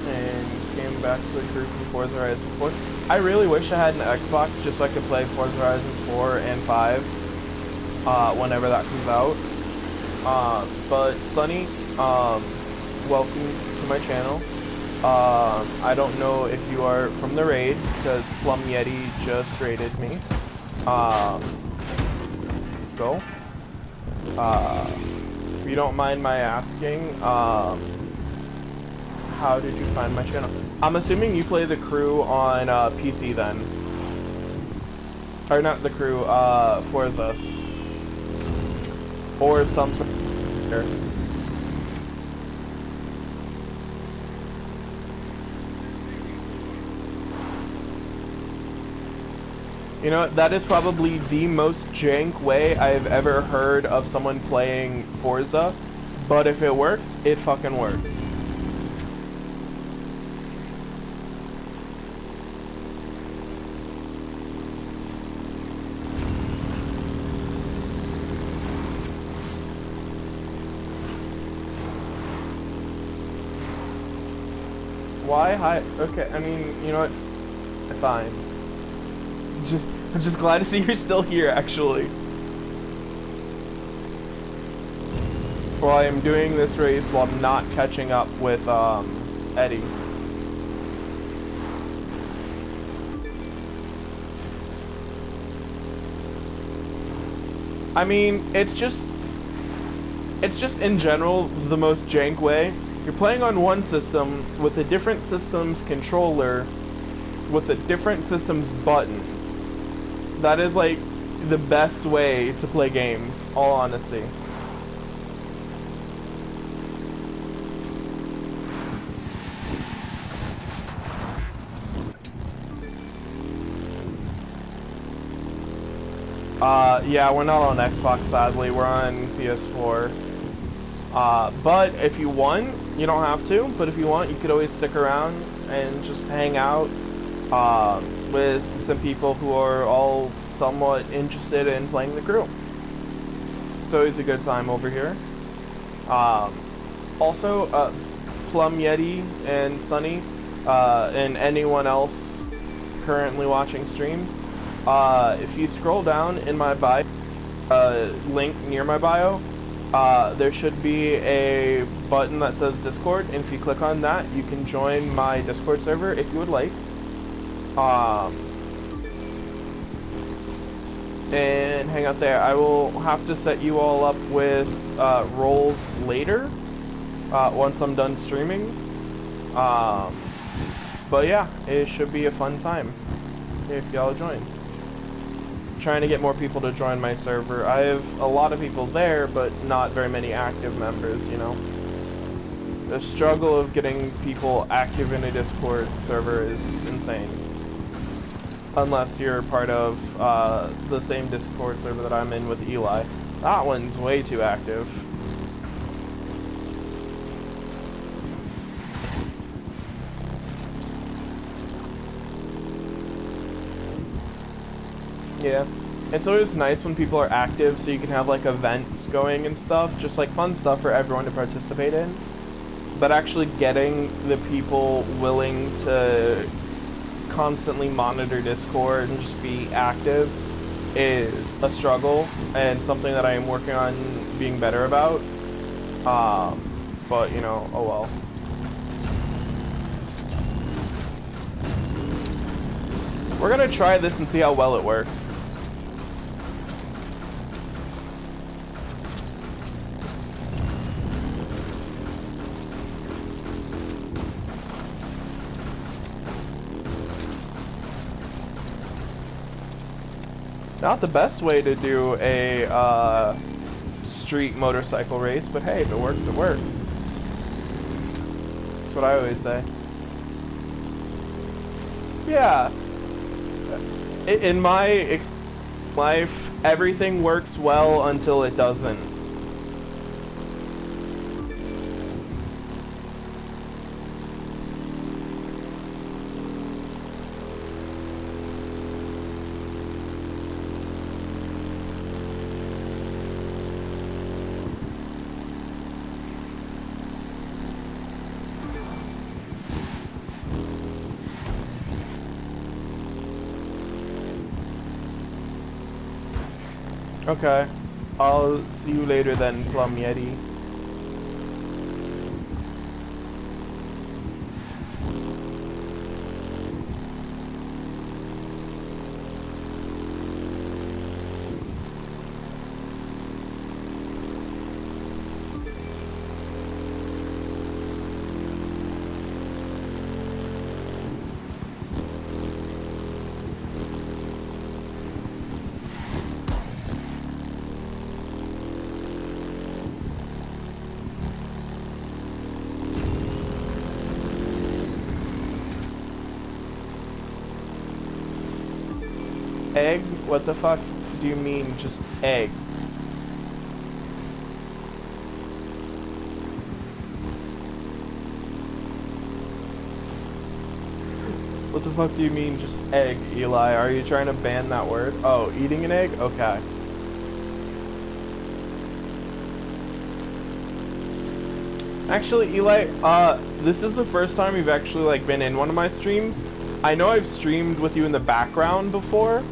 and came back to the crew from Forza Horizon 4. I really wish I had an Xbox just so I could play Forza Horizon 4 and 5 whenever that comes out. But Sunny, welcome to my channel. I don't know if you are from the raid because Plum Yeti just raided me. Go. If you don't mind my asking, how did you find my channel? I'm assuming you play the crew on PC then. Or not the crew, Forza. Or some sort of... You know, that is probably the most jank way I've ever heard of someone playing Forza. But if it works, it fucking works. Why? Hi. Okay, I mean, you know what? Fine. I'm just glad to see you're still here, actually. Well, I am doing this race while not catching up with, Eddie. I mean, it's just in general the most jank way. You're playing on one system with a different system's controller with a different system's buttons. That is like the best way to play games, all honesty. Yeah, we're not on Xbox, sadly. We're on PS4. But if you want, you don't have to, but if you want, you could always stick around and just hang out with some people who are all somewhat interested in playing the crew. It's always a good time over here. Also, Plum Yeti and Sunny, and anyone else currently watching stream, if you scroll down in my bio, link near my bio, there should be a button that says Discord, and if you click on that, you can join my Discord server if you would like. And hang out there. I will have to set you all up with roles later, once I'm done streaming. But yeah, it should be a fun time if y'all join. Trying to get more people to join my server. I have a lot of people there, but not very many active members, you know. The struggle of getting people active in a Discord server is insane. Unless you're part of the same Discord server that I'm in with Eli. That one's way too active. Yeah. It's always nice when people are active so you can have like events going and stuff, just like fun stuff for everyone to participate in. But actually getting the people willing to constantly monitor Discord and just be active is a struggle and something that I am working on being better about. But you know, oh well. We're gonna try this and see how well it works. Not the best way to do a street motorcycle race, but hey, if it works, it works. That's what I always say. Yeah. In my life, everything works well until it doesn't. Okay. I'll see you later then, Plum Yeti. egg? What the fuck do you mean just egg? What the fuck do you mean just egg, Eli? Are you trying to ban that word? Oh, eating an egg? Okay. Actually, Eli, this is the first time you've actually, like, been in one of my streams. I know I've streamed with you in the background before,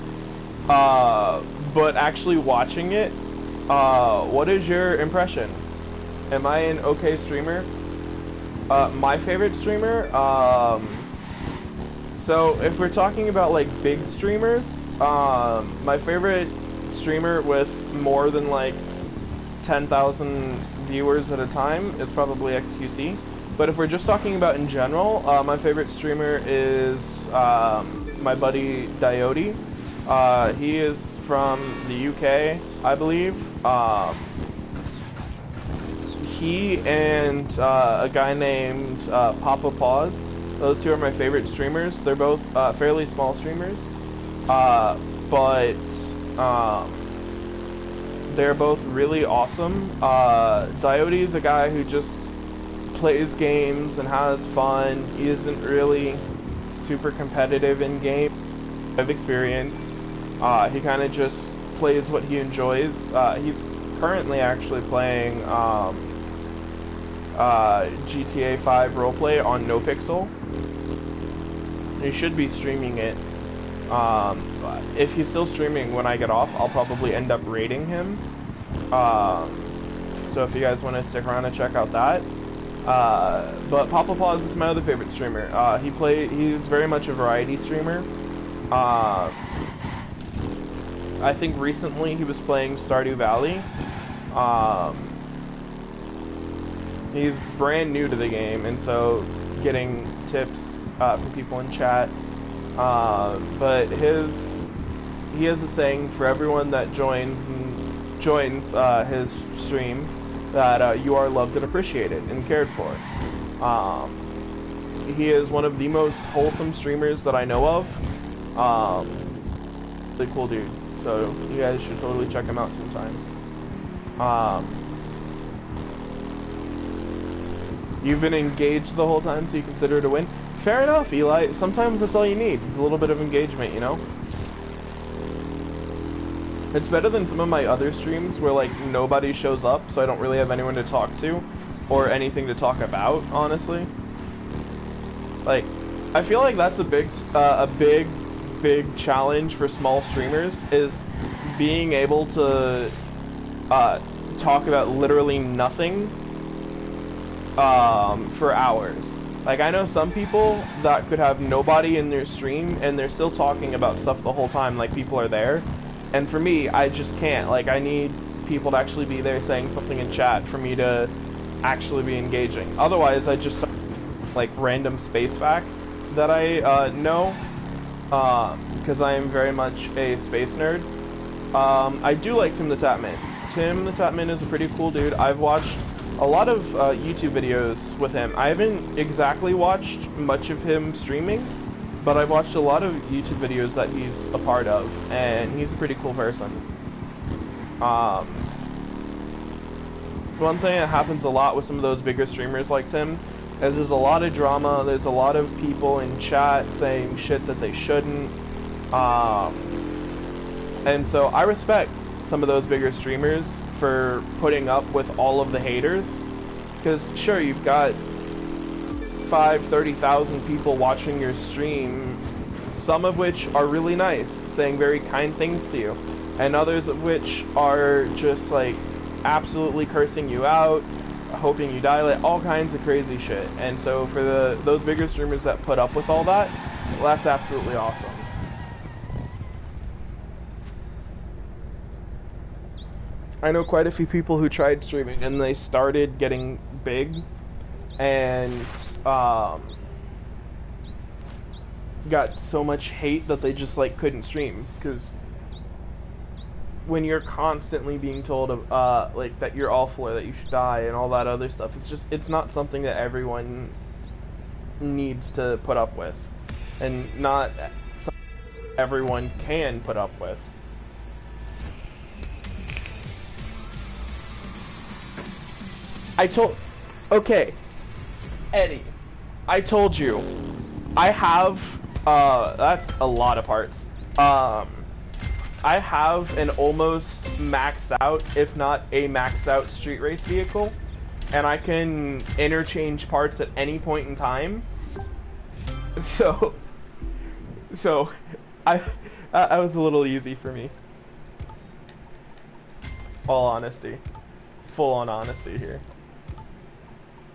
but actually watching it, what is your impression? Am I an okay streamer? My favorite streamer, so if we're talking about, like, big streamers, my favorite streamer with more than, like, 10,000 viewers at a time is probably XQC. But if we're just talking about in general, my favorite streamer is my buddy Diote. He is from the UK, I believe. He and a guy named Papa Paws. Those two are my favorite streamers. They're both fairly small streamers, but they're both really awesome. Diote is a guy who just plays games and has fun. He isn't really super competitive in game. I've experienced. He kind of just plays what he enjoys. He's currently actually playing GTA 5 roleplay on NoPixel. He should be streaming it. If he's still streaming when I get off, I'll probably end up raiding him. So if you guys want to stick around and check out that. But Papa Paws is my other favorite streamer. He's very much a variety streamer. I think recently he was playing Stardew Valley. He's brand new to the game, and so getting tips from people in chat. But he has a saying for everyone that joins his stream that you are loved and appreciated and cared for. He is one of the most wholesome streamers that I know of. Really cool dude. So you guys should totally check him out sometime. You've been engaged the whole time, so you consider it a win. Fair enough, Eli. Sometimes that's all you need. It's a little bit of engagement, you know? It's better than some of my other streams where, like, nobody shows up, so I don't really have anyone to talk to or anything to talk about, honestly. Like, I feel like that's a big challenge for small streamers, is being able to talk about literally nothing for hours. Like, I know some people that could have nobody in their stream and they're still talking about stuff the whole time, like people are there. And for me, I just can't. Like, I need people to actually be there saying something in chat for me to actually be engaging. Otherwise, I just like random space facts that I know, because I am very much a space nerd. I do like Tim the Tatman. Tim the Tatman is a pretty cool dude. I've watched a lot of YouTube videos with him. I haven't exactly watched much of him streaming, but I've watched a lot of YouTube videos that he's a part of, and he's a pretty cool person. One thing that happens a lot with some of those bigger streamers like Tim is there's a lot of drama, there's a lot of people in chat saying shit that they shouldn't, and so I respect some of those bigger streamers for putting up with all of the haters, because sure, you've got 30,000 people watching your stream, some of which are really nice, saying very kind things to you, and others of which are just like absolutely cursing you out, hoping you die, like all kinds of crazy shit. And so for those bigger streamers that put up with all that, well, that's absolutely awesome. I know quite a few people who tried streaming and they started getting big and got so much hate that they just like couldn't stream, because when you're constantly being told of like that you're awful or that you should die and all that other stuff, it's not something that everyone needs to put up with, and not everyone can put up with. Okay, Eddie, I told you, I have, that's a lot of parts. I have an almost maxed out, if not a maxed out street race vehicle, and I can interchange parts at any point in time. So I was a little easy for me. All honesty. Full on honesty here.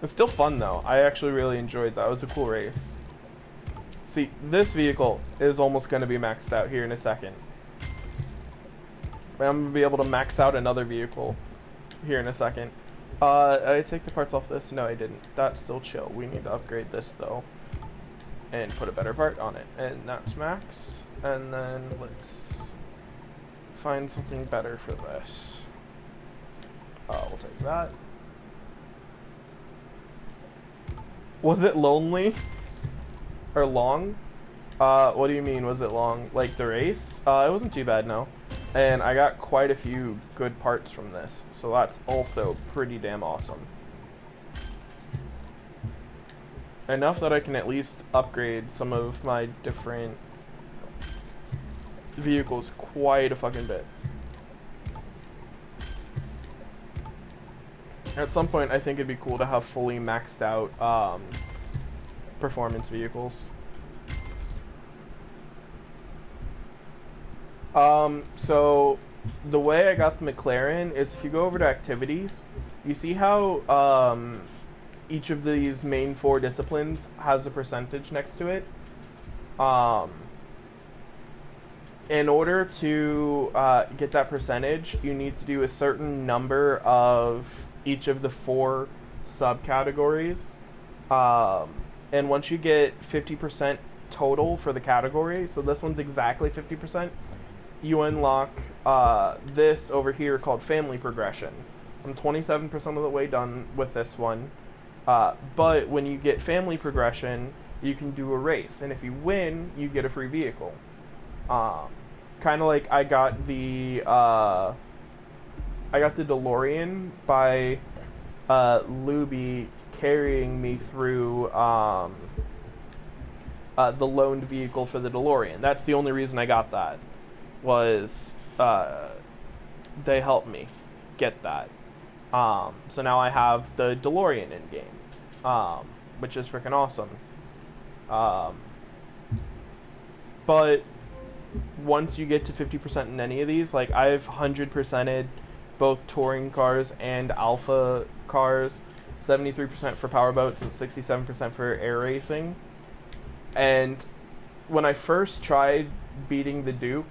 It's still fun though. I actually really enjoyed that. It was a cool race. See, this vehicle is almost going to be maxed out here in a second. I'm going to be able to max out another vehicle here in a second. Did I take the parts off this? No, I didn't. That's still chill. We need to upgrade this though. And put a better part on it. And that's max. And then let's find something better for this. We'll take that. Was it lonely? Or long? What do you mean, was it long? Like the race? It wasn't too bad, no. And I got quite a few good parts from this. So that's also pretty damn awesome. Enough that I can at least upgrade some of my different vehicles quite a fucking bit. At some point, I think it'd be cool to have fully maxed out performance vehicles. So the way I got the McLaren is if you go over to activities, you see how each of these main 4 disciplines has a percentage next to it. In order to get that percentage, you need to do a certain number of each of the 4 subcategories. And once you get 50% total for the category, so this one's exactly 50%, you unlock this over here called family progression. I'm 27% of the way done with this one. But when you get family progression, you can do a race, and if you win, you get a free vehicle. Kind of like I got the DeLorean by Luby carrying me through the loaned vehicle for the DeLorean. That's the only reason I got that, was they helped me get that. So now I have the DeLorean in game, which is freaking awesome. But once you get to 50% in any of these, like I've 100%ed both touring cars and alpha cars, 73% for powerboats and 67% for air racing. And when I first tried beating the Duke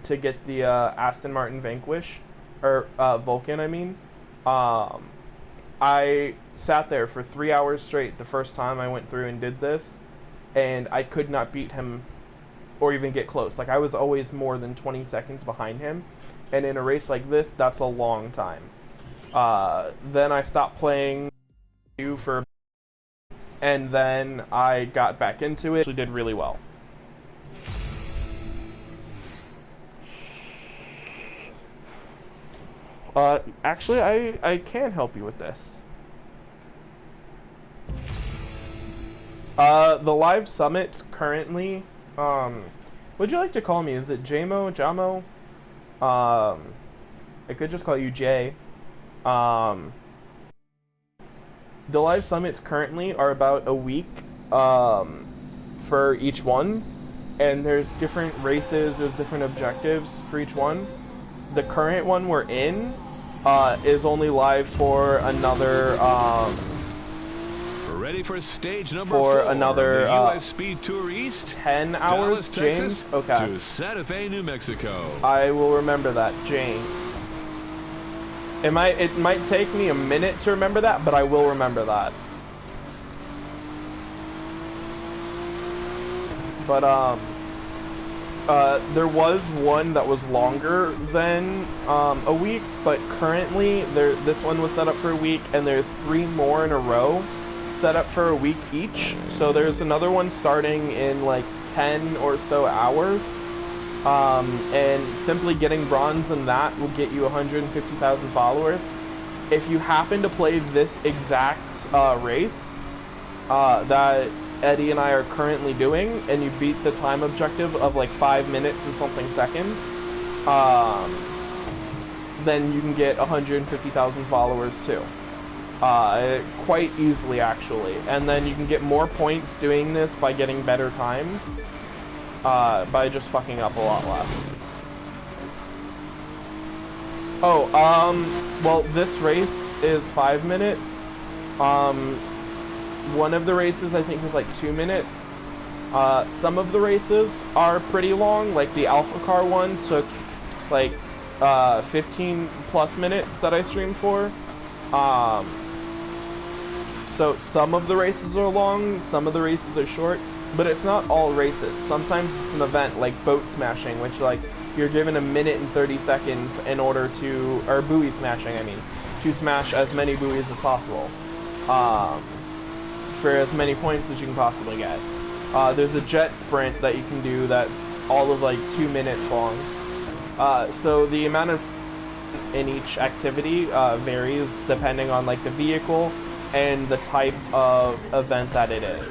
to get the Aston Martin Vanquish, or Vulcan, I mean, I sat there for 3 hours straight the first time I went through and did this, and I could not beat him or even get close. Like, I was always more than 20 seconds behind him, and in a race like this, that's a long time. Then I stopped playing for, and then I got back into it. Actually did really well. Actually, I can help you with this. The live summit currently, what'd you like to call me? Is it Jamo? Jamo? I could just call you Jay. The live summits currently are about a week, for each one, and there's different races, there's different objectives for each one. The current one we're in, is only live for another, We're ready for stage number for 4, another, the US Speed Tour East, 10 hours, Dallas, Texas, James? Okay. to Santa Fe, New Mexico. I will remember that, James. It might take me a minute to remember that, but I will remember that. But, there was one that was longer than a week, but currently this one was set up for a week, and there's 3 more in a row set up for a week each. So there's another one starting in like 10 or so hours, And simply getting bronze in that will get you 150,000 followers. If you happen to play this exact race that Eddie and I are currently doing, and you beat the time objective of like 5 minutes and something seconds, then you can get 150,000 followers too. Quite easily, actually. And then you can get more points doing this by getting better times, by just fucking up a lot less. Oh, well, this race is 5 minutes. One of the races, I think, was like 2 minutes. Some of the races are pretty long, like the Alpha Car one took like 15 plus minutes that I streamed for. So some of the races are long, some of the races are short, but it's not all races. Sometimes it's an event like boat smashing, which like you're given 1 minute and 30 seconds in order to, or buoy smashing, I mean, to smash as many buoys as possible, for as many points as you can possibly get. There's a jet sprint that you can do that's all of like 2 minutes long. So the amount of in each activity varies depending on like the vehicle and the type of event that it is.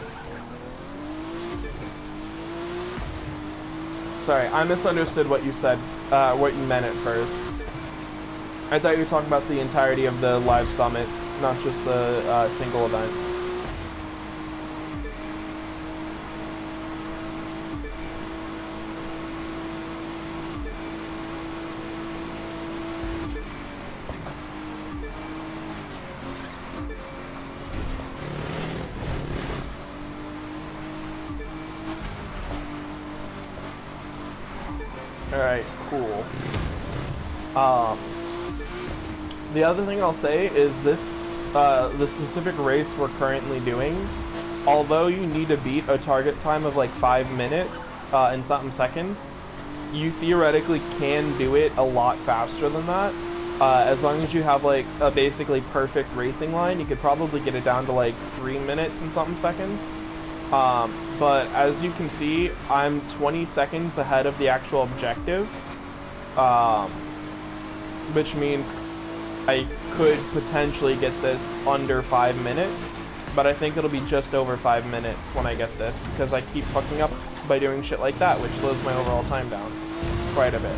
Sorry, I misunderstood what you said, what you meant at first. I thought you were talking about the entirety of the live summit, not just the single event. Alright, cool. The other thing I'll say is this, the specific race we're currently doing, although you need to beat a target time of like 5 minutes and something seconds, you theoretically can do it a lot faster than that. As long as you have like a basically perfect racing line, you could probably get it down to like 3 minutes and something seconds. But as you can see, I'm 20 seconds ahead of the actual objective, which means I could potentially get this under 5 minutes, but I think it'll be just over 5 minutes when I get this, because I keep fucking up by doing shit like that, which slows my overall time down quite a bit.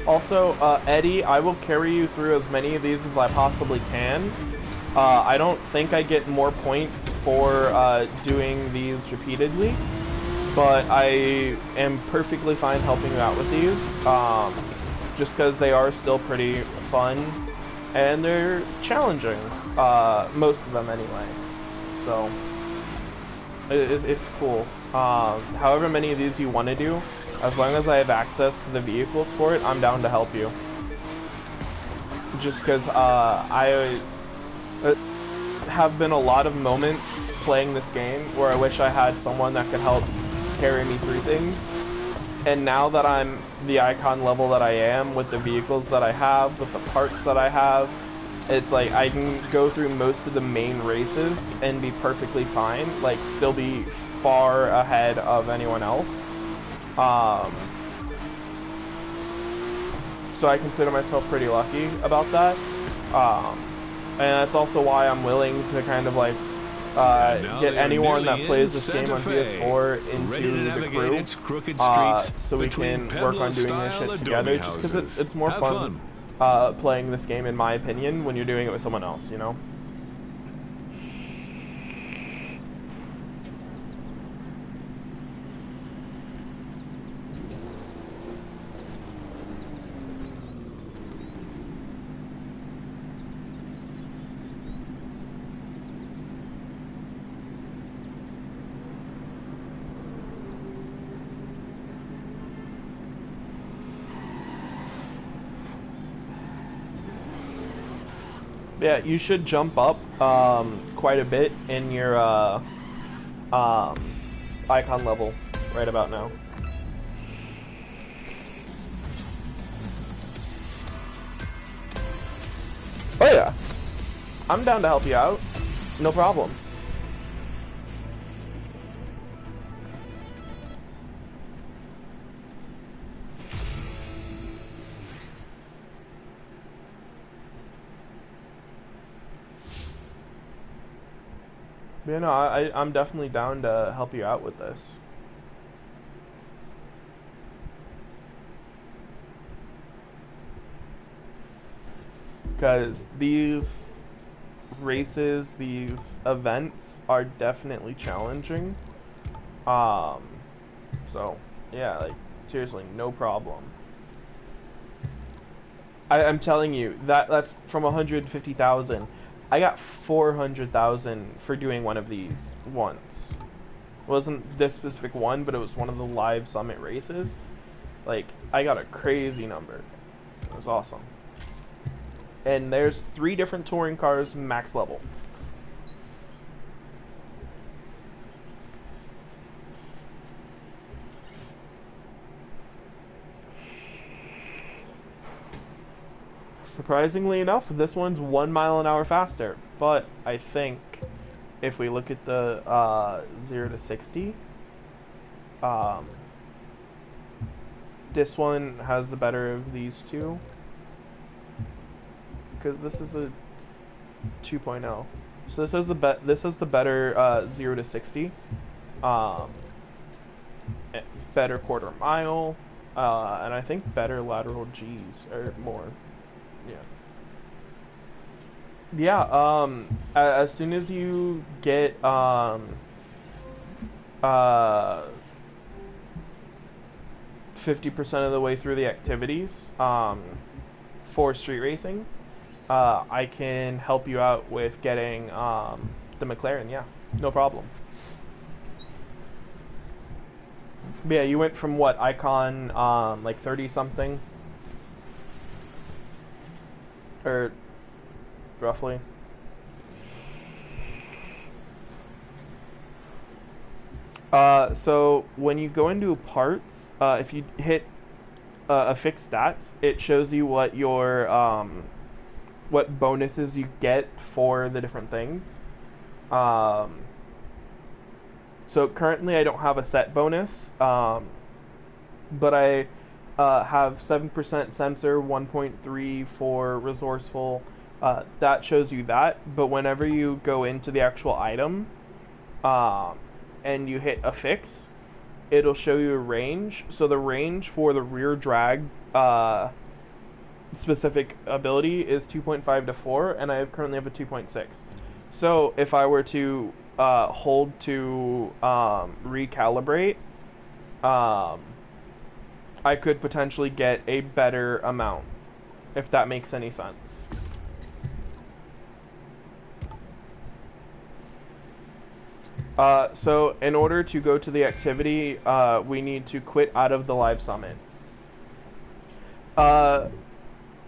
Also, Eddie, I will carry you through as many of these as I possibly can. I don't think I get more points for doing these repeatedly, but I am perfectly fine helping you out with these, just because they are still pretty fun, and they're challenging, most of them anyway, so it's cool. However many of these you want to do, as long as I have access to the vehicles for it, I'm down to help you. Just because I have been a lot of moments playing this game where I wish I had someone that could help carry me through things. And now that I'm the icon level that I am, with the vehicles that I have, with the parts that I have, it's like I can go through most of the main races and be perfectly fine, like still be far ahead of anyone else. So I consider myself pretty lucky about that, and that's also why I'm willing to kind of like get anyone that plays this game on PS4 into the crew, so we can work on doing this shit together, just because it's more fun playing this game, in my opinion, when you're doing it with someone else, you know? Yeah, you should jump up quite a bit in your um, icon level right about now. Oh yeah, I'm down to help you out. No problem. But, you know, I'm definitely down to help you out with this. Because these races, these events are definitely challenging. So, yeah, like, seriously, no problem. I'm telling you, that's from 150,000. I got 400,000 for doing one of these once. It wasn't this specific one, but it was one of the live summit races. Like, I got a crazy number. It was awesome. And there's 3 different touring cars max level. Surprisingly enough, this one's 1 mile an hour faster. But I think if we look at the 0 to 60, this one has the better of these two. Because this is a 2.0. So this has the better 0 to 60. Better quarter mile, and I think better lateral G's or more. Yeah, as soon as you get 50% of the way through the activities for street racing, I can help you out with getting the McLaren. Yeah, no problem. But yeah, you went from what, icon like 30 something, or roughly. So when you go into parts, if you hit affix stats, it shows you what your what bonuses you get for the different things. So currently I don't have a set bonus, but I have 7% sensor, 1.3 for resourceful. That shows you that, but whenever you go into the actual item and you hit affix, it'll show you a range. So the range for the rear drag specific ability is 2.5 to 4, and I currently have a 2.6. So if I were to hold to recalibrate, I could potentially get a better amount, if that makes any sense. So in order to go to the activity, we need to quit out of the live summit.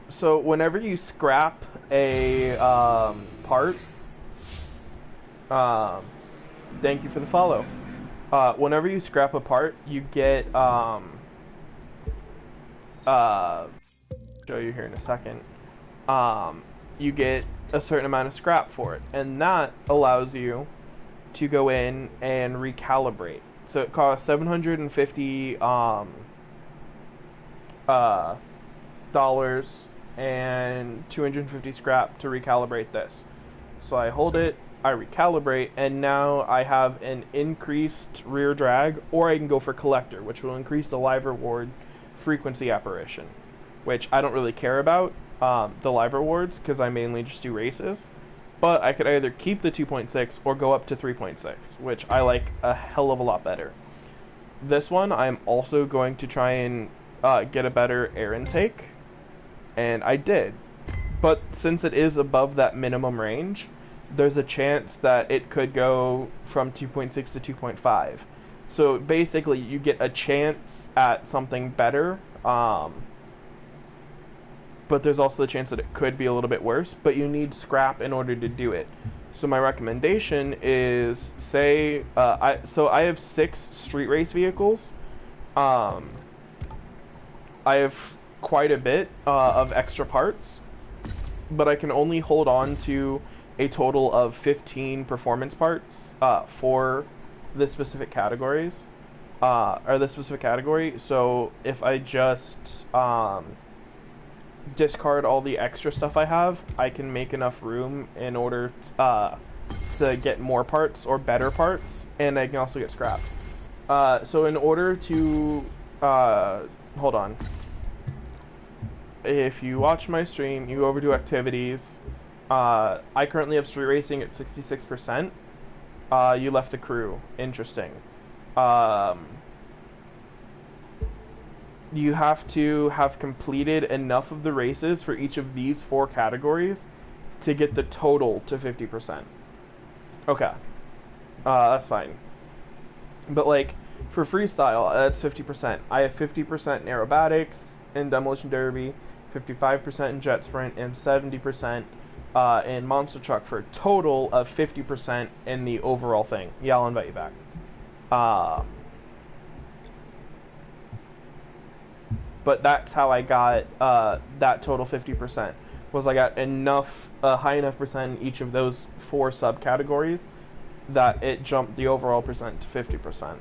So whenever you scrap a part, thank you for the follow. Whenever you scrap a part, you get show you here in a second. You get a certain amount of scrap for it, and that allows you to go in and recalibrate. So it costs $750 dollars and 250 scrap to recalibrate this. So I hold it, I recalibrate, and now I have an increased rear drag, or I can go for collector, which will increase the live reward frequency apparition, which I don't really care about the live rewards because I mainly just do races. But I could either keep the 2.6 or go up to 3.6, which I like a hell of a lot better. This one, I'm also going to try and get a better air intake, and I did. But since it is above that minimum range, there's a chance that it could go from 2.6 to 2.5. So basically, you get a chance at something better but there's also the chance that it could be a little bit worse, but you need scrap in order to do it. So my recommendation is, say, I have 6 street race vehicles. I have quite a bit of extra parts, but I can only hold on to a total of 15 performance parts for the specific categories, or the specific category. So if I just discard all the extra stuff I have, I can make enough room in order to get more parts or better parts, and I can also get scrapped. So in order to hold on, if you watch my stream, you go over to activities. I currently have street racing at 66%. You left the crew. Interesting. You have to have completed enough of the races for each of these 4 categories to get the total to 50%. Okay. That's fine. But like, for freestyle, that's 50%. I have 50% in aerobatics and demolition derby, 55% in jet sprint, and 70% in monster truck, for a total of 50% in the overall thing. Yeah, I'll invite you back. But that's how I got that total 50%. Was I got enough, high enough percent in each of those 4 subcategories that it jumped the overall percent to 50%.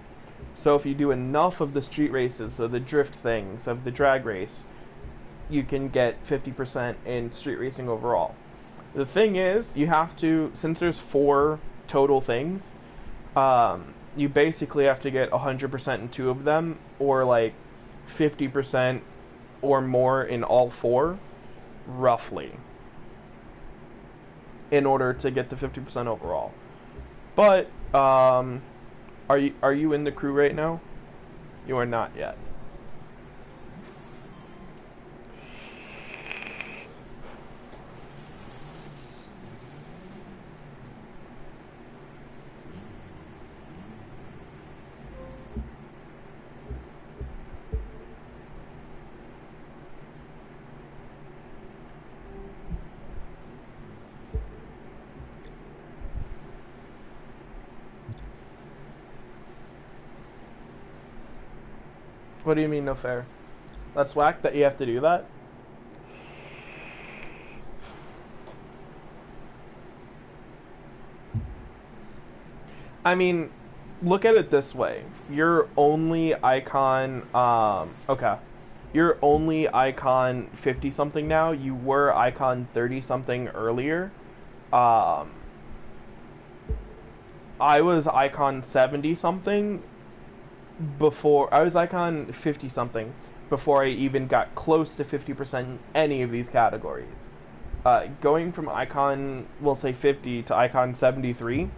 So if you do enough of the street races, so the drift things, of the drag race, you can get 50% in street racing overall. The thing is, you have to, since there's 4 total things, you basically have to get 100% in 2 of them, or like 50% or more in all 4, roughly, in order to get the 50% overall. But are you in the crew right now? You are not yet. What do you mean no fair? That's whack that you have to do that? I mean, look at it this way. You're only icon, okay. You're only icon 50 something now. You were icon 30 something earlier. I was icon 70 something before. I was icon 50 something before I even got close to 50% in any of these categories. Going from icon, we'll say 50 to icon 73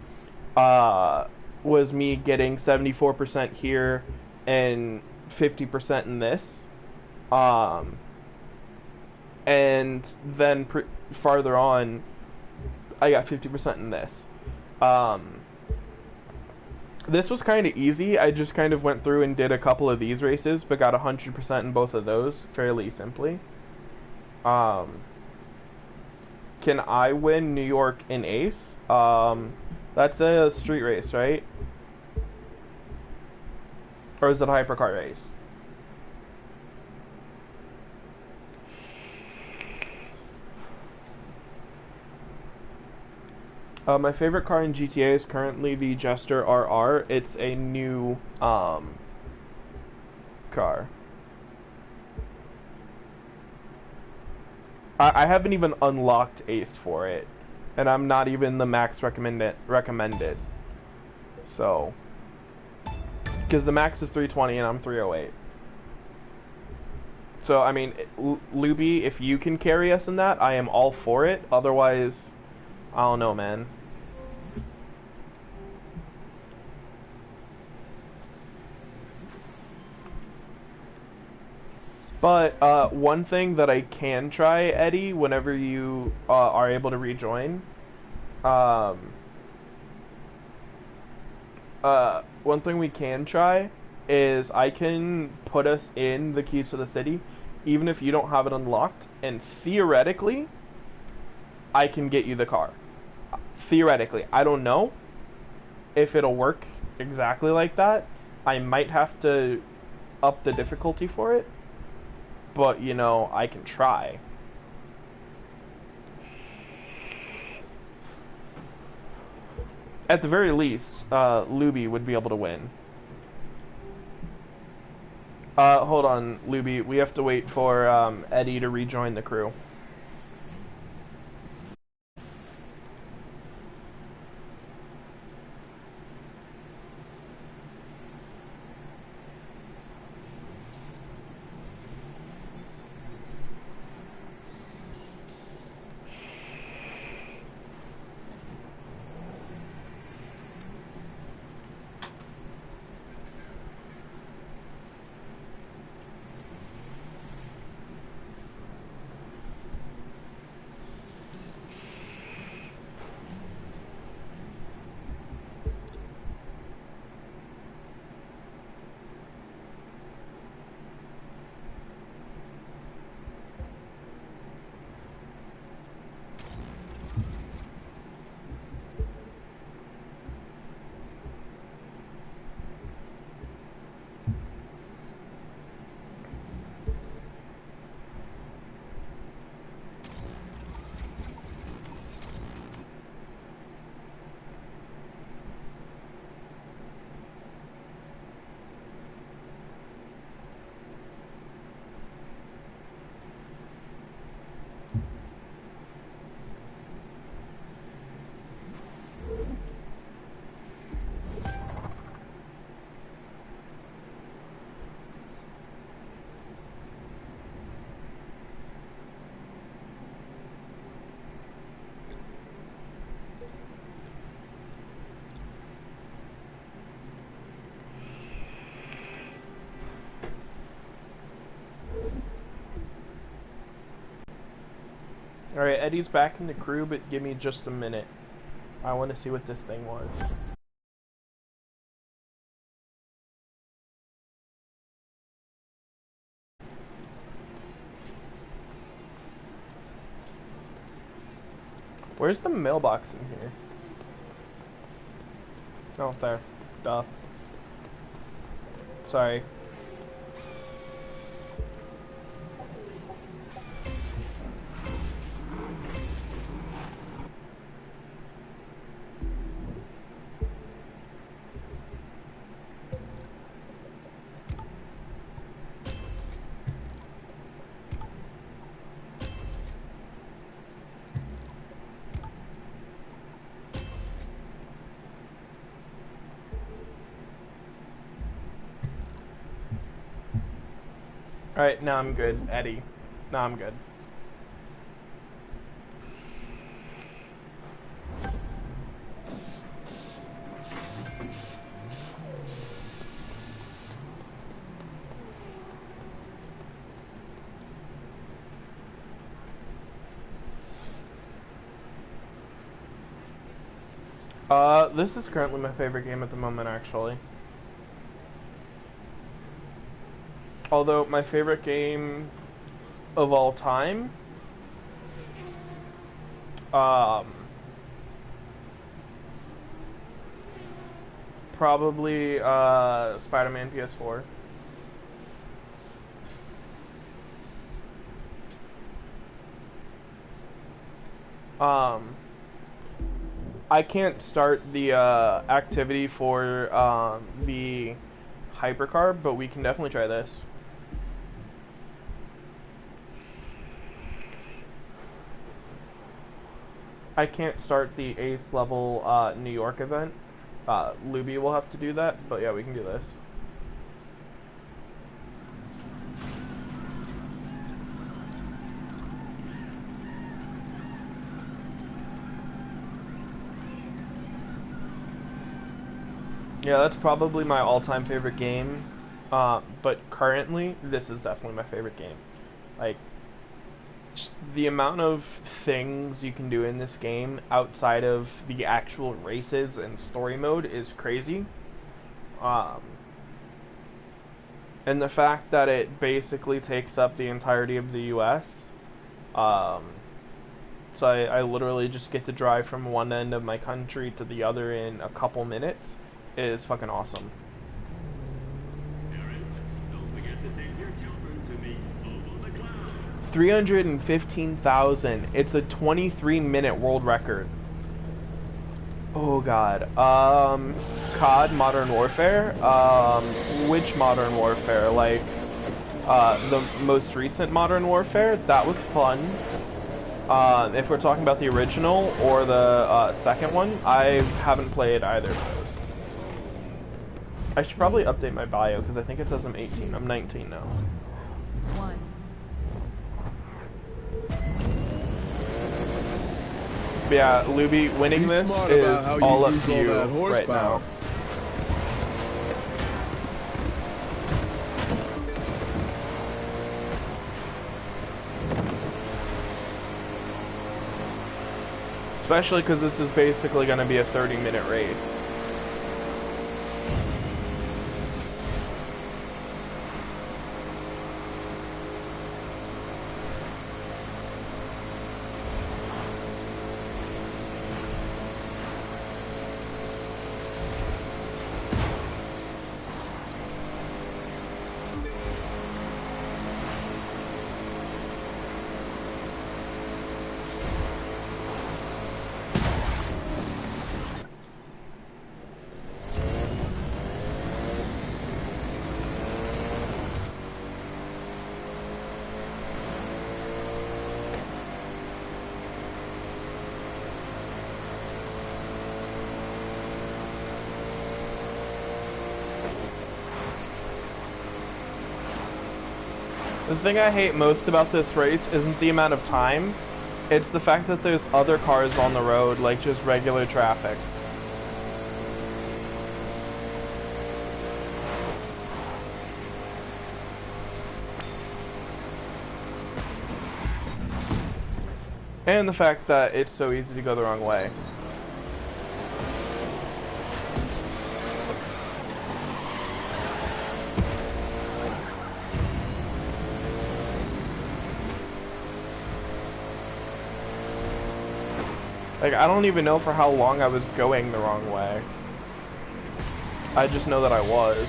was me getting 74% here and 50% in this. And then farther on, I got 50% in this. This was kind of easy. I just kind of went through and did a couple of these races, but got 100% in both of those fairly simply. Can I win New York in Ace? That's a street race, right? Or is it a hypercar race? My favorite car in GTA is currently the Jester RR. It's a new car. I haven't even unlocked Ace for it, and I'm not even the max recommended. So, because the max is 320 and I'm 308. So I mean, Luby, if you can carry us in that, I am all for it. Otherwise, I don't know, man. But one thing that I can try, Eddie, whenever you are able to rejoin, one thing we can try is I can put us in the Keys to the City. even if you don't have it unlocked, and theoretically, I can get you the car. Theoretically. I don't know if it'll work exactly like that. I might have to up the difficulty for it, but, you know, I can try. At the very least, Luby would be able to win. Hold on, Luby. We have to wait for Eddie to rejoin the crew. Alright, Eddie's back in the crew, but give me just a minute. I want to see what this thing was. Where's the mailbox in here? Oh, there. Duh. Sorry. Alright, now I'm good, Eddie. Now I'm good. This is currently my favorite game at the moment, actually. Although, my favorite game of all time, probably, Spider-Man PS4. I can't start the activity for the hypercar, but we can definitely try this. I can't start the Ace level New York event. Luby will have to do that, but yeah, we can do this. Yeah, that's probably my all-time favorite game, but currently, this is definitely my favorite game. Like, just the amount of things you can do in this game outside of the actual races and story mode is crazy. and the fact that it basically takes up the entirety of the U.S. So I literally just get to drive from one end of my country to the other in a couple minutes is fucking awesome. Parents, don't forget to take your children to meet Opal the Clown. 315,000. It's a 23-minute world record. Oh god. COD Modern Warfare? Which Modern Warfare? Like, the most recent Modern Warfare? That was fun. If we're talking about the original or the second one, I haven't played either of those. I should probably update my bio because I think it says I'm 18. I'm 19 now. 1. But yeah, Luby, winning Be this smart is about how you all up use to all you that right horsepower. now. Especially because this is basically going to be a 30-minute race. The thing I hate most about this race isn't the amount of time, it's the fact that there's other cars on the road, like just regular traffic. And the fact that it's so easy to go the wrong way. Like, I don't even know for how long I was going the wrong way. I just know that I was.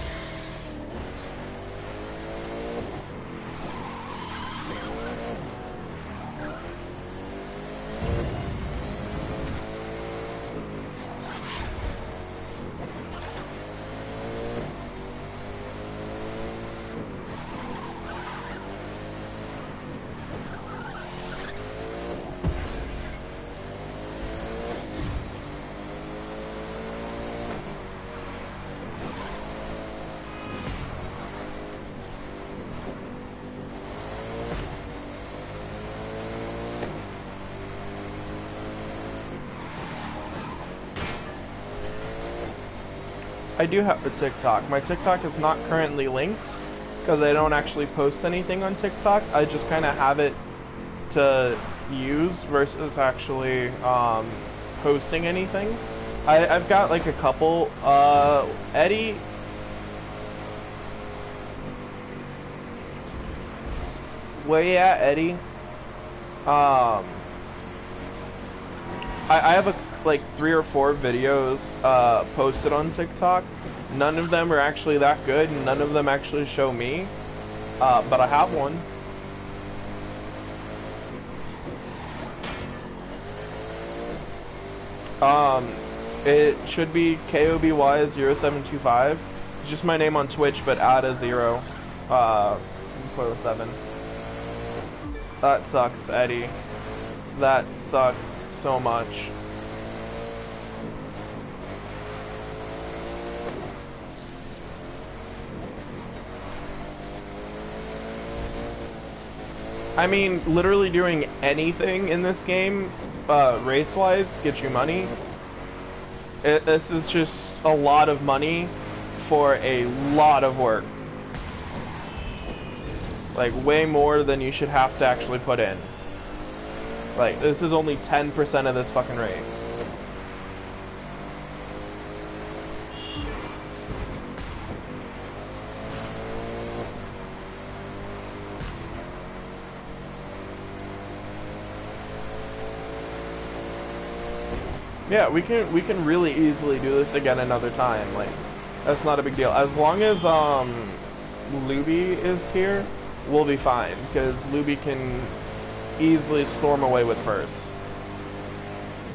I do have a TikTok. My TikTok is not currently linked because I don't actually post anything on TikTok. I just kind of have it to use versus actually posting anything. I've got like a couple. Eddie. Where you at, Eddie? I have like 3 or 4 videos posted on TikTok. None of them are actually that good, and none of them actually show me. But I have one. It should be KOBY0725. It's just my name on Twitch, but add a 0. 0.07. That sucks, Eddie. That sucks so much. I mean, literally doing anything in this game, race-wise, gets you money. This is just a lot of money for a lot of work. Like, way more than you should have to actually put in. Like, this is only 10% of this fucking race. Yeah, we can really easily do this again another time. Like, that's not a big deal. As long as Luby is here, we'll be fine because Luby can easily storm away with first.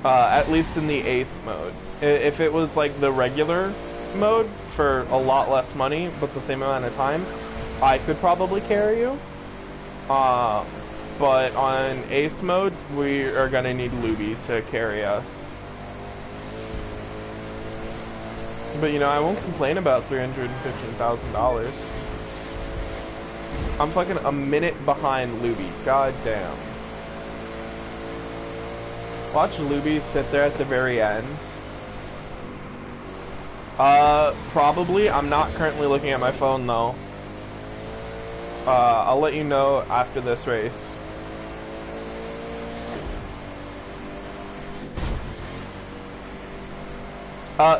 At least in the ace mode. If it was like the regular mode for a lot less money but the same amount of time, I could probably carry you. But on ace mode, we are gonna need Luby to carry us. But you know, I won't complain about $315,000. I'm fucking a minute behind Luby. God damn. Watch Luby sit there at the very end. Probably. I'm not currently looking at my phone though. I'll let you know after this race.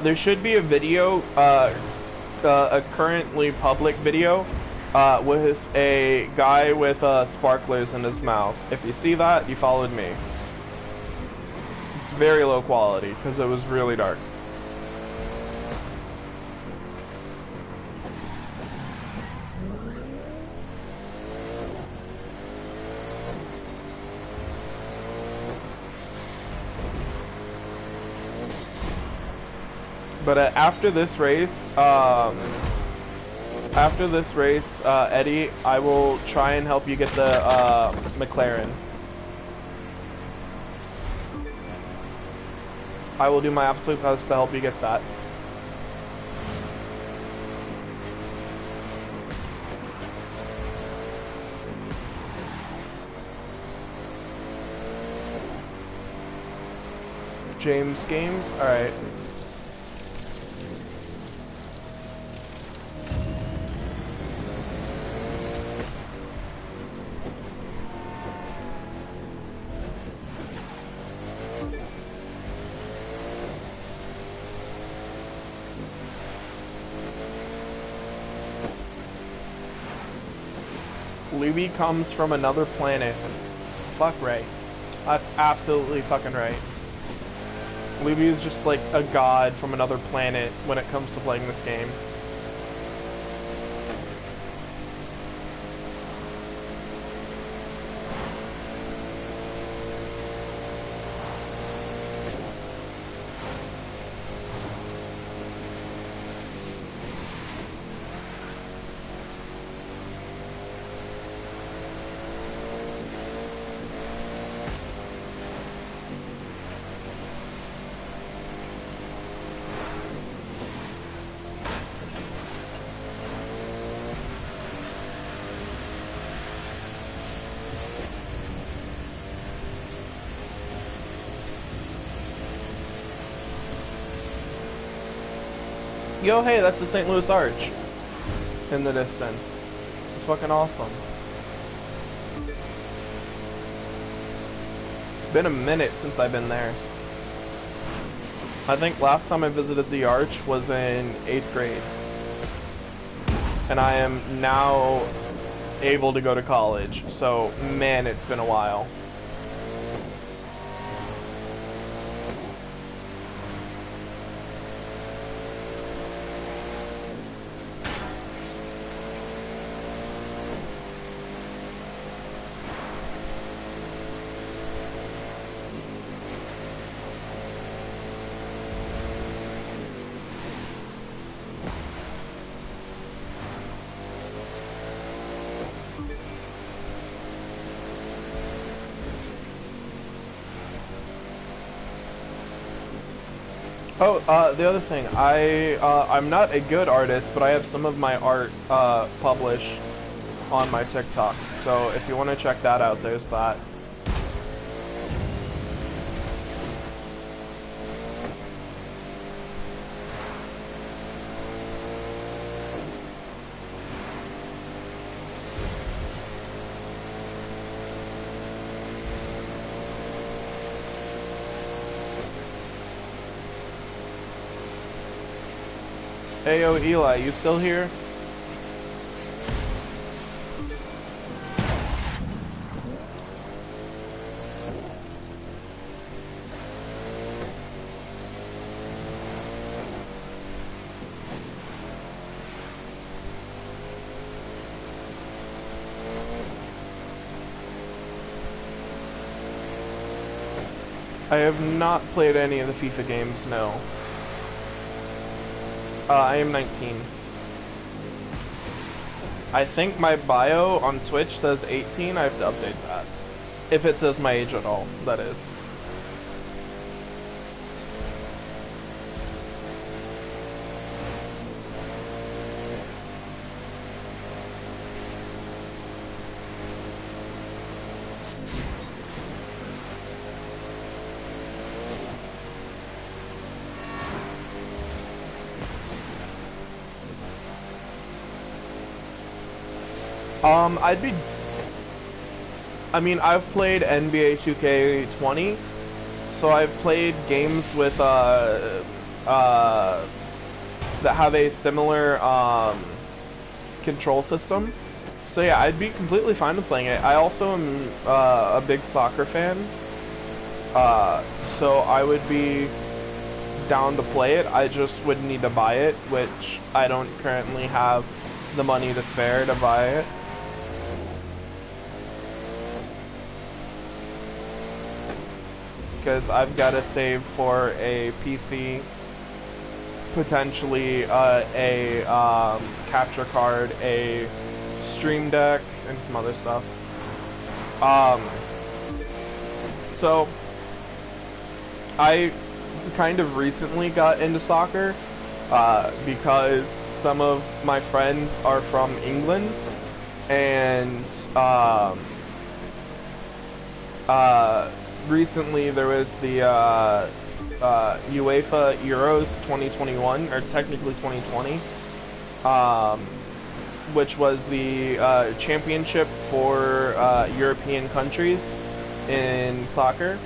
There should be a video, a currently public video, with a guy with sparklers in his mouth. If you see that, you followed me. It's very low quality because it was really dark. But after this race, Eddie, I will try and help you get the McLaren. I will do my absolute best to help you get that. James Games, all right. Luby comes from another planet. Fuck right. That's absolutely fucking right. Luby is just like a god from another planet when it comes to playing this game. Yo, hey, that's the St. Louis Arch in the distance. It's fucking awesome. It's been a minute since I've been there. I think last time I visited the Arch was in 8th grade. And I am now able to go to college. So, man, it's been a while. Oh, the other thing, I'm not a good artist, but I have some of my art published on my TikTok. So if you want to check that out, there's that. Ayo, Eli, you still here? I have not played any of the FIFA games, no. I am 19. I think my bio on Twitch says 18. I have to update that. If it says my age at all, that is. I've played NBA 2K20, so I've played games with, that have a similar, control system. So yeah, I'd be completely fine with playing it. I also am, a big soccer fan, so I would be down to play it. I just would need to buy it, which I don't currently have the money to spare to buy it. Because I've got to save for a PC, potentially a capture card, a Stream Deck, and some other stuff. So I kind of recently got into soccer because some of my friends are from England, and recently there was the UEFA Euros 2021, or technically 2020, which was the championship for European countries in soccer.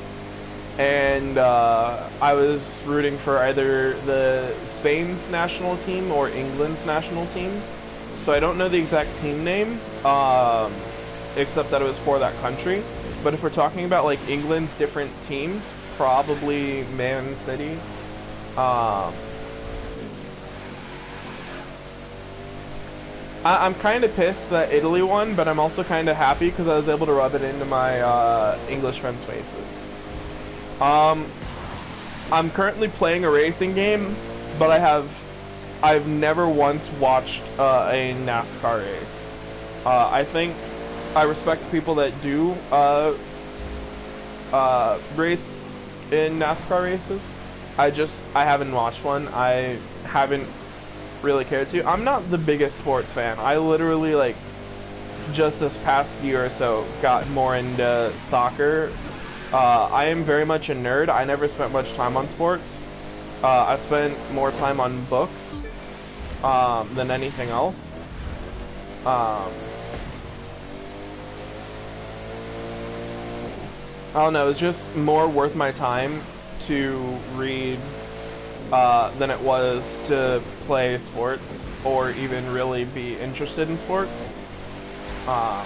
And I was rooting for either the Spain's national team or England's national team. So I don't know the exact team name, except that it was for that country. But if we're talking about like England's different teams, probably Man City. I'm kind of pissed that Italy won, but I'm also kind of happy because I was able to rub it into my English friends' faces. I'm currently playing a racing game, but I've never once watched a NASCAR race. I think I respect people that do race in NASCAR races. I haven't watched one. I haven't really cared to. I'm not the biggest sports fan. I literally, like, just this past year or so got more into soccer. I am very much a nerd. I never spent much time on sports. I spent more time on books than anything else. I don't know, it's just more worth my time to read than it was to play sports or even really be interested in sports. I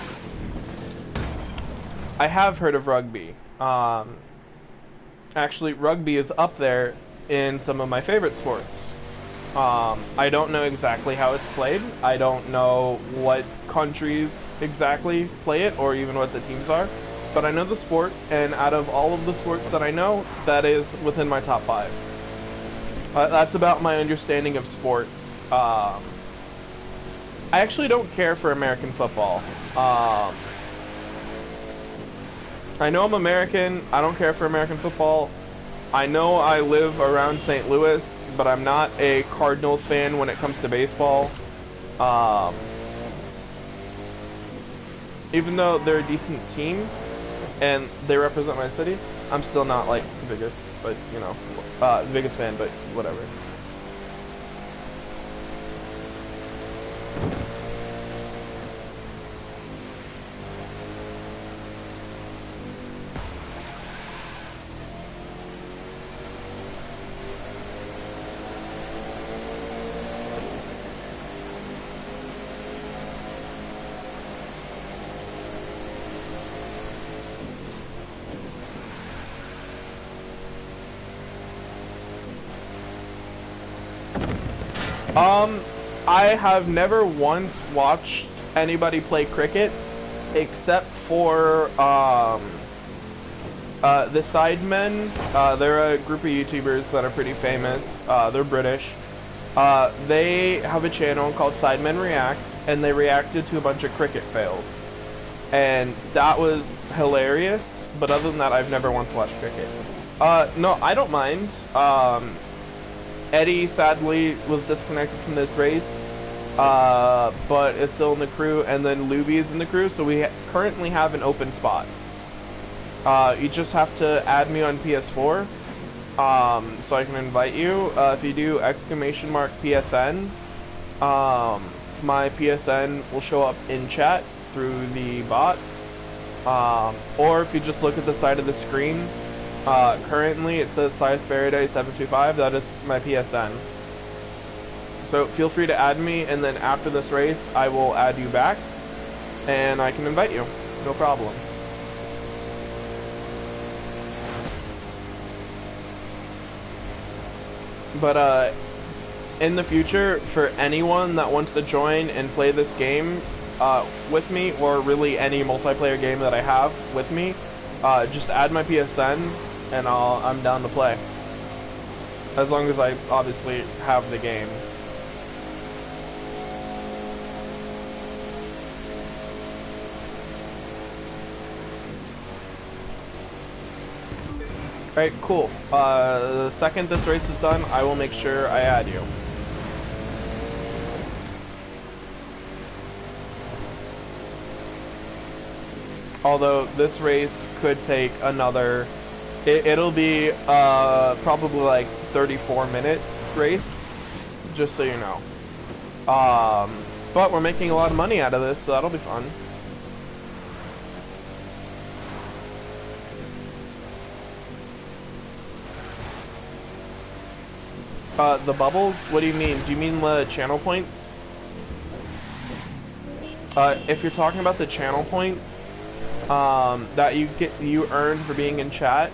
have heard of rugby. Actually, rugby is up there in some of my favorite sports. I don't know exactly how it's played. I don't know what countries exactly play it or even what the teams are. But I know the sport, and out of all of the sports that I know, that is within my top 5. That's about my understanding of sports. I actually don't care for American football. I know I'm American. I don't care for American football. I know I live around St. Louis, but I'm not a Cardinals fan when it comes to baseball. Even though they're a decent team and they represent my city, I'm still not like the biggest, but you know, biggest fan, but whatever. I have never once watched anybody play cricket, except for, The Sidemen, they're a group of YouTubers that are pretty famous. They're British. They have a channel called Sidemen Reacts, and they reacted to a bunch of cricket fails. And that was hilarious, but other than that, I've never once watched cricket. No, I don't mind. Eddie sadly was disconnected from this race, but is still in the crew, and then Luby is in the crew, so we currently have an open spot. You just have to add me on PS4, so I can invite you. If you do !PSN, my PSN will show up in chat through the bot, or if you just look at the side of the screen, currently it says Scythe Faraday 725, that is my PSN. So feel free to add me, and then after this race I will add you back, and I can invite you, no problem. But in the future, for anyone that wants to join and play this game with me, or really any multiplayer game that I have with me, just add my PSN and I'm down to play. As long as I obviously have the game. Alright, cool. The second this race is done, I will make sure I add you. Although this race could take another, it'll be probably like 34-minute race, just so you know. But we're making a lot of money out of this, so that'll be fun. The bubbles? What do you mean? Do you mean the channel points? If you're talking about the channel points that you earn for being in chat,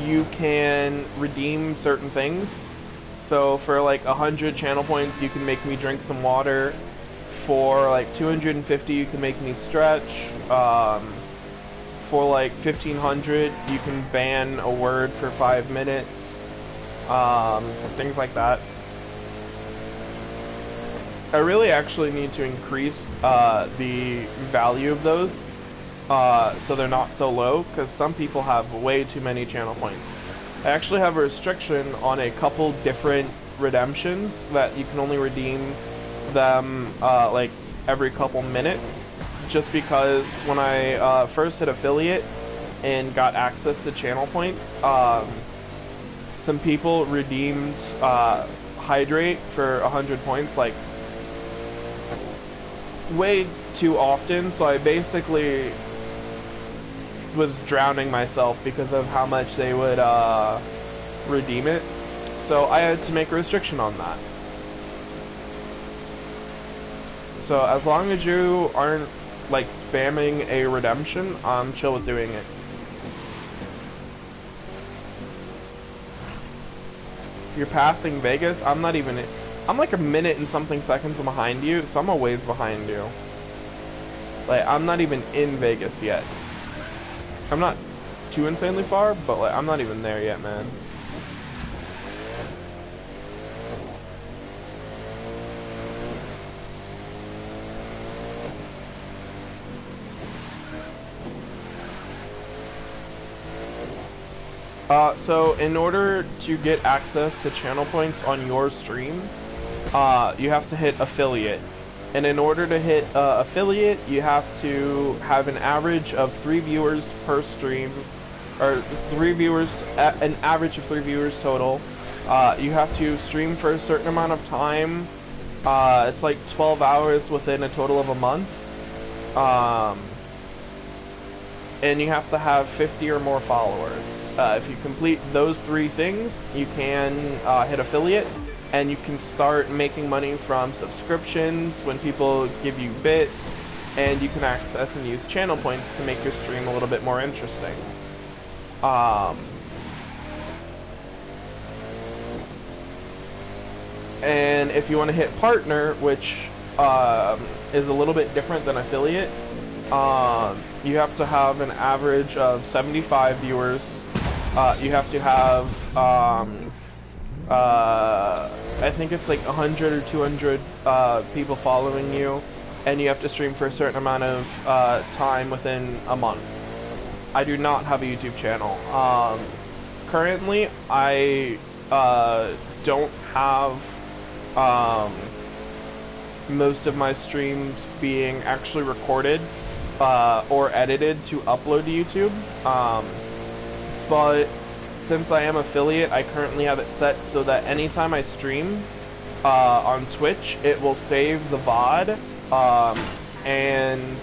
you can redeem certain things. So for like 100 channel points, you can make me drink some water. For like 250, you can make me stretch. For like 1500, you can ban a word for 5 minutes. Things like that. I really actually need to increase the value of those so they're not so low, because some people have way too many channel points. I actually have a restriction on a couple different redemptions that you can only redeem them like every couple minutes, just because when I first hit affiliate and got access to channel points, some people redeemed hydrate for 100 points like way too often, so I basically was drowning myself because of how much they would redeem it. So I had to make a restriction on that. So as long as you aren't like spamming a redemption, I'm chill with doing it. You're passing Vegas? I'm not even... I'm like a minute and something seconds behind you, so I'm a ways behind you. Like, I'm not even in Vegas yet. I'm not too insanely far, but like, I'm not even there yet, man. So in order to get access to channel points on your stream, you have to hit affiliate. And in order to hit affiliate, you have to have an average of 3 viewers per stream, or 3 viewers, an average of 3 viewers total. You have to stream for a certain amount of time. It's like 12 hours within a total of a month. And you have to have 50 or more followers. If you complete those 3 things, you can hit affiliate, and you can start making money from subscriptions when people give you bits, and you can access and use channel points to make your stream a little bit more interesting. And if you want to hit partner, which is a little bit different than affiliate, you have to have an average of 75 viewers. You have to have, I think it's like 100 or 200 people following you, and you have to stream for a certain amount of time within a month. I do not have a YouTube channel. Currently, I don't have most of my streams being actually recorded or edited to upload to YouTube. But since I am affiliate, I currently have it set so that anytime I stream on Twitch, it will save the VOD, and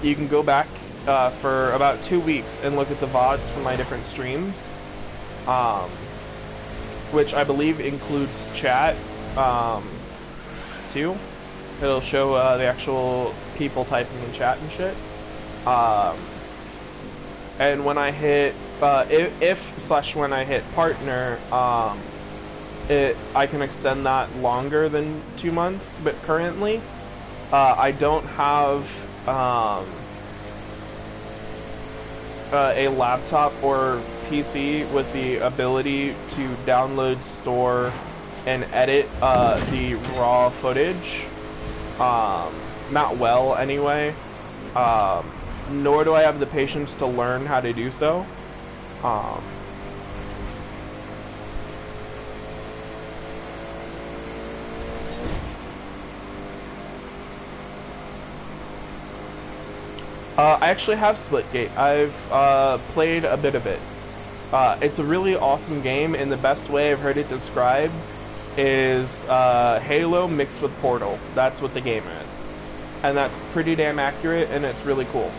you can go back for about 2 weeks and look at the VODs from my different streams, which I believe includes chat too. It'll show the actual people typing in chat and shit. And when I hit, when I hit partner, I can extend that longer than 2 months. But currently, I don't have a laptop or PC with the ability to download, store, and edit the raw footage. Not well, anyway. Nor do I have the patience to learn how to do so. I actually have Splitgate. I've played a bit of it. It's a really awesome game, and the best way I've heard it described is Halo mixed with Portal. That's what the game is. And that's pretty damn accurate, and it's really cool.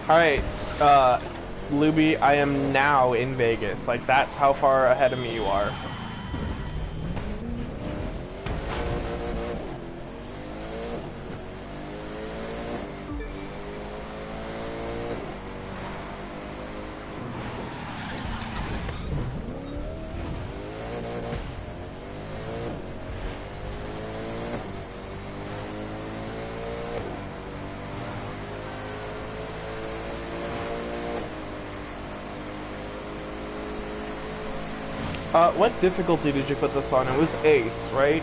Alright, Luby, I am now in Vegas. Like, that's how far ahead of me you are. What difficulty did you put this on? It was Ace, right?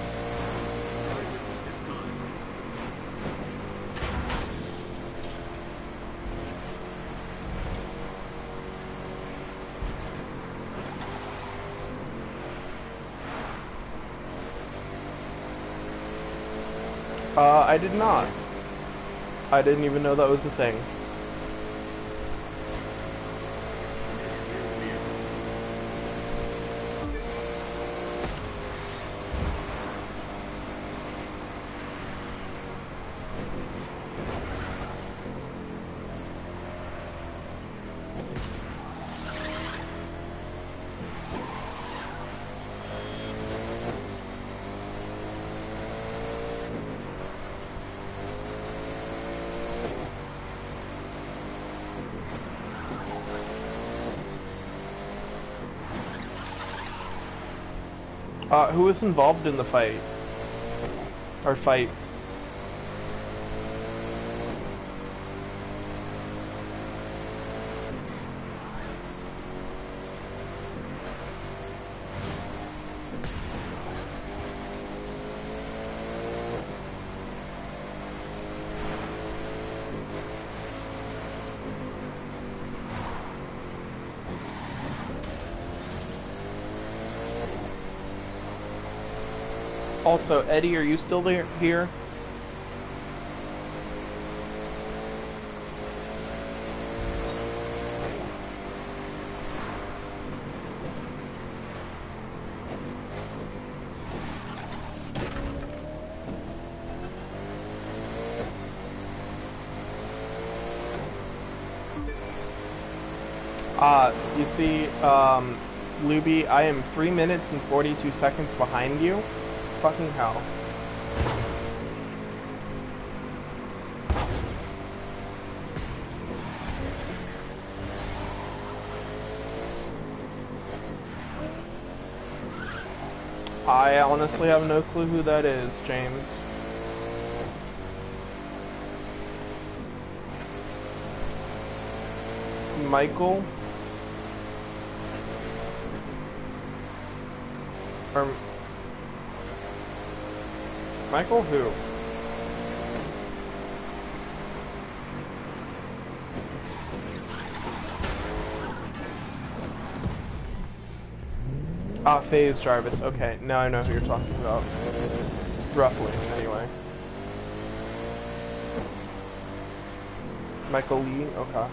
I did not. I didn't even know that was a thing. Who was involved in the fight? Or fights? Also, Eddie, are you still there here? You see, Luby, I am 3 minutes and 42 seconds behind you. Fucking hell. I honestly have no clue who that is, James. Michael? Or... Michael who? Ah, FaZe Jarvis. Okay, now I know who you're talking about. Roughly, anyway. Michael Lee? Okay.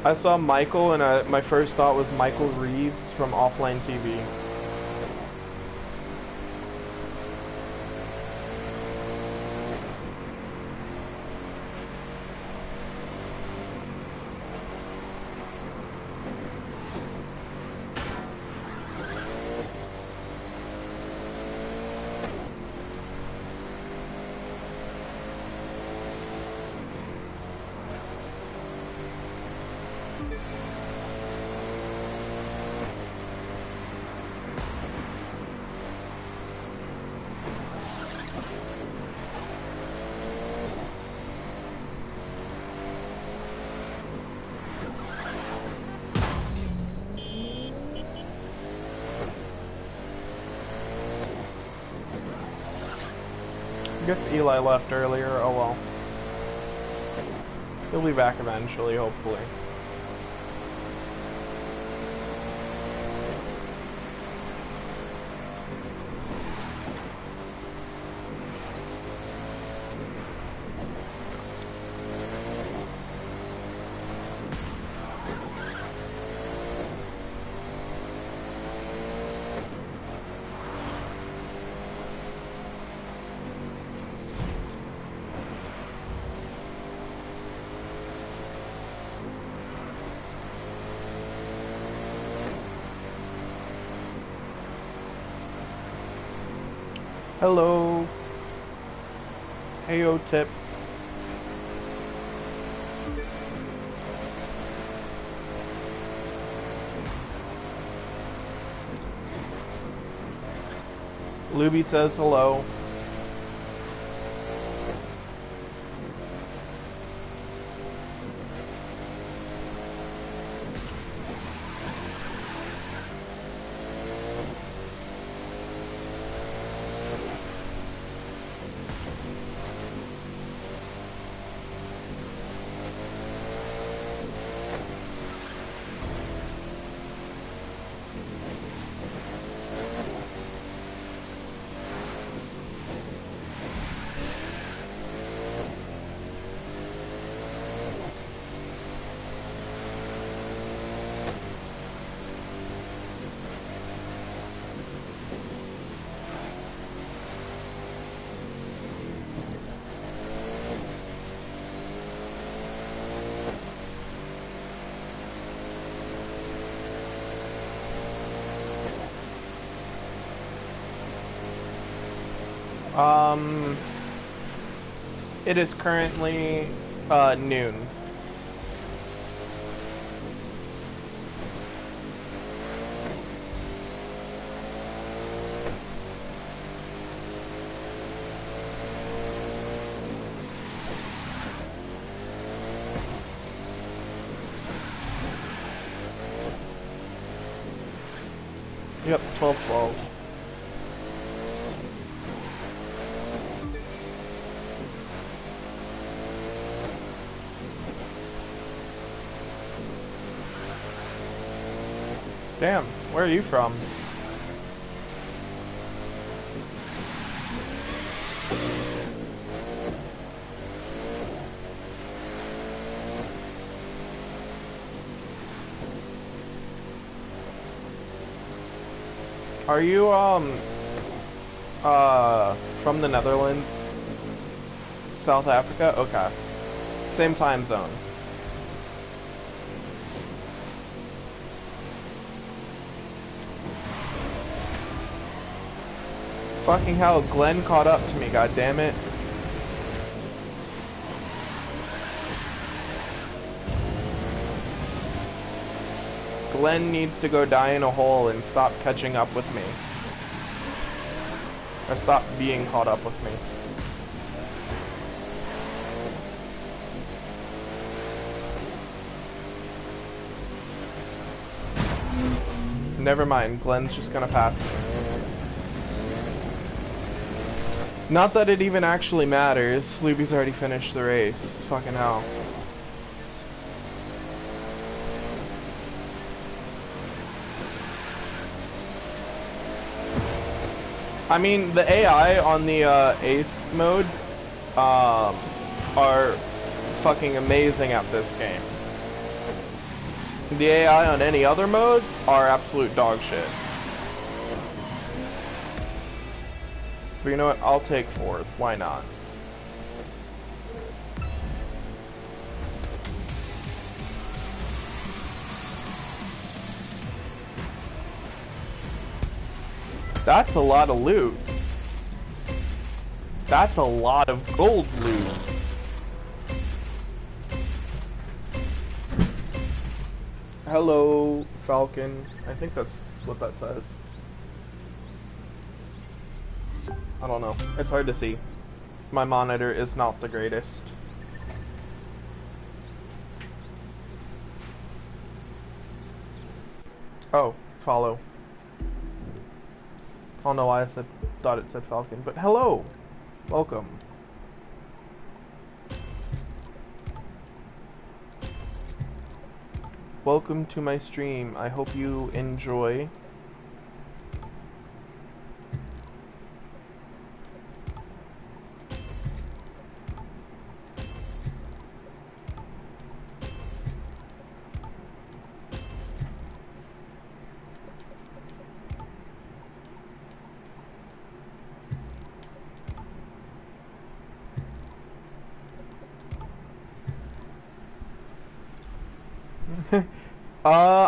I saw Michael and my first thought was Michael Reeves from Offline TV. I guess Eli left earlier, oh well. He'll be back eventually, hopefully. Hello. Heyo Tip. Luby says hello. It is currently noon. Yep, 12:12. Damn, where are you from? Are you, from the Netherlands? South Africa? Okay. Same time zone. Fucking hell, Glenn caught up to me, god damn it. Glenn needs to go die in a hole and stop catching up with me. Or stop being caught up with me. Never mind, Glenn's just gonna pass me. Not that it even actually matters. Luby's already finished the race. Fucking hell. I mean, the AI on the Ace mode are fucking amazing at this game. The AI on any other mode are absolute dog shit. But you know what? I'll take 4th. Why not? That's a lot of loot. That's a lot of gold loot. Hello, Falcon. I think that's what that says. I don't know. It's hard to see. My monitor is not the greatest. Oh, follow. I don't know why I thought it said Falcon, but hello! Welcome. Welcome to my stream. I hope you enjoy.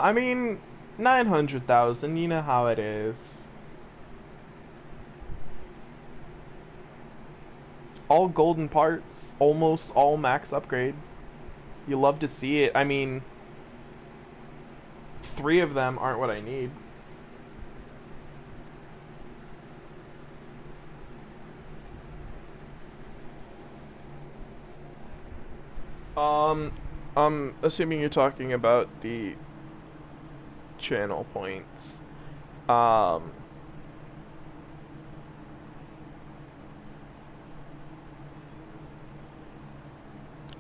I mean, 900,000, you know how it is. All golden parts, almost all max upgrade. You love to see it. I mean, 3 of them aren't what I need. I'm assuming you're talking about the channel points.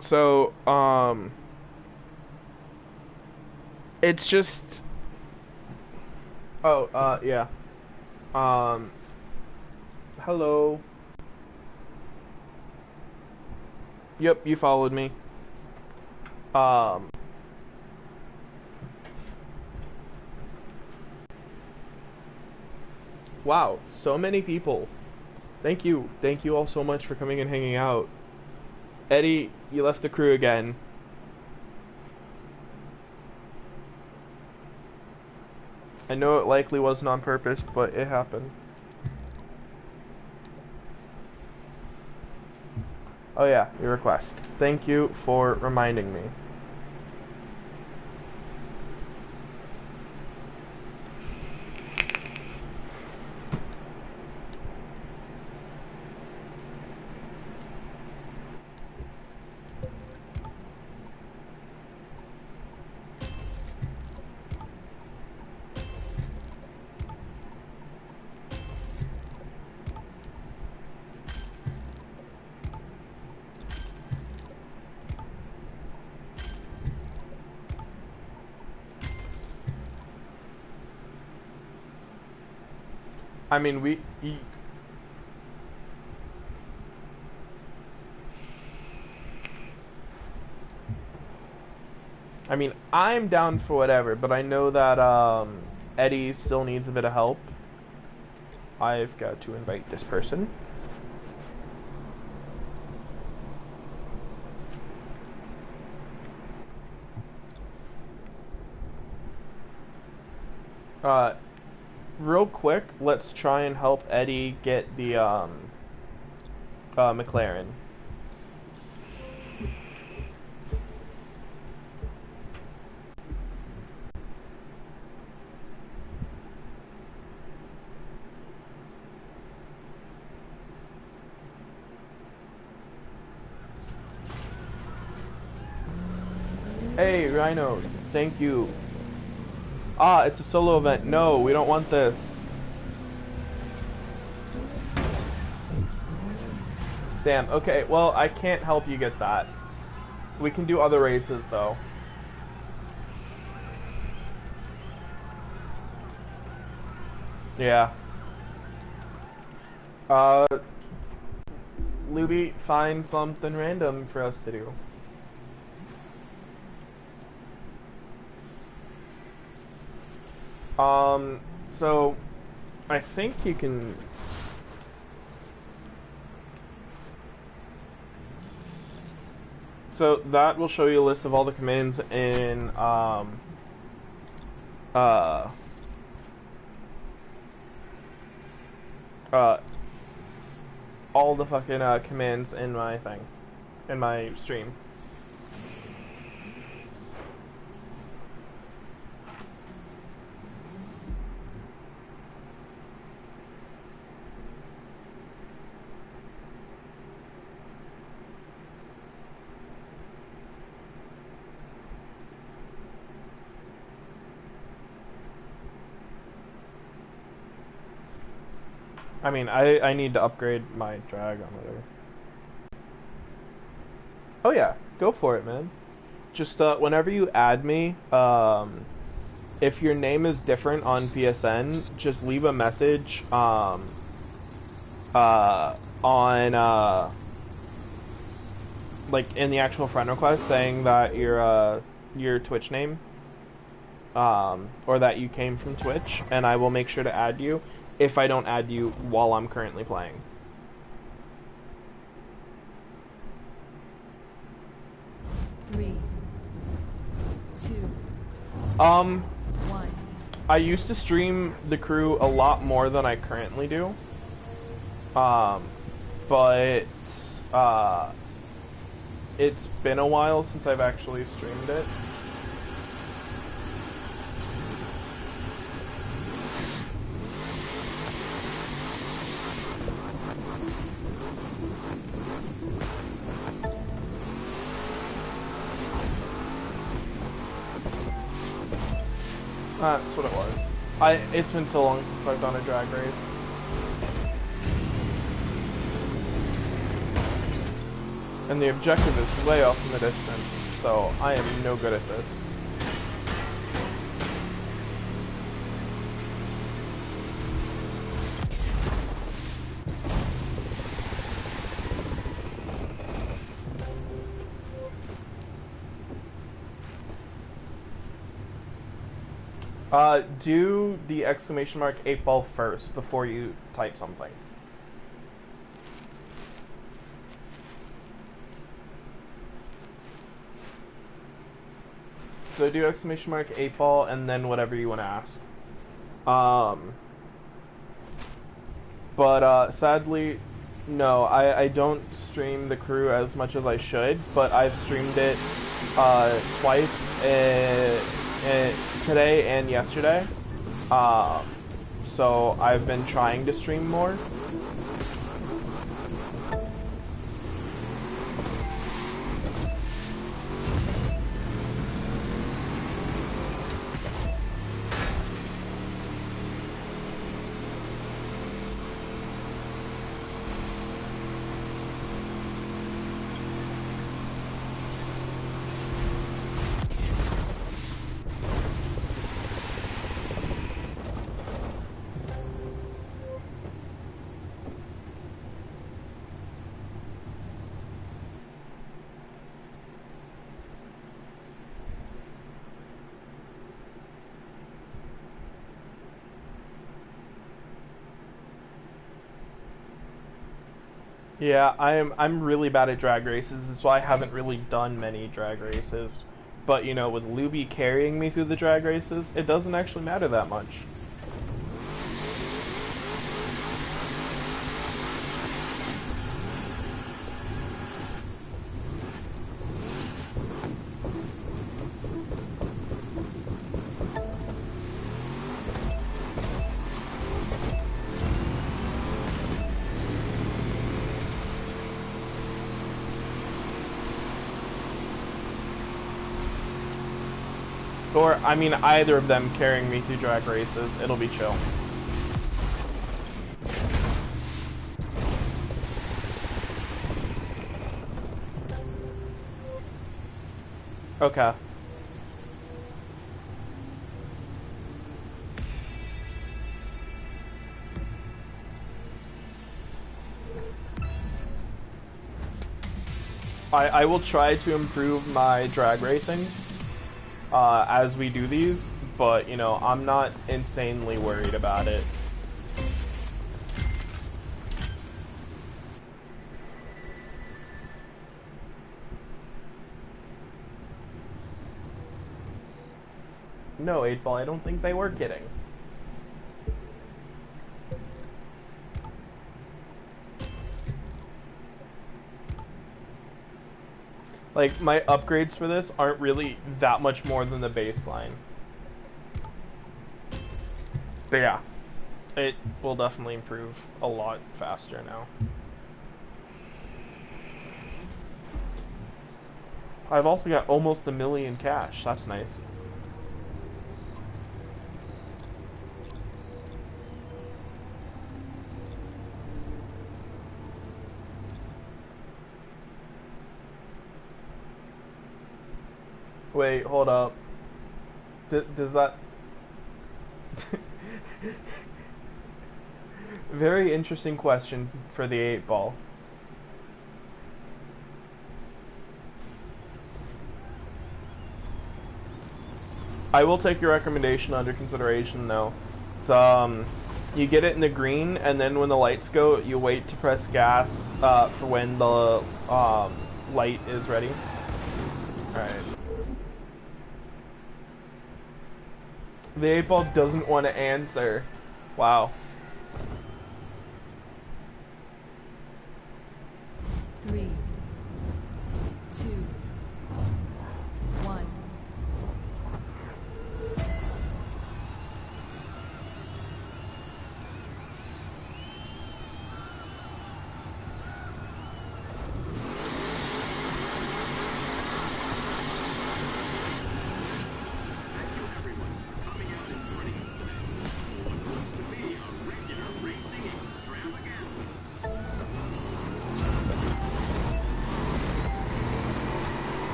So, it's just, oh, yeah. Hello. Yep, you followed me. Wow, so many people. Thank you all so much for coming and hanging out. Eddie, you left the crew again. I know it likely wasn't on purpose, but it happened. Oh yeah, your request. Thank you for reminding me. I mean, I mean, I'm down for whatever, but I know that, Eddie still needs a bit of help. I've got to invite this person. real quick, let's try and help Eddie get the McLaren. Hey, Rhino, thank you. Ah, it's a solo event. No, we don't want this. Damn, okay, well, I can't help you get that. We can do other races, though. Yeah. Luby, find something random for us to do. So, I think you can... So, that will show you a list of all the commands in, all the fucking, commands in my thing. In my stream. I mean, I need to upgrade my drag on whatever. Oh yeah, go for it, man. Just whenever you add me, if your name is different on PSN, just leave a message on like in the actual friend request saying that your Twitch name or that you came from Twitch, and I will make sure to add you if I don't add you while I'm currently playing. Three, two, one. I used to stream The Crew a lot more than I currently do. But it's been a while since I've actually streamed it. That's what it was. It's been so long since I've done a drag race. And the objective is way off in the distance, so I am no good at this. Do the exclamation mark 8-ball first before you type something. So do exclamation mark 8-ball and then whatever you want to ask. But sadly, no, I don't stream The Crew as much as I should, but I've streamed it twice today and yesterday. So I've been trying to stream more. Yeah, I'm really bad at drag races, so I haven't really done many drag races. But you know, with Luby carrying me through the drag races, it doesn't actually matter that much. or I mean either of them carrying me through drag races, it'll be chill. Okay. I will try to improve my drag racing as we do these, but you know, I'm not insanely worried about it. No, 8-Ball, I don't think they were kidding. Like, my upgrades for this aren't really that much more than the baseline. But yeah, it will definitely improve a lot faster now. I've also got almost 1 million cash. That's nice. Wait, hold up. Does that... Very interesting question for the 8-Ball. I will take your recommendation under consideration, though. So, you get it in the green, and then when the lights go, you wait to press gas for when the light is ready. Alright. The 8-Ball doesn't want to answer. Wow. 3, 2, 1.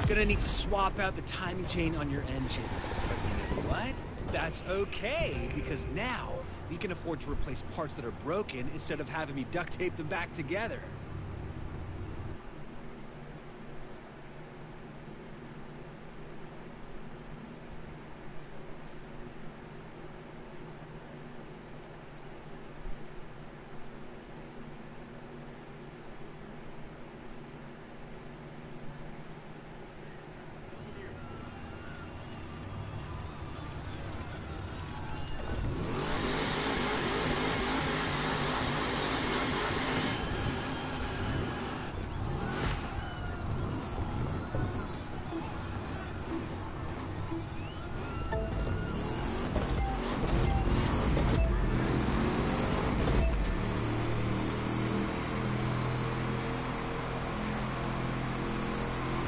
Gonna need to swap out the timing chain on your engine. But you know what? That's okay, because now we can afford to replace parts that are broken instead of having me duct tape them back together.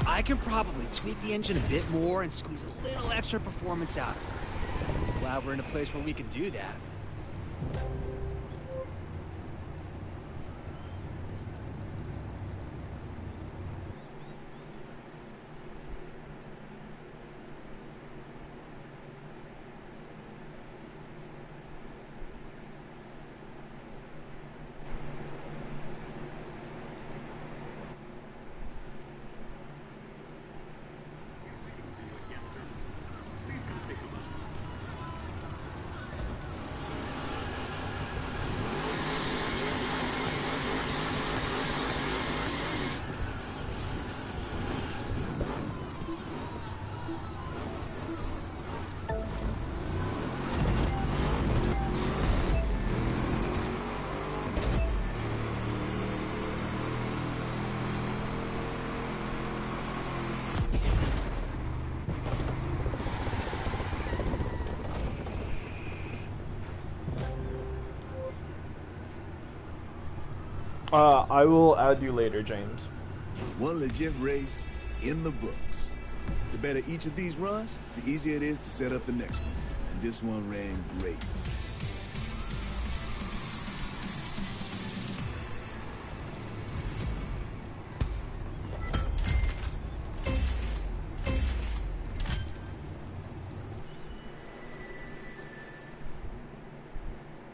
I can probably tweak the engine a bit more and squeeze a little extra performance out of it. Glad we're in a place where we can do that. I will add you later, James. One legit race in the books. The better each of these runs, the easier it is to set up the next one. And this one ran great.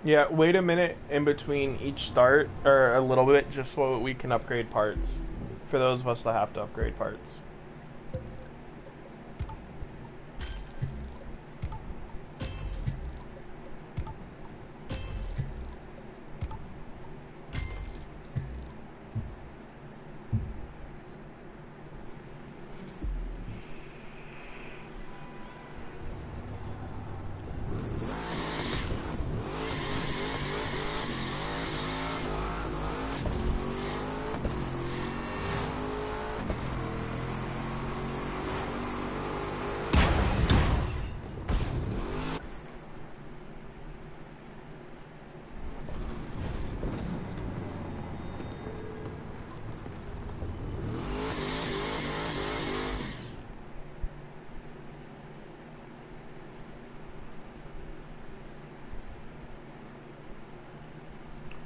Yeah, wait a minute in between each start, or a little bit, just so we can upgrade parts. For those of us that have to upgrade parts.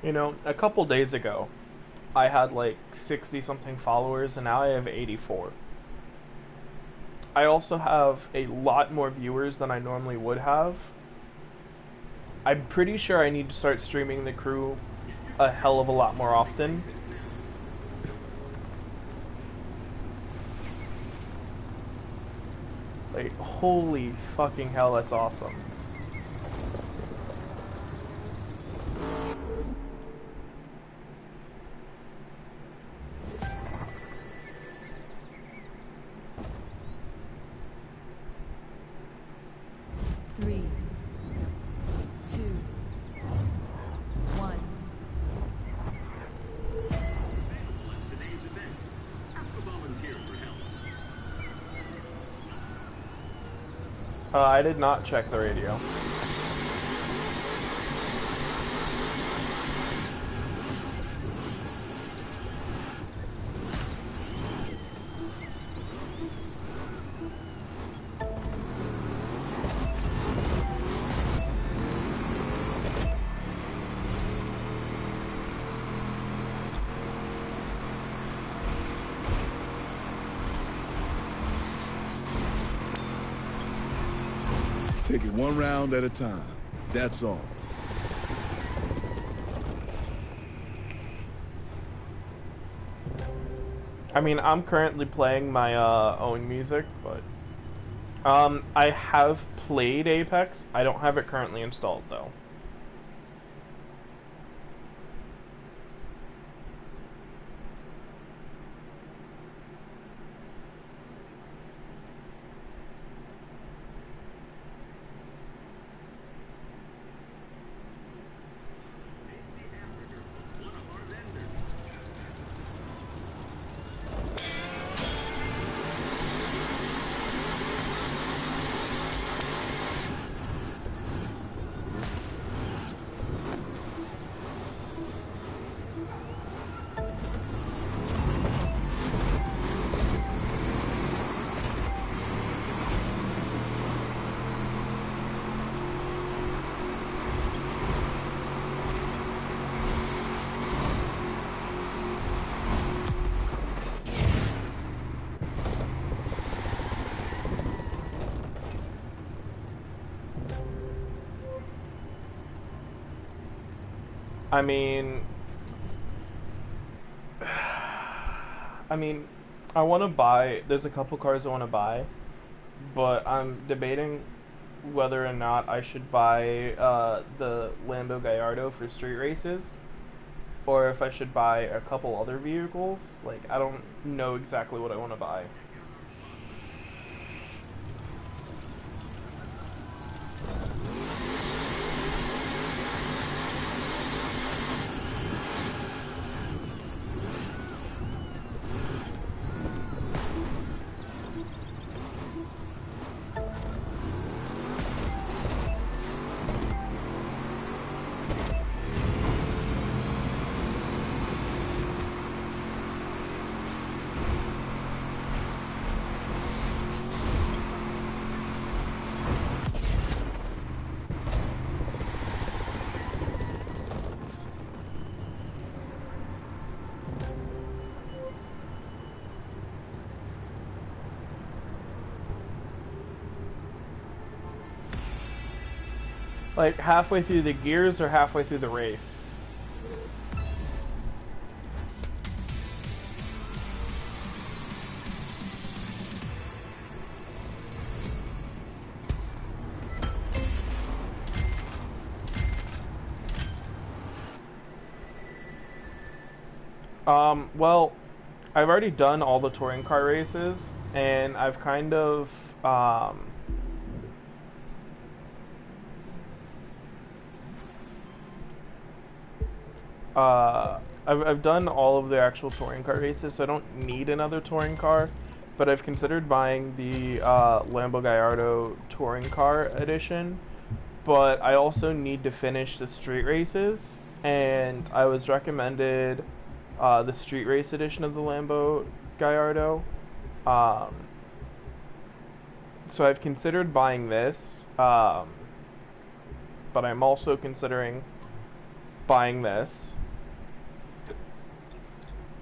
You know, a couple days ago, I had like 60 something followers and now I have 84. I also have a lot more viewers than I normally would have. I'm pretty sure I need to start streaming the crew a hell of a lot more often. Like, holy fucking hell, that's awesome. Three, two, one. Today's event. Ask a volunteer for help. I did not check the radio. Take it one round at a time. That's all. I mean, I'm currently playing my own music, but I have played Apex. I don't have it currently installed though. I mean, I want to buy, there's a couple cars I want to buy, but I'm debating whether or not I should buy the Lambo Gallardo for street races, or if I should buy a couple other vehicles. Like, I don't know exactly what I want to buy. Like halfway through the gears or halfway through the race? Well, I've already done all the touring car races, and I've kind of, I've done all of the actual touring car races, so I don't need another touring car, but I've considered buying the, Lambo Gallardo touring car edition, but I also need to finish the street races, and I was recommended the street race edition of the Lambo Gallardo. So I've considered buying this, but I'm also considering buying this.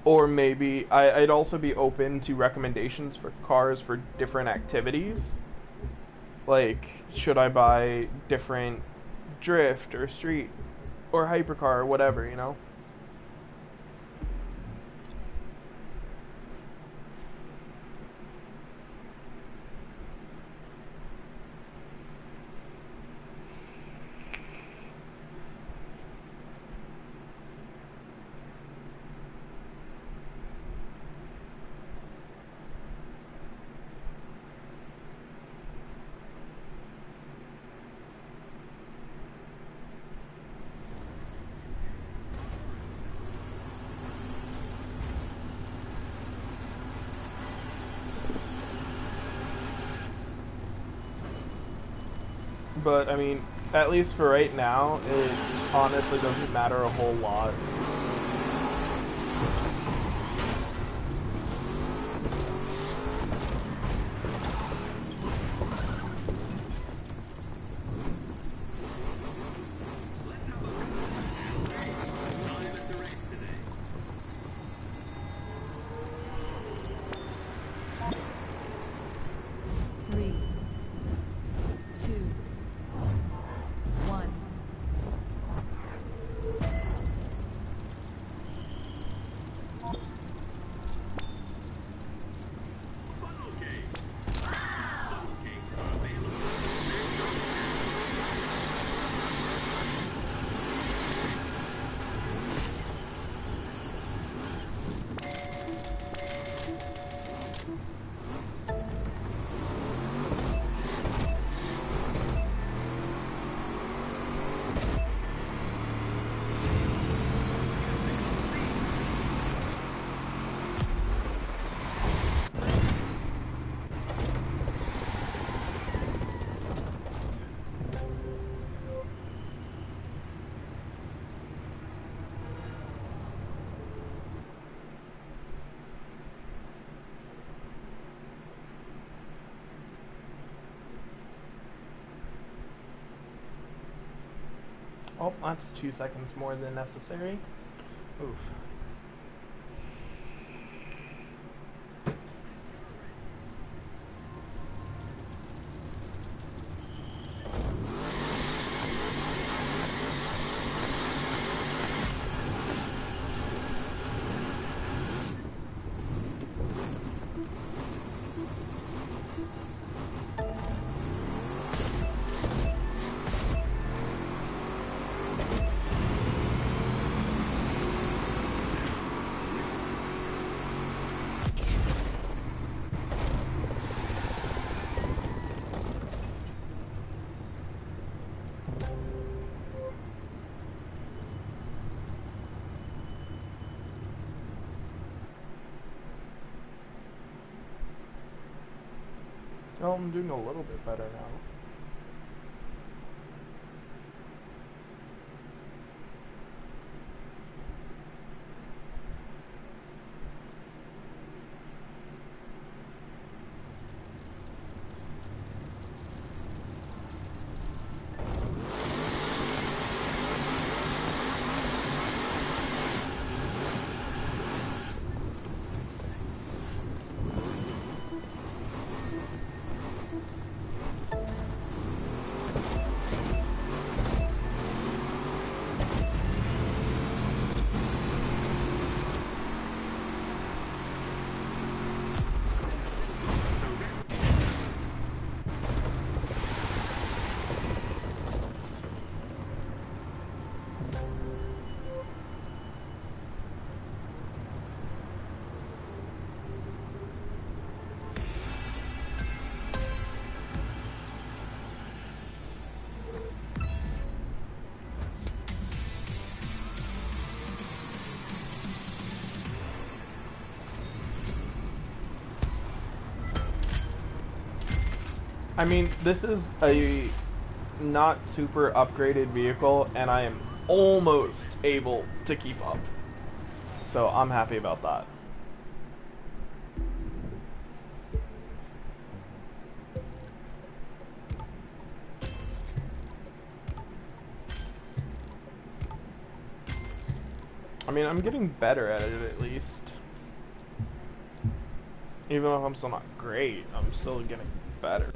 Or maybe I'd also be open to recommendations for cars for different activities. Like, should I buy different drift or street or hypercar or whatever, you know? But, I mean, at least for right now, it honestly doesn't matter a whole lot. Three, two, one. Oh, that's 2 seconds more than necessary. Oof. Well, I'm doing a little bit better now. I mean, this is a not super upgraded vehicle, and I am almost able to keep up. So I'm happy about that. I mean, I'm getting better at it at least. Even if I'm still not great, I'm still getting better.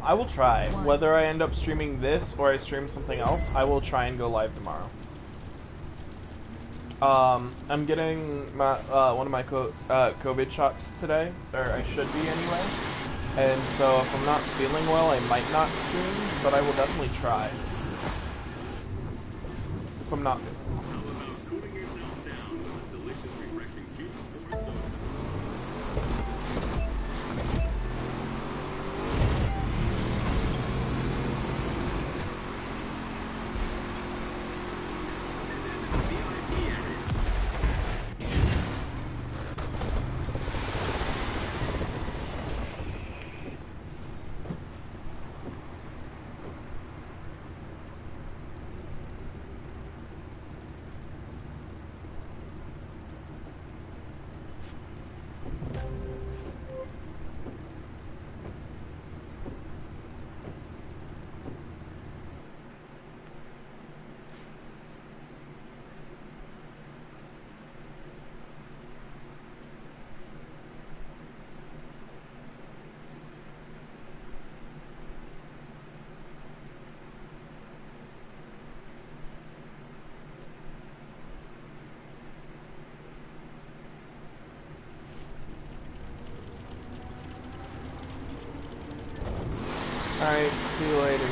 I will try. Whether I end up streaming this or I stream something else, I will try and go live tomorrow. I'm getting my one of my COVID shots today, or I should be anyway. And so if I'm not feeling well, I might not stream, but I will definitely try. If I'm not feeling well. Alright, see you later.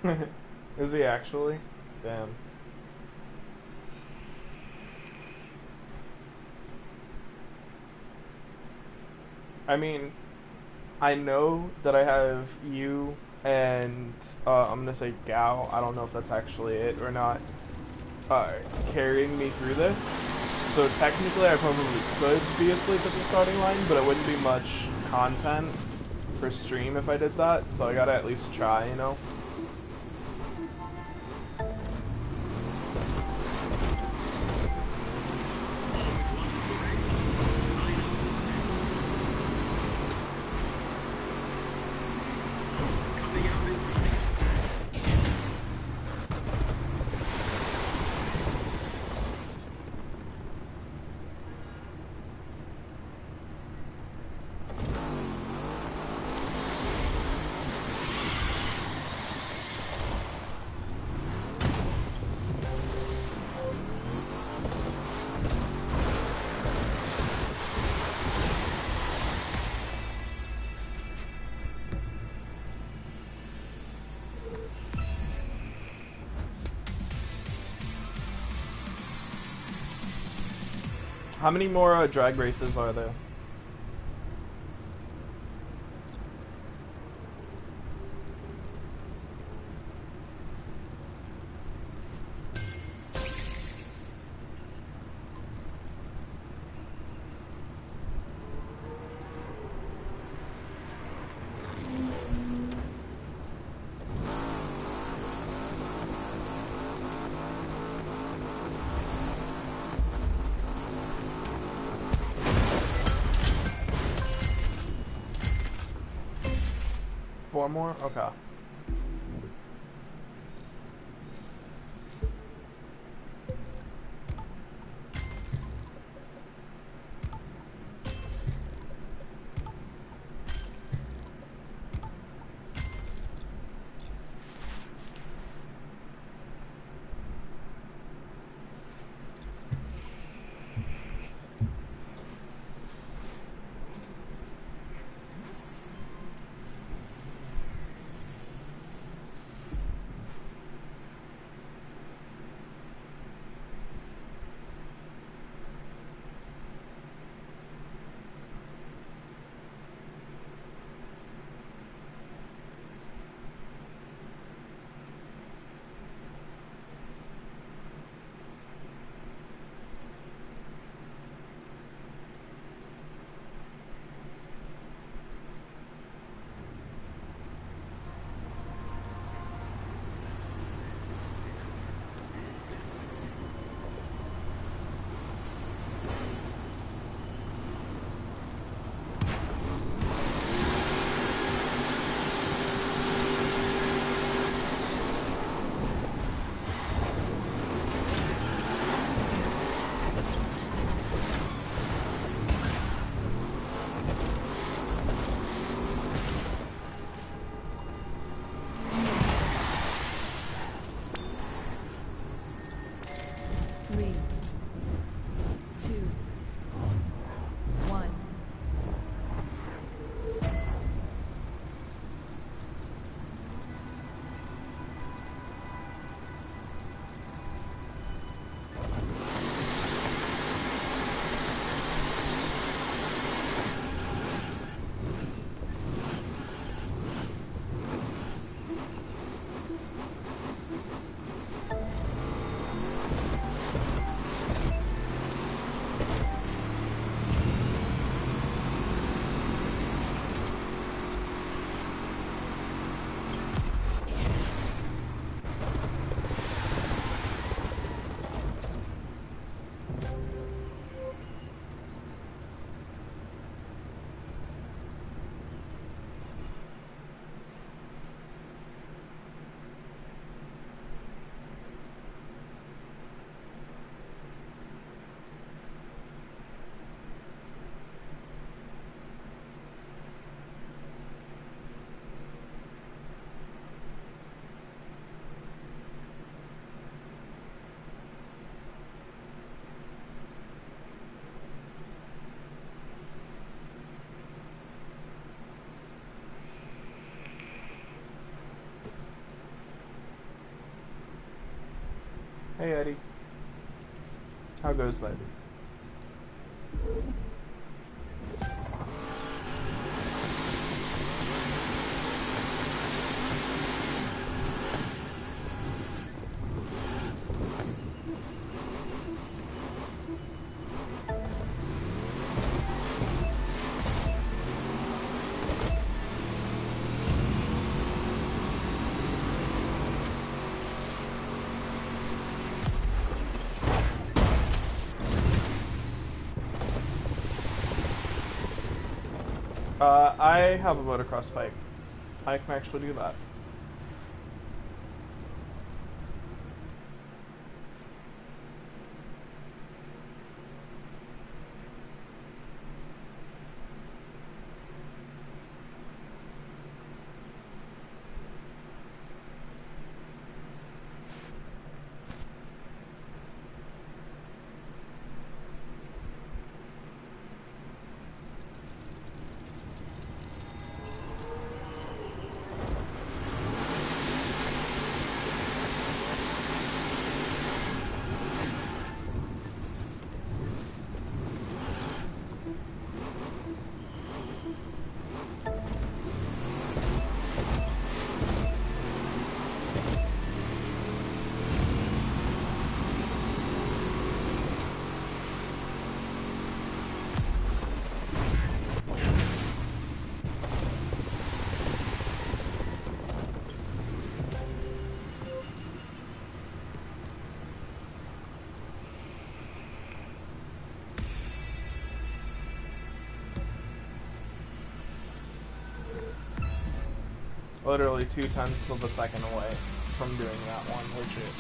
Is he actually? Damn. I mean, I know that I have you and I'm gonna say Gao. I don't know if that's actually it or not. Carrying me through this. So technically, I probably could be asleep at the starting line, but it wouldn't be much content for stream if I did that. So I gotta at least try, you know. How many more drag races are there? Four more? Okay. Hey Eddie. How goes that? I have a motocross bike. I can actually do that. Literally 2/10 of a second away from doing that one, legit.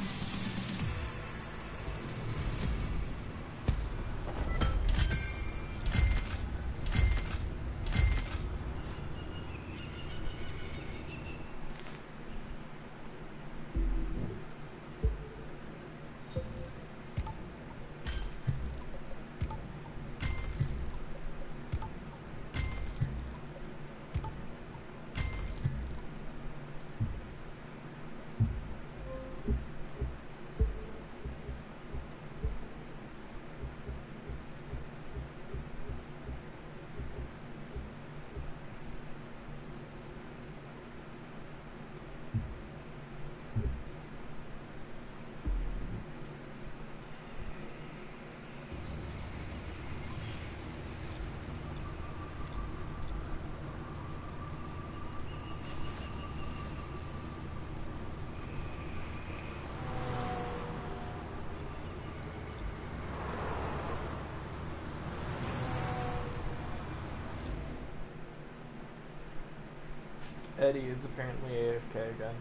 Eddie is apparently AFK again.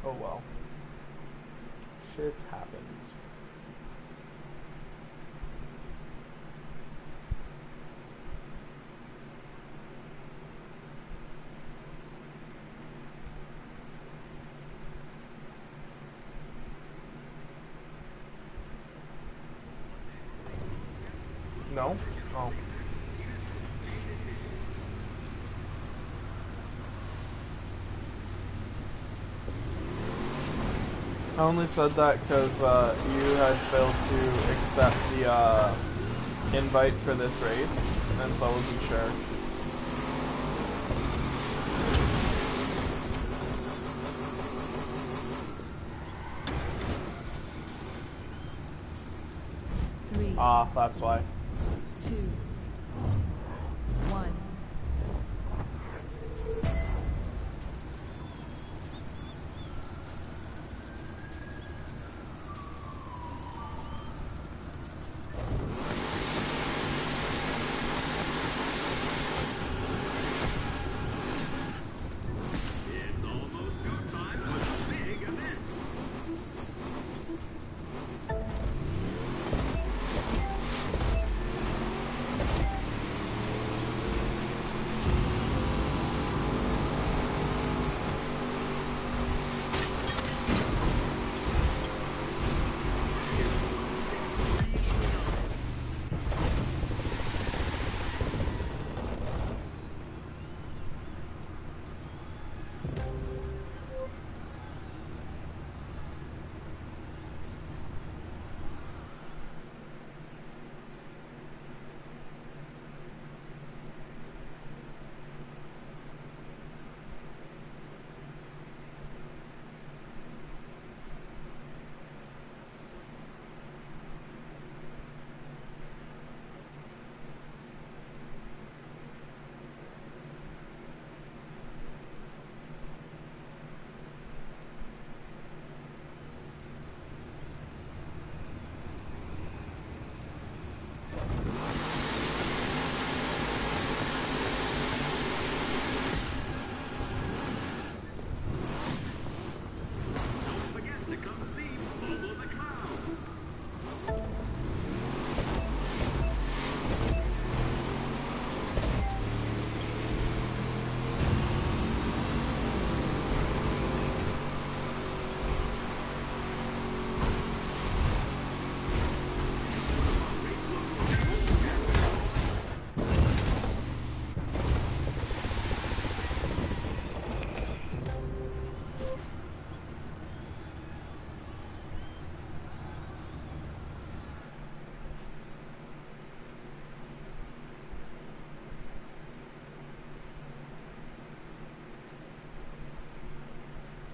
Oh well. Shit happens. No? Oh. I only said that because you had failed to accept the invite for this race, and so I wasn't sure. Ah, that's why. 2, 1. It's almost go time for the big event.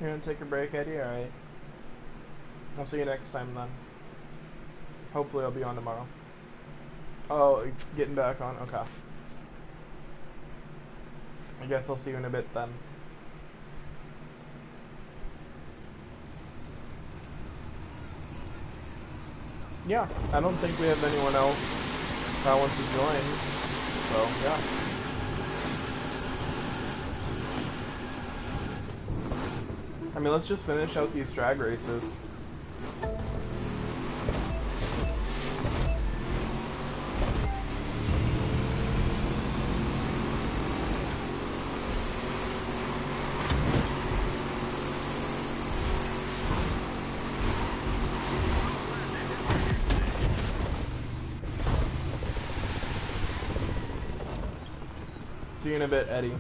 You're gonna take a break, Eddie? Alright. I'll see you next time then. Hopefully I'll be on tomorrow. Oh, getting back on? Okay. I guess I'll see you in a bit then. Yeah, I don't think we have anyone else that wants to join. So, yeah. I mean, let's just finish out these drag races. See you in a bit, Eddie.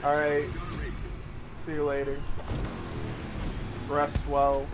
Alright. See you later. Rest well.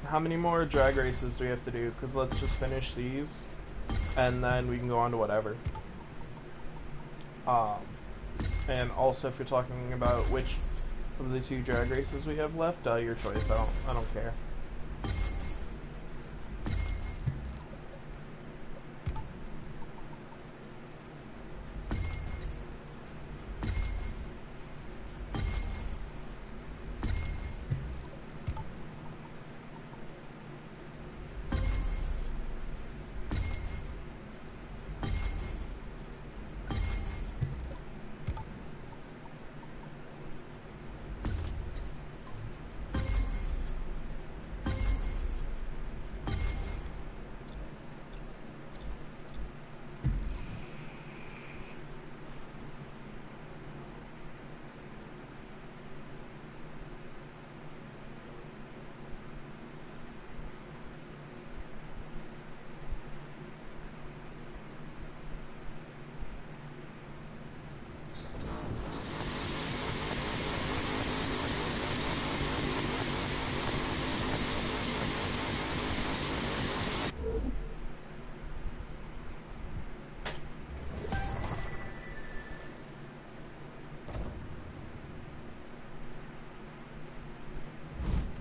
How many more drag races do we have to do? Because let's just finish these, and then we can go on to whatever. And also, if you're talking about which of the 2 drag races we have left, your choice. I don't care.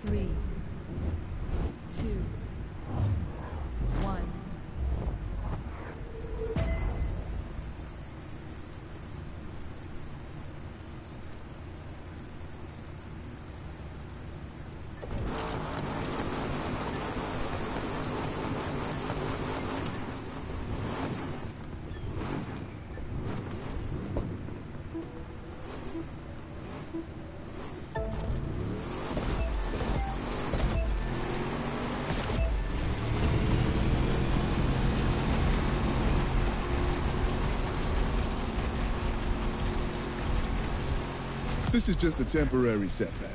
Three, two, one. This is just a temporary setback.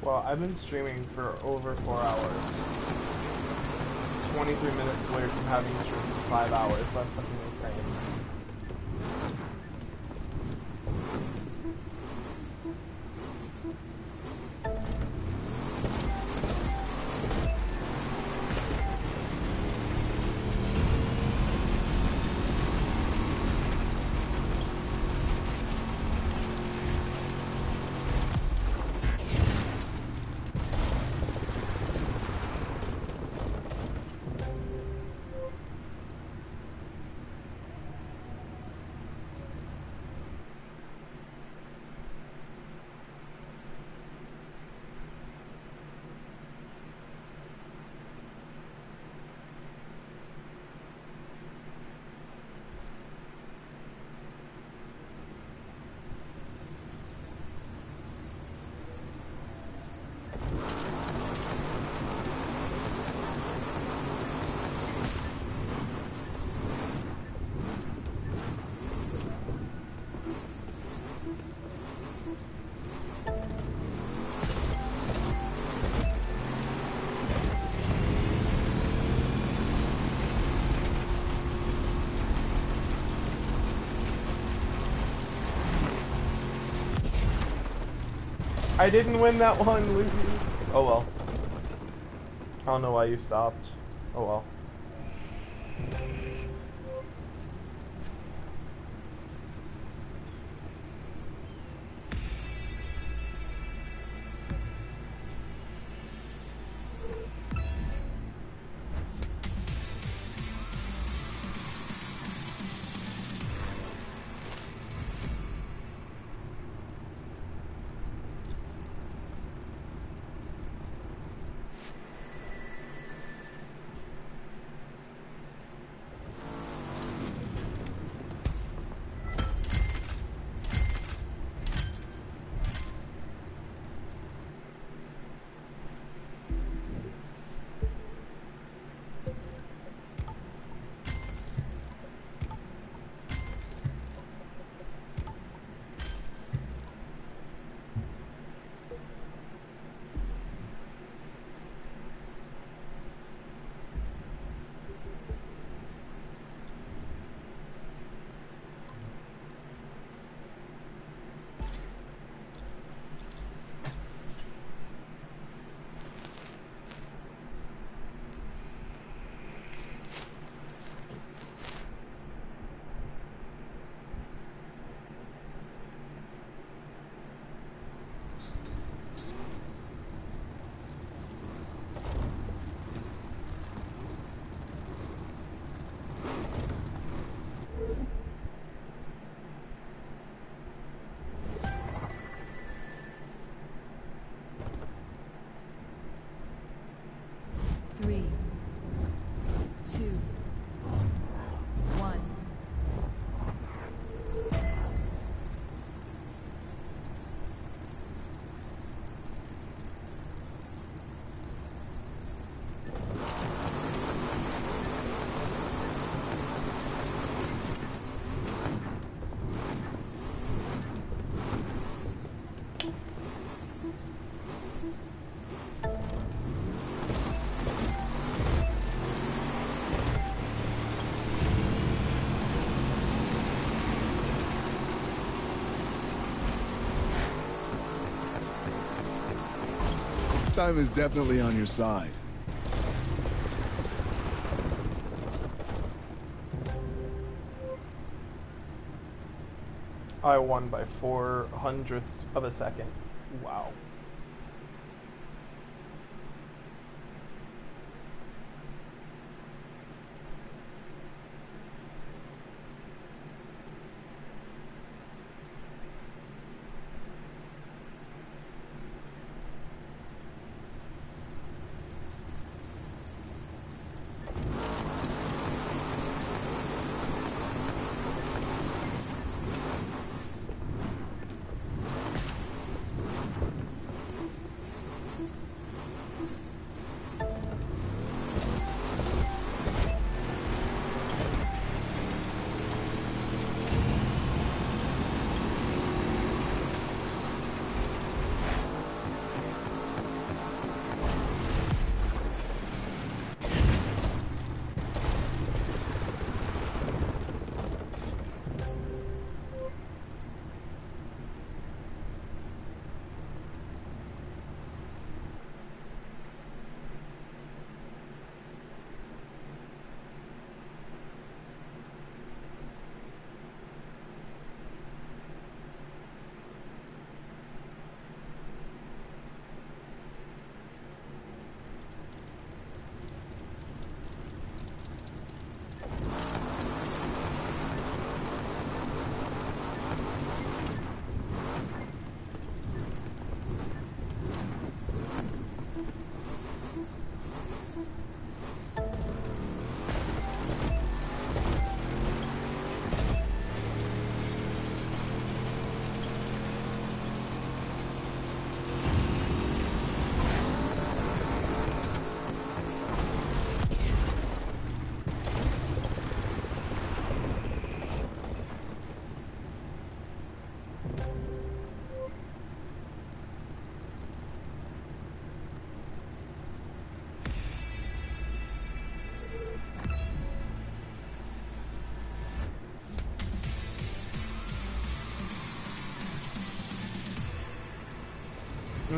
Well, I've been streaming for over 4 hours. 23 minutes away from having streamed for 5 hours. That's fucking insane. I didn't win that one, Lucy. Oh well. I don't know why you stopped. Oh well. Three, two, one. Time is definitely on your side. I won by 4/100ths of a second. Wow.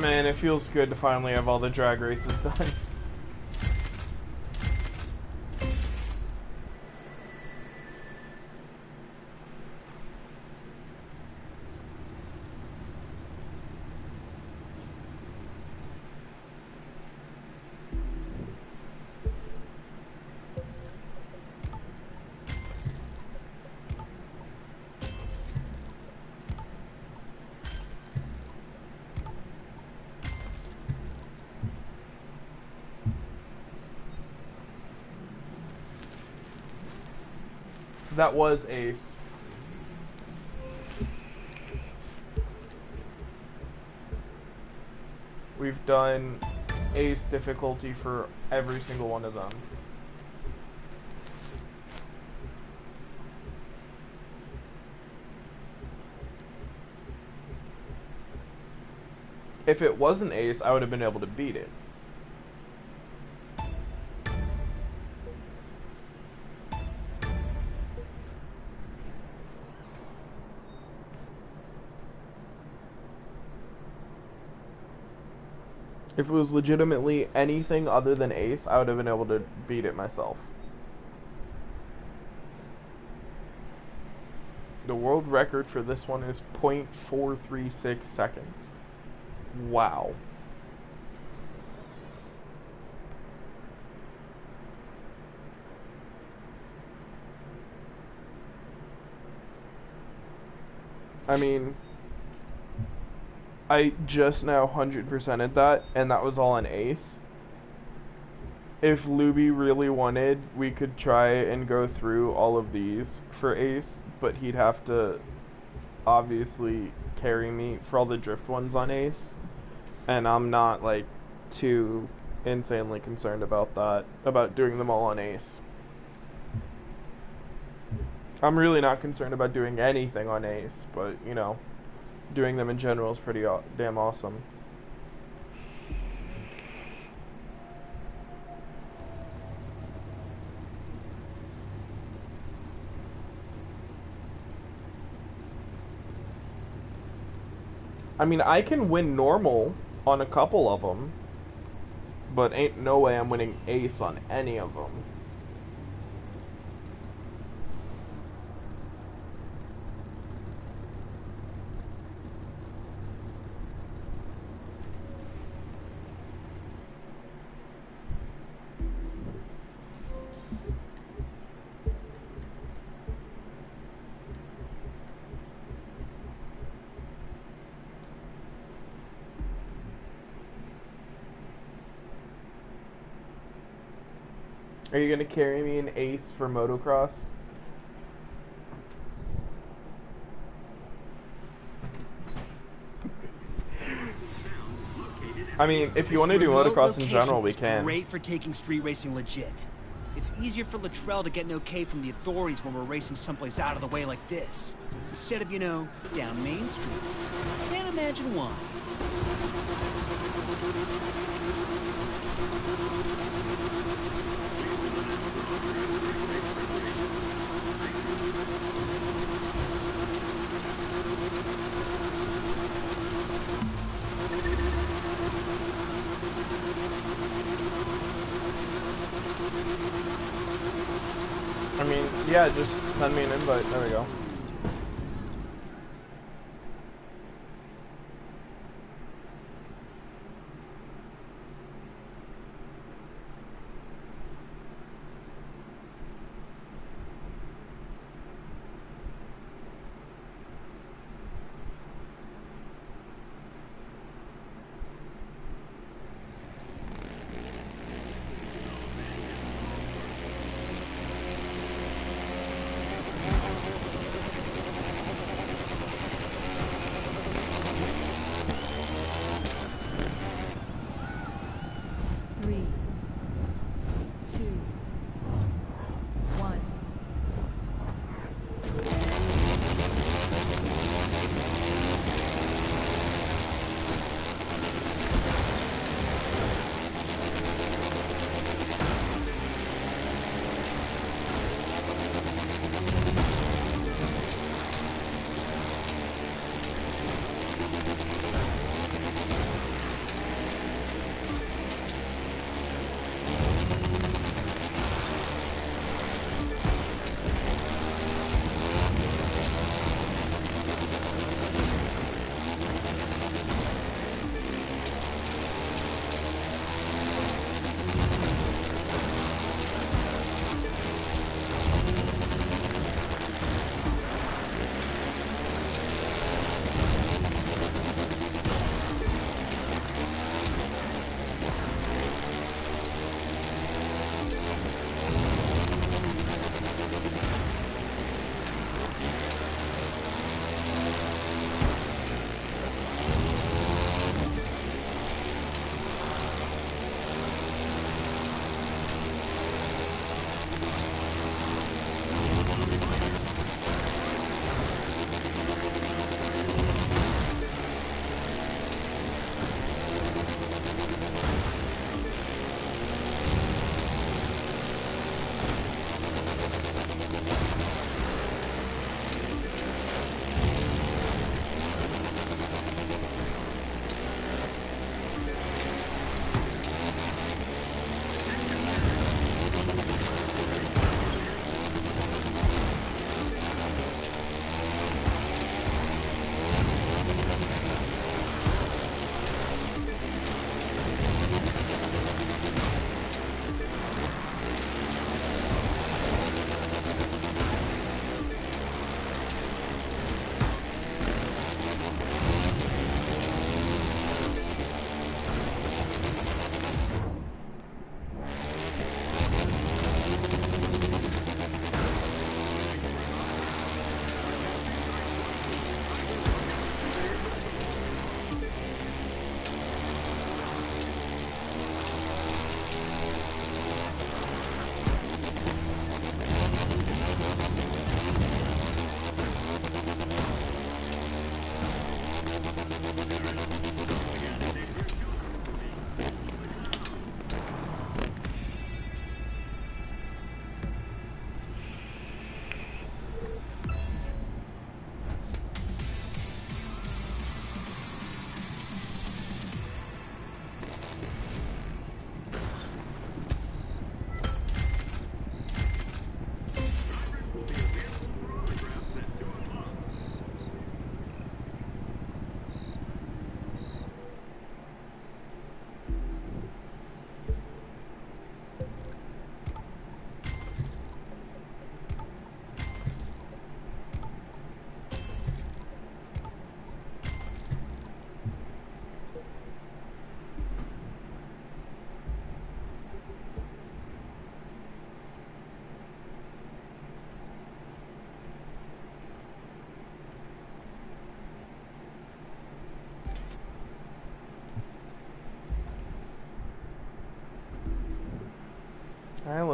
Man, it feels good to finally have all the drag races done. That was Ace. We've done Ace difficulty for every single one of them. If it wasn't Ace, I would have been able to beat it. If it was legitimately anything other than Ace, I would have been able to beat it myself. The world record for this one is 0.436 seconds. Wow. I mean, I just now 100%ed that, and that was all on Ace. If Luby really wanted, we could try and go through all of these for Ace, but he'd have to obviously carry me for all the drift ones on Ace, and I'm not like too insanely concerned about that, about doing them all on Ace. I'm really not concerned about doing anything on Ace, but you know, doing them in general is pretty damn awesome. I mean, I can win normal on a couple of them, but ain't no way I'm winning Ace on any of them. Are you gonna carry me in Ace for motocross? I mean, if you want to do motocross in general, we can. Great for taking street racing legit. It's easier for Latrell to get an okay from the authorities when we're racing someplace out of the way like this, instead of, you know, down Main Street. Can't imagine why. I mean, yeah, just send me an invite. There we go.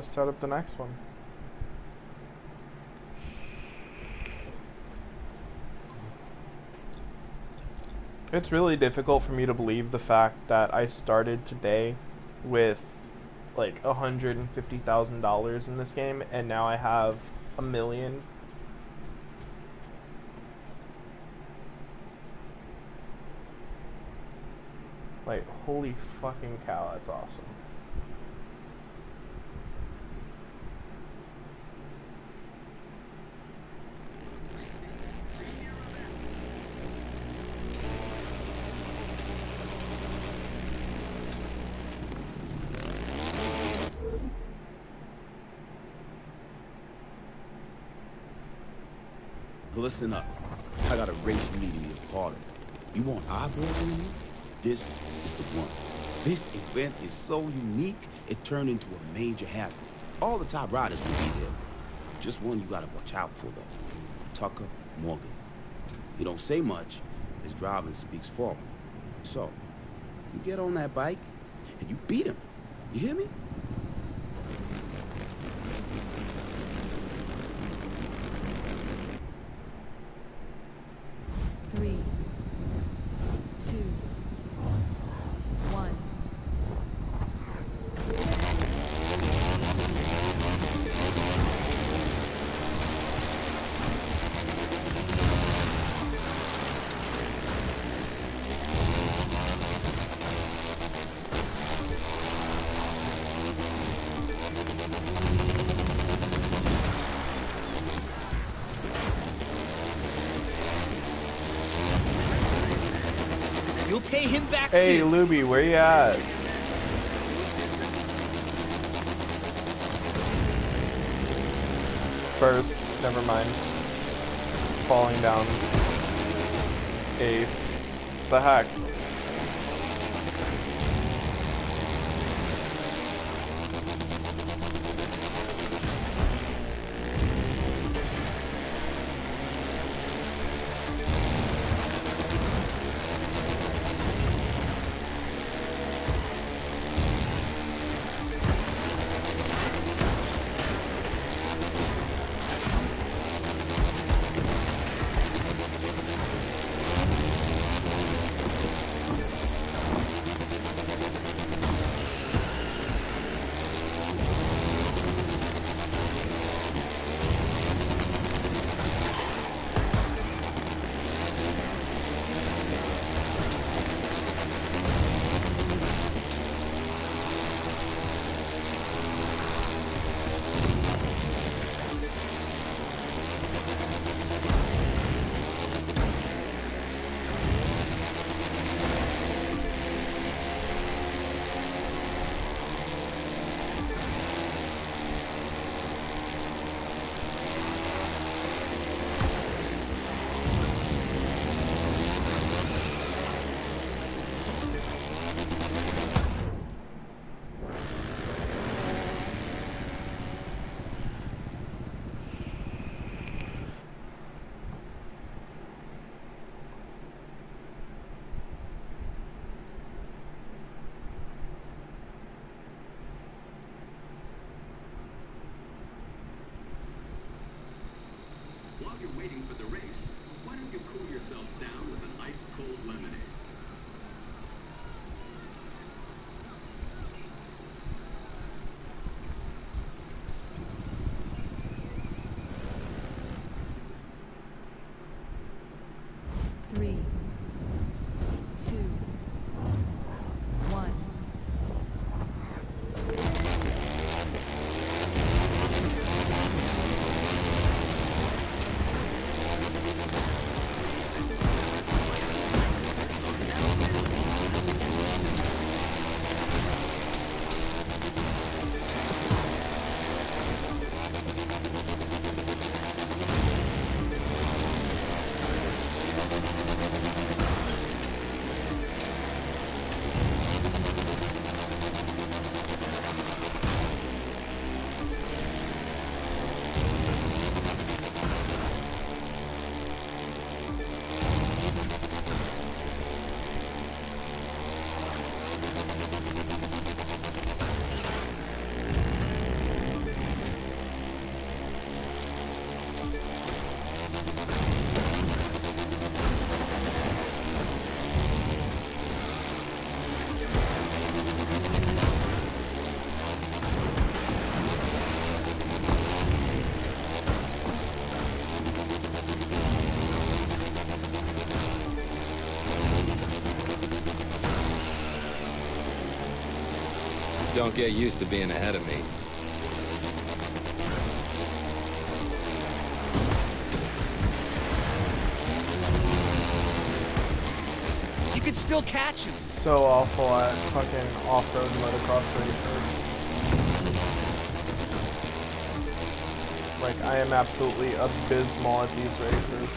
start up the next one. It's really difficult for me to believe the fact that I started today with like $150,000 in this game, and now I have $1 million. Like, holy fucking cow, that's awesome. Listen up. I got a race you need to be a part of. You want eyeballs in here? This is the one. This event is so unique, it turned into a major happening. All the top riders will be there. Just one you gotta watch out for, though. Tucker Morgan. He don't say much. His driving speaks for him. So, you get on that bike, and you beat him. You hear me? Three, two, one. You'll pay him back Hey, soon. Luby, where you at? First, never mind. Falling down. Eighth. The heck? While you're waiting for the race, why don't you cool yourself down with an ice-cold lemonade? Three, two, one. don't get used to being ahead of me. You could still catch him. So awful at fucking off-road motocross racers. Like, I am absolutely abysmal at these racers.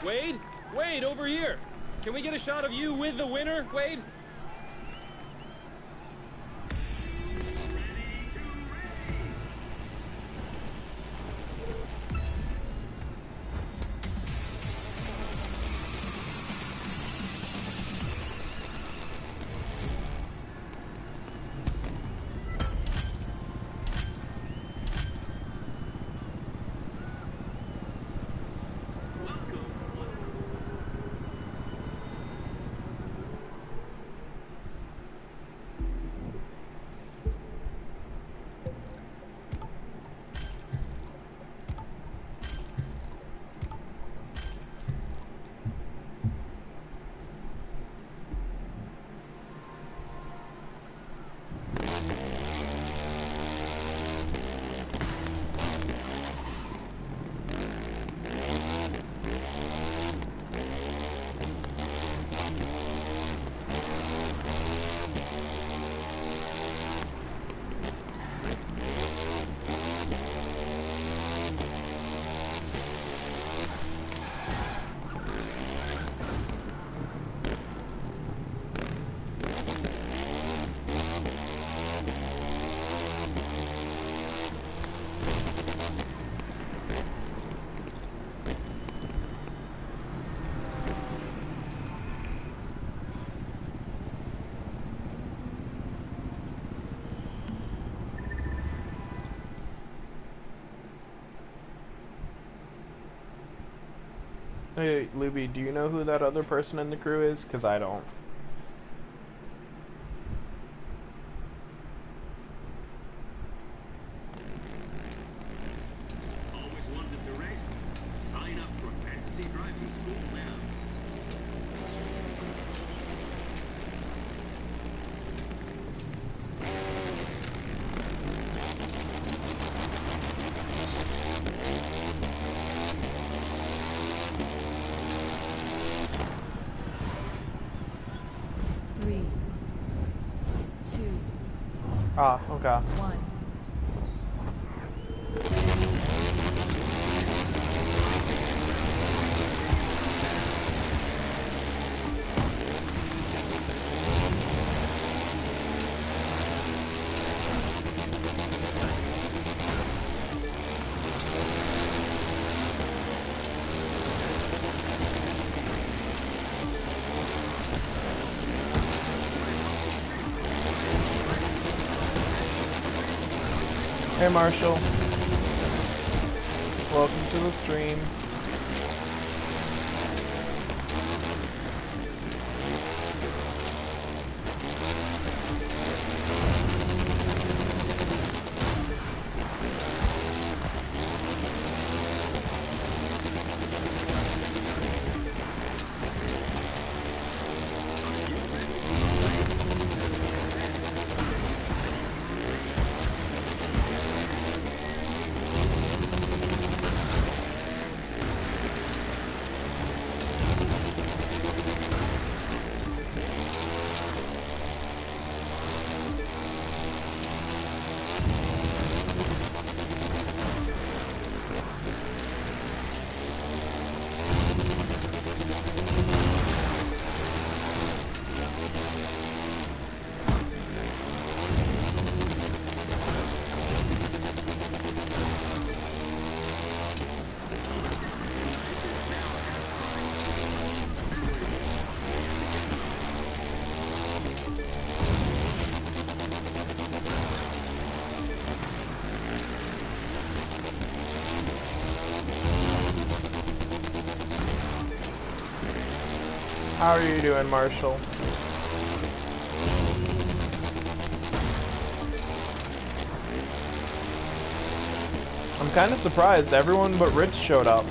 Wade? Wade, over here! Can we get a shot of you with the winner, Wade? Hey, Luby, do you know who that other person in the crew is? Because I don't. Always wanted to race? Sign up for Fantasy Driving School now. Ah, okay. Hey Marshall, welcome to the stream. How are you doing, Marshall? I'm kind of surprised. Everyone but Rich showed up.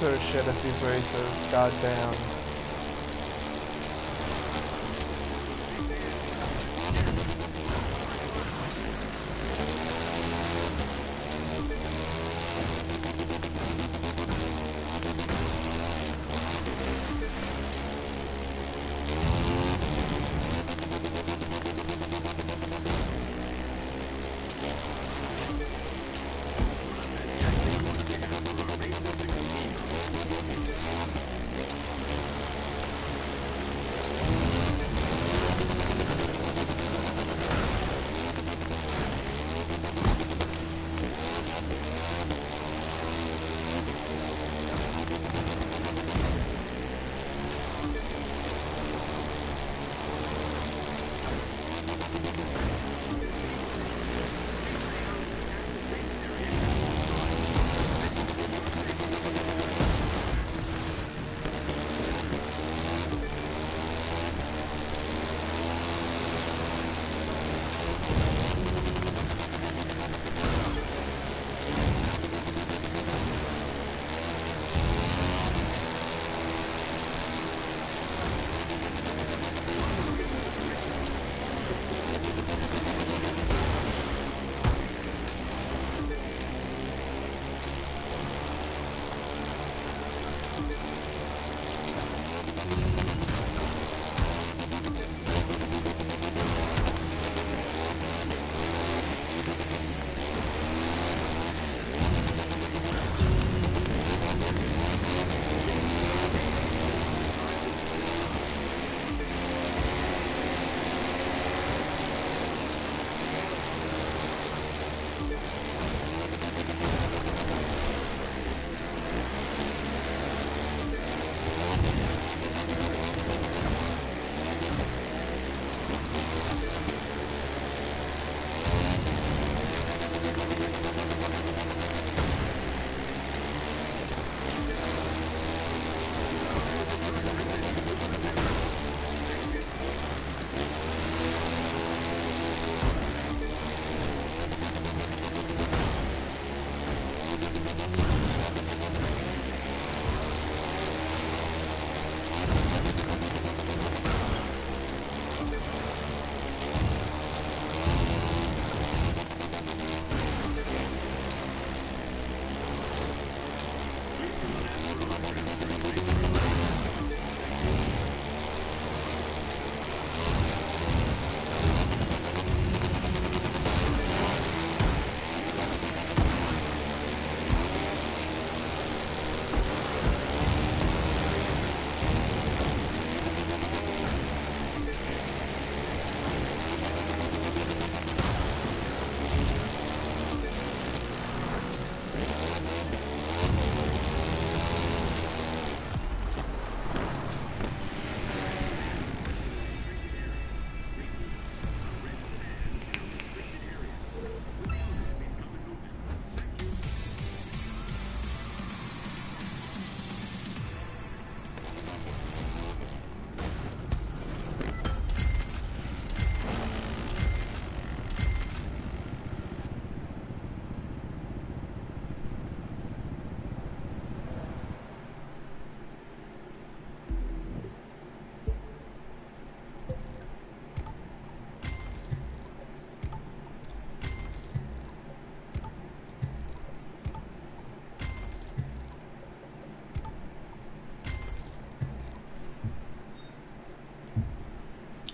So shit at these races, goddamn.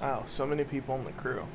Wow, so many people in the crew.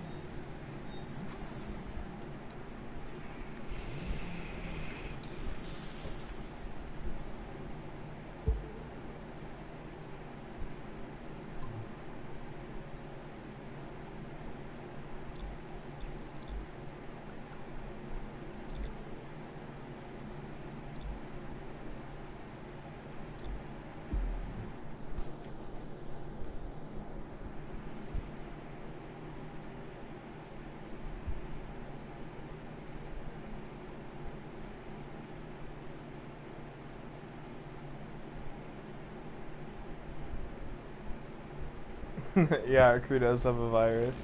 Yeah, our crew does have a virus.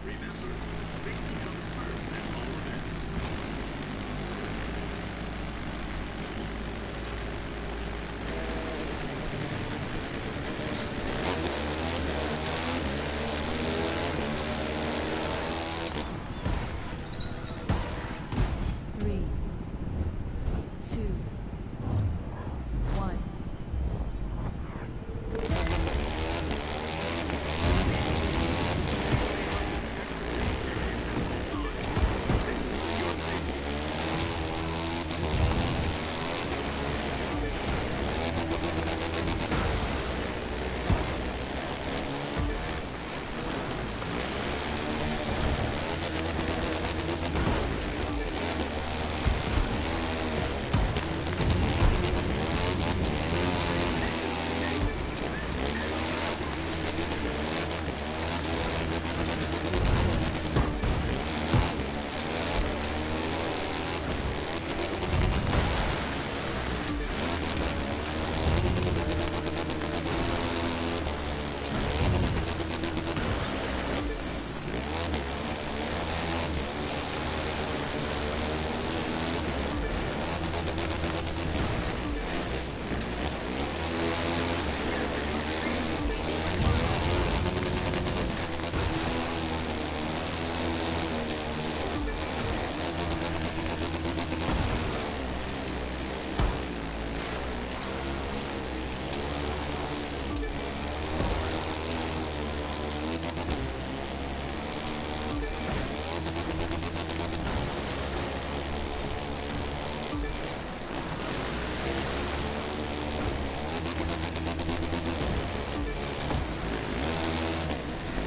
Remember, safety comes first at all events. Three, two, one.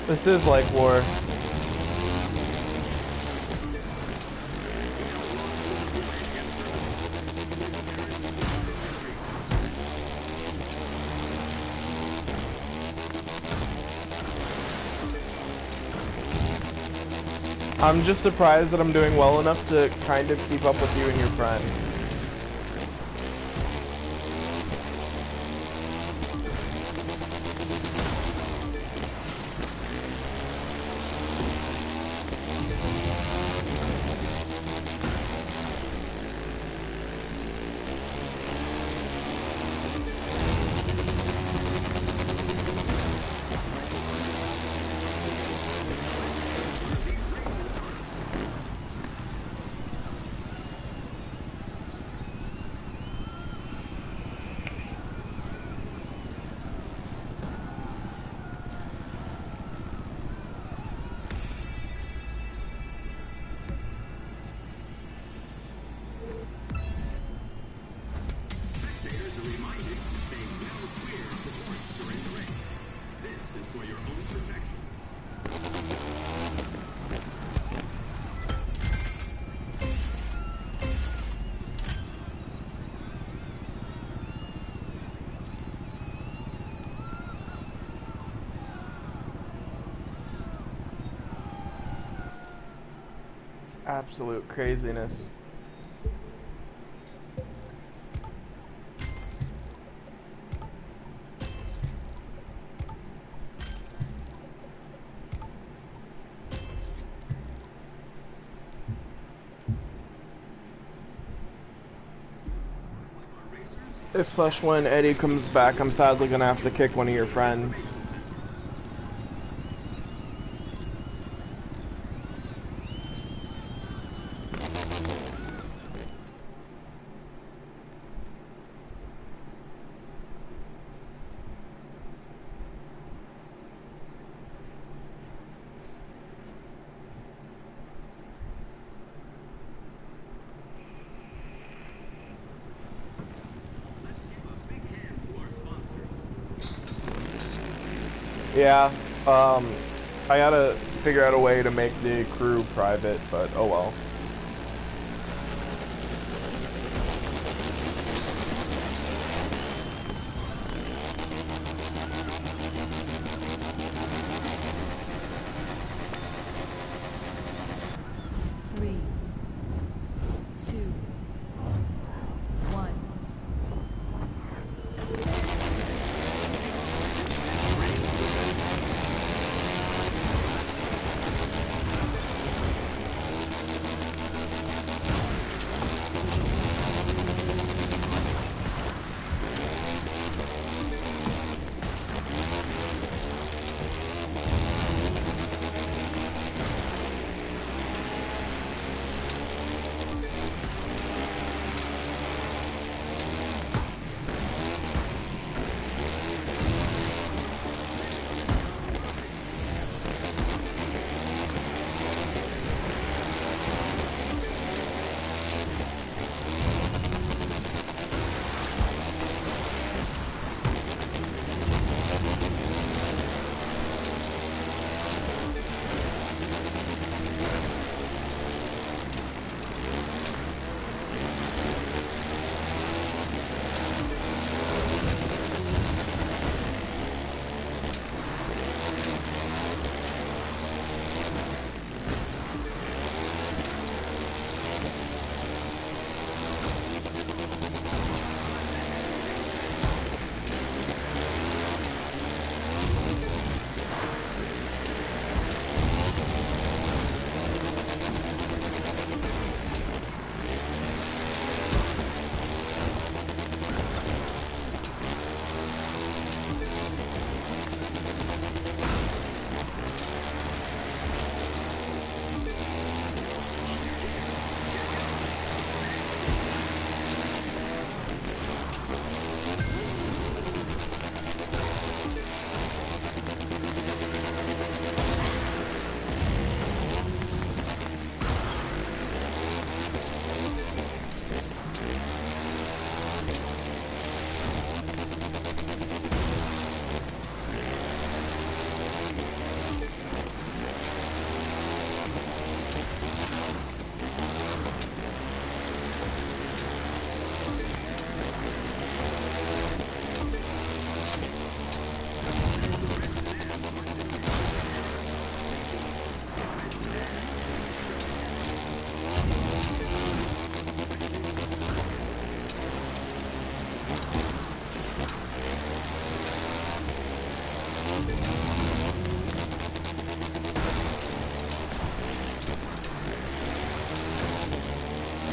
This is like war. I'm just surprised that I'm doing well enough to kind of keep up with you and your friend. Spectators are reminded to stay well clear of the course during the race. This is for your own protection. Absolute craziness. If when Eddie comes back, I'm sadly gonna have to kick one of your friends. Yeah, I gotta figure out a way to make the crew private, but oh well. Three, two, one.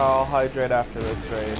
I'll hydrate after this raid.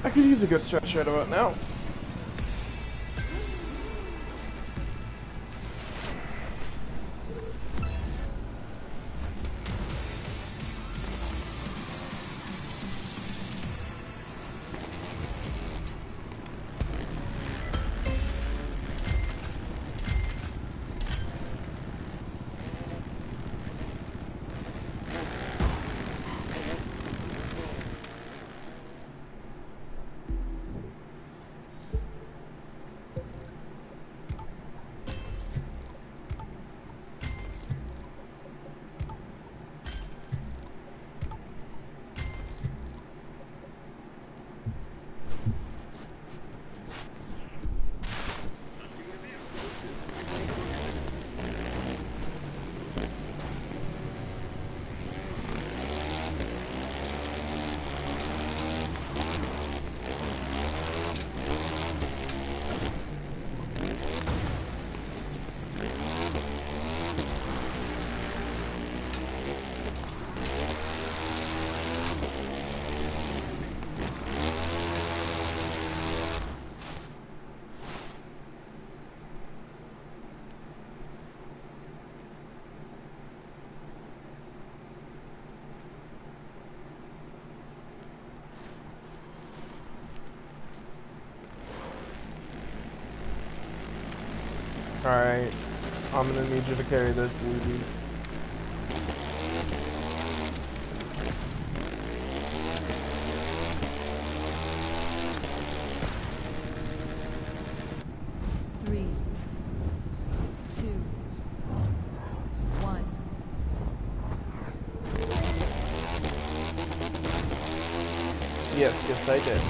I could use a good stretch right about now. Alright. I'm gonna need you to carry this, Luigi. Three, two, one. Yes, I did.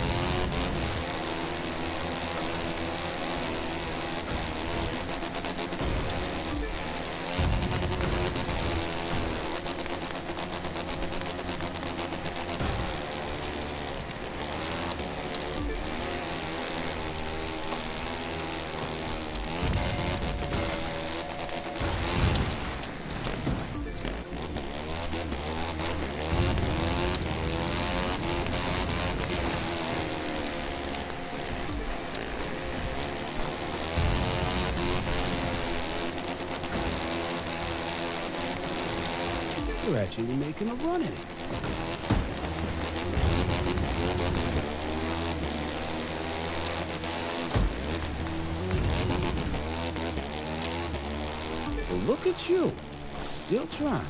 You're actually making a run at it. Well, look at you. Still trying.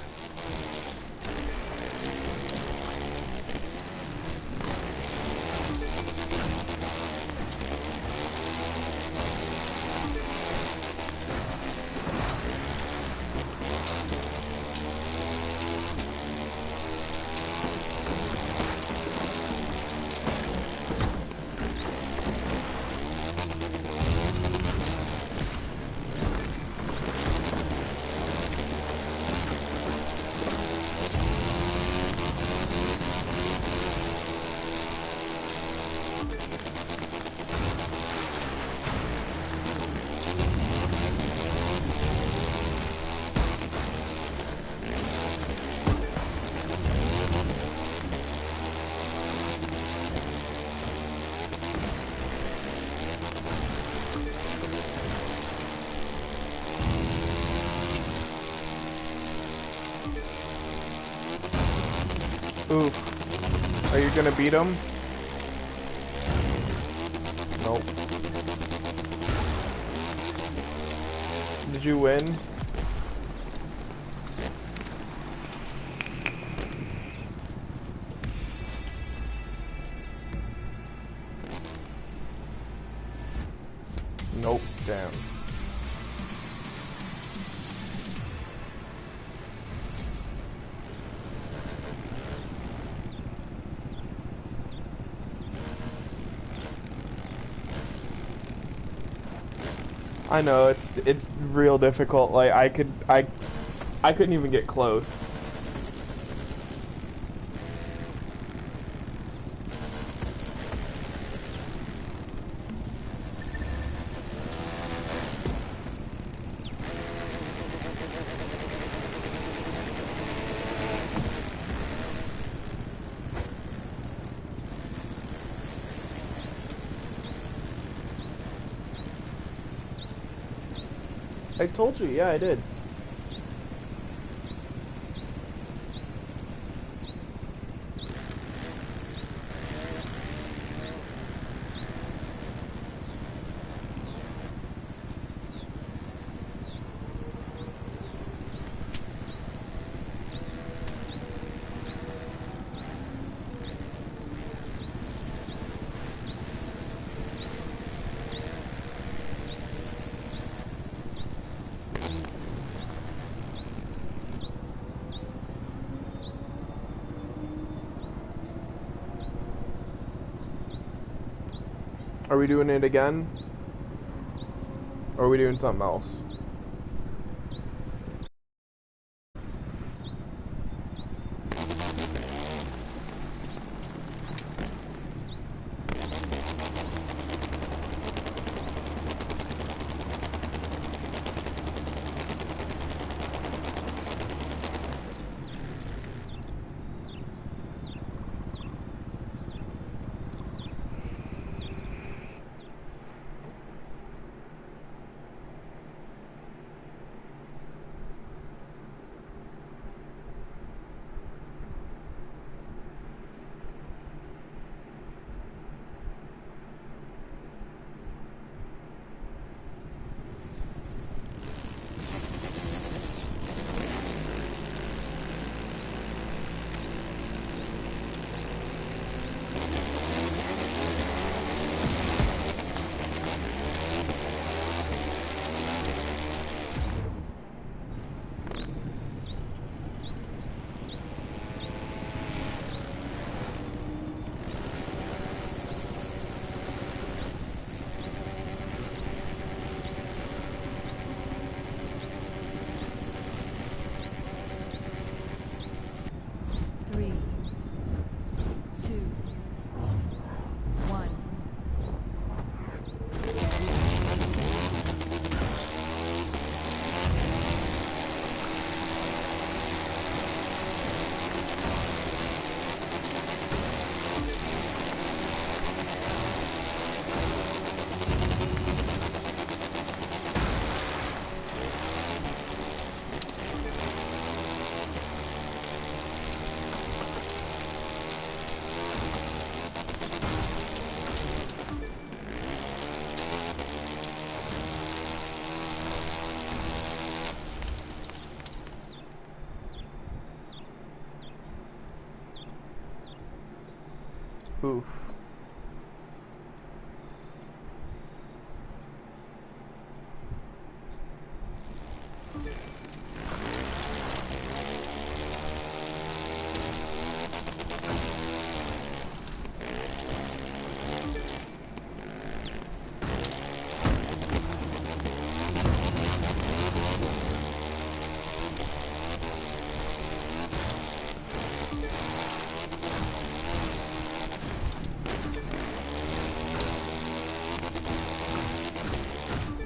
Oof. Are you gonna beat him? Nope. Did you win? Nope. Damn. I know it's real difficult. Like I couldn't even get close. I told you, yeah, I did. Are we doing it again? Or are we doing something else? Oof.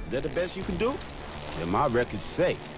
Is that the best you can do? Then my record's safe.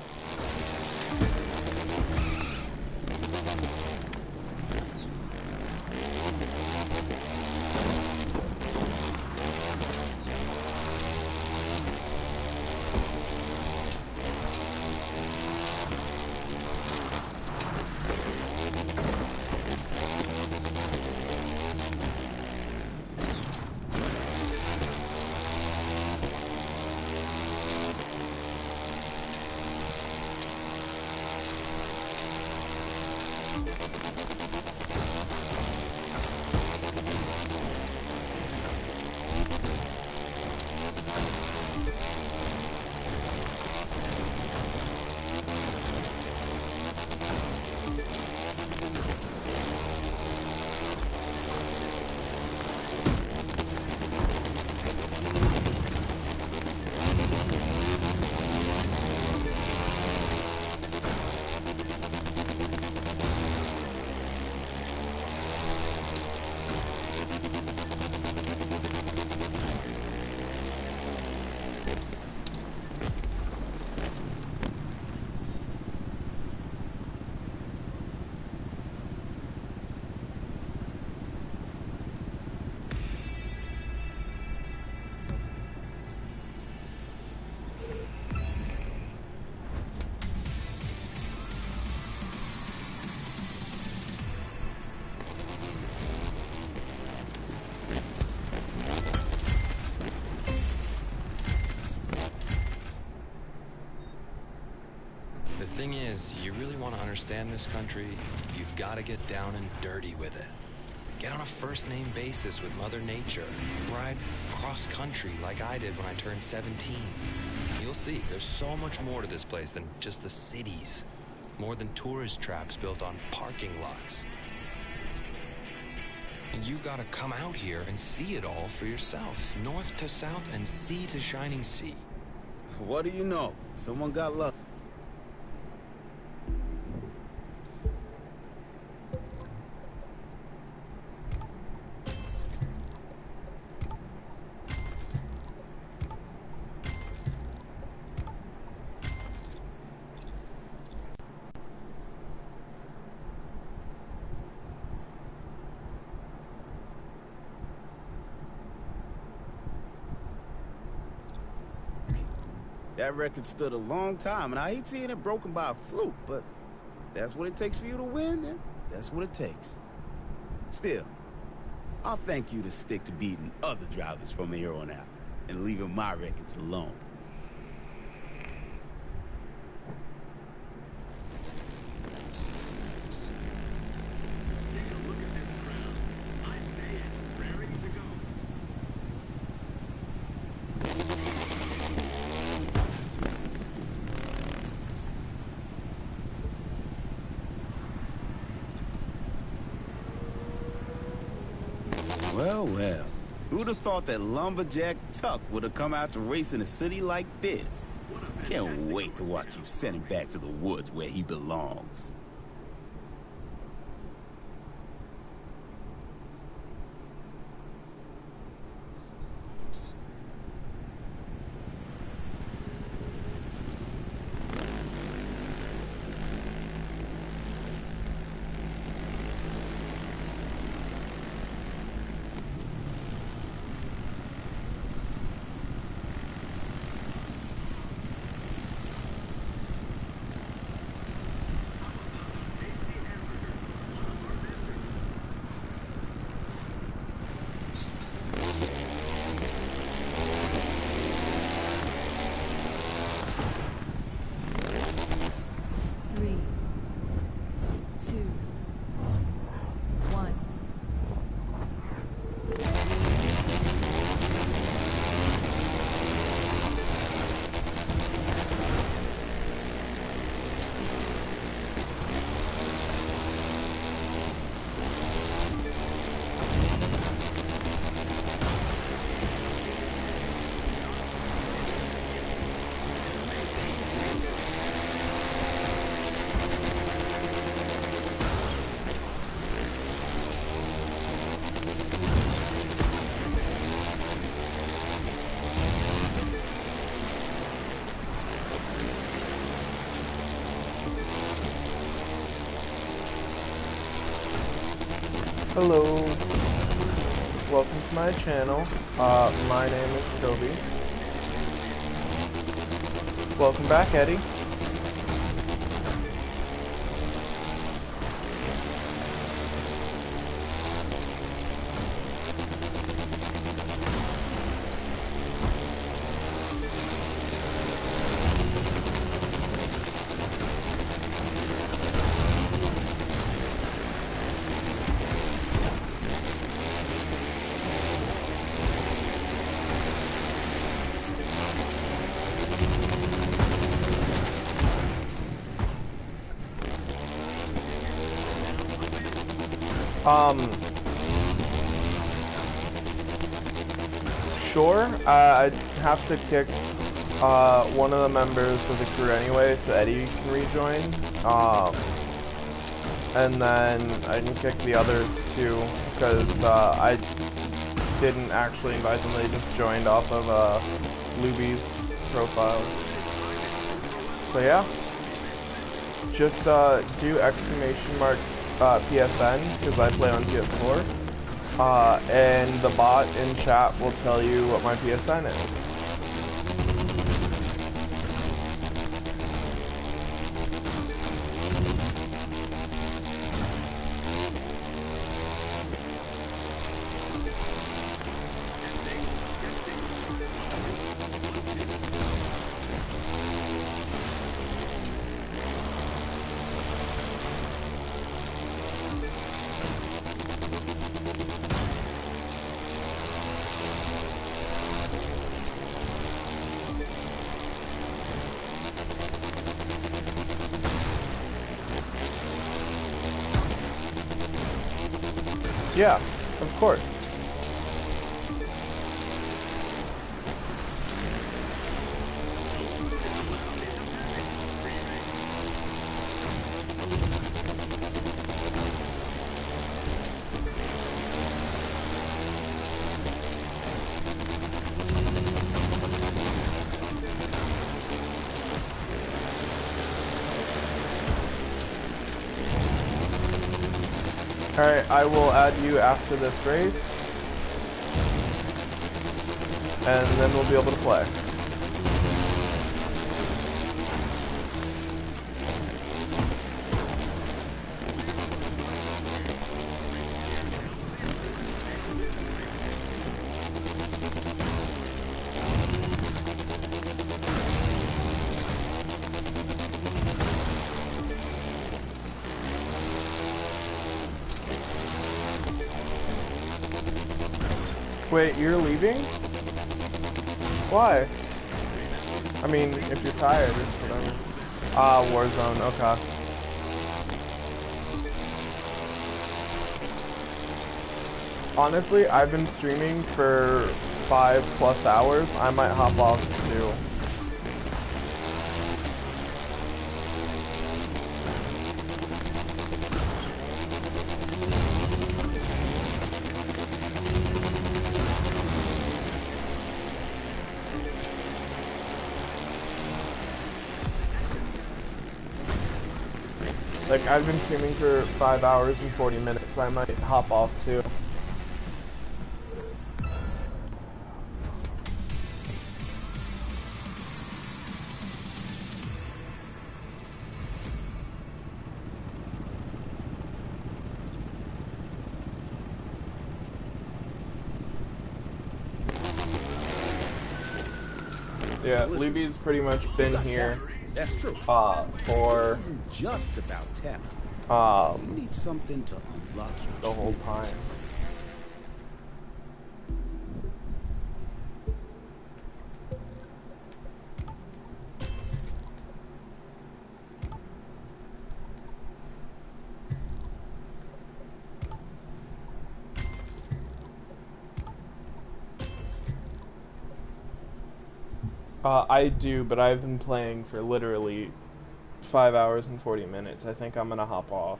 The thing is, you really want to understand this country, you've got to get down and dirty with it. Get on a first-name basis with Mother Nature. Ride cross-country like I did when I turned 17. You'll see, there's so much more to this place than just the cities. More than tourist traps built on parking lots. And you've got to come out here and see it all for yourself. North to south and sea to shining sea. What do you know? Someone got lucky. That record stood a long time, and I hate seeing it broken by a fluke, but if that's what it takes for you to win, then that's what it takes. Still, I'll thank you to stick to beating other drivers from here on out, and leaving my records alone. Well, well. Who'd have thought that Lumberjack Tuck would have come out to race in a city like this? Can't wait to watch you send him back to the woods where he belongs. Hello. Welcome to my channel. My name is Toby. Welcome back, Eddie. Sure. I'd have to kick one of the members of the crew anyway, so Eddie can rejoin. And then I can kick the other two because I didn't actually invite them; they just joined off of Luby's profile. So yeah, just do exclamation mark PSN because I play on PS4. And the bot in chat will tell you what my PSN is. Yeah, of course. Alright, I will add you after this race, and then we'll be able to play. Wait, you're leaving? Why? I mean, if you're tired, it's whatever. Ah, Warzone, okay. Honestly, I've been streaming for 5+ hours. I might hop off too. Like, I've been streaming for 5 hours and 40 minutes. I might hop off too. Yeah, Luby's pretty much been here. That's true. For this isn't just about talent. You need something to unlock your the whole time. I do, but I've been playing for literally 5 hours and 40 minutes. I think I'm gonna hop off.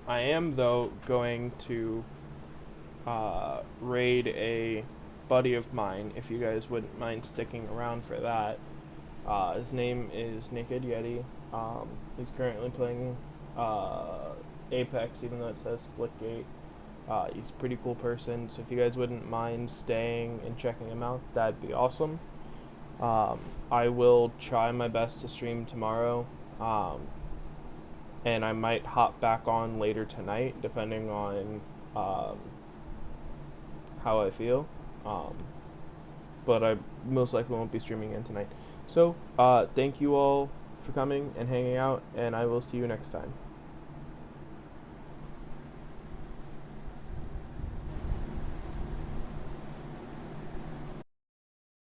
I am though going to raid a buddy of mine, if you guys wouldn't mind sticking around for that. His name is Naked Yeti. He's currently playing Apex, even though it says Splitgate. He's a pretty cool person, so if you guys wouldn't mind staying and checking him out, that'd be awesome. I will try my best to stream tomorrow, and I might hop back on later tonight, depending on how I feel. But I most likely won't be streaming again tonight. So, thank you all for coming and hanging out, and I will see you next time.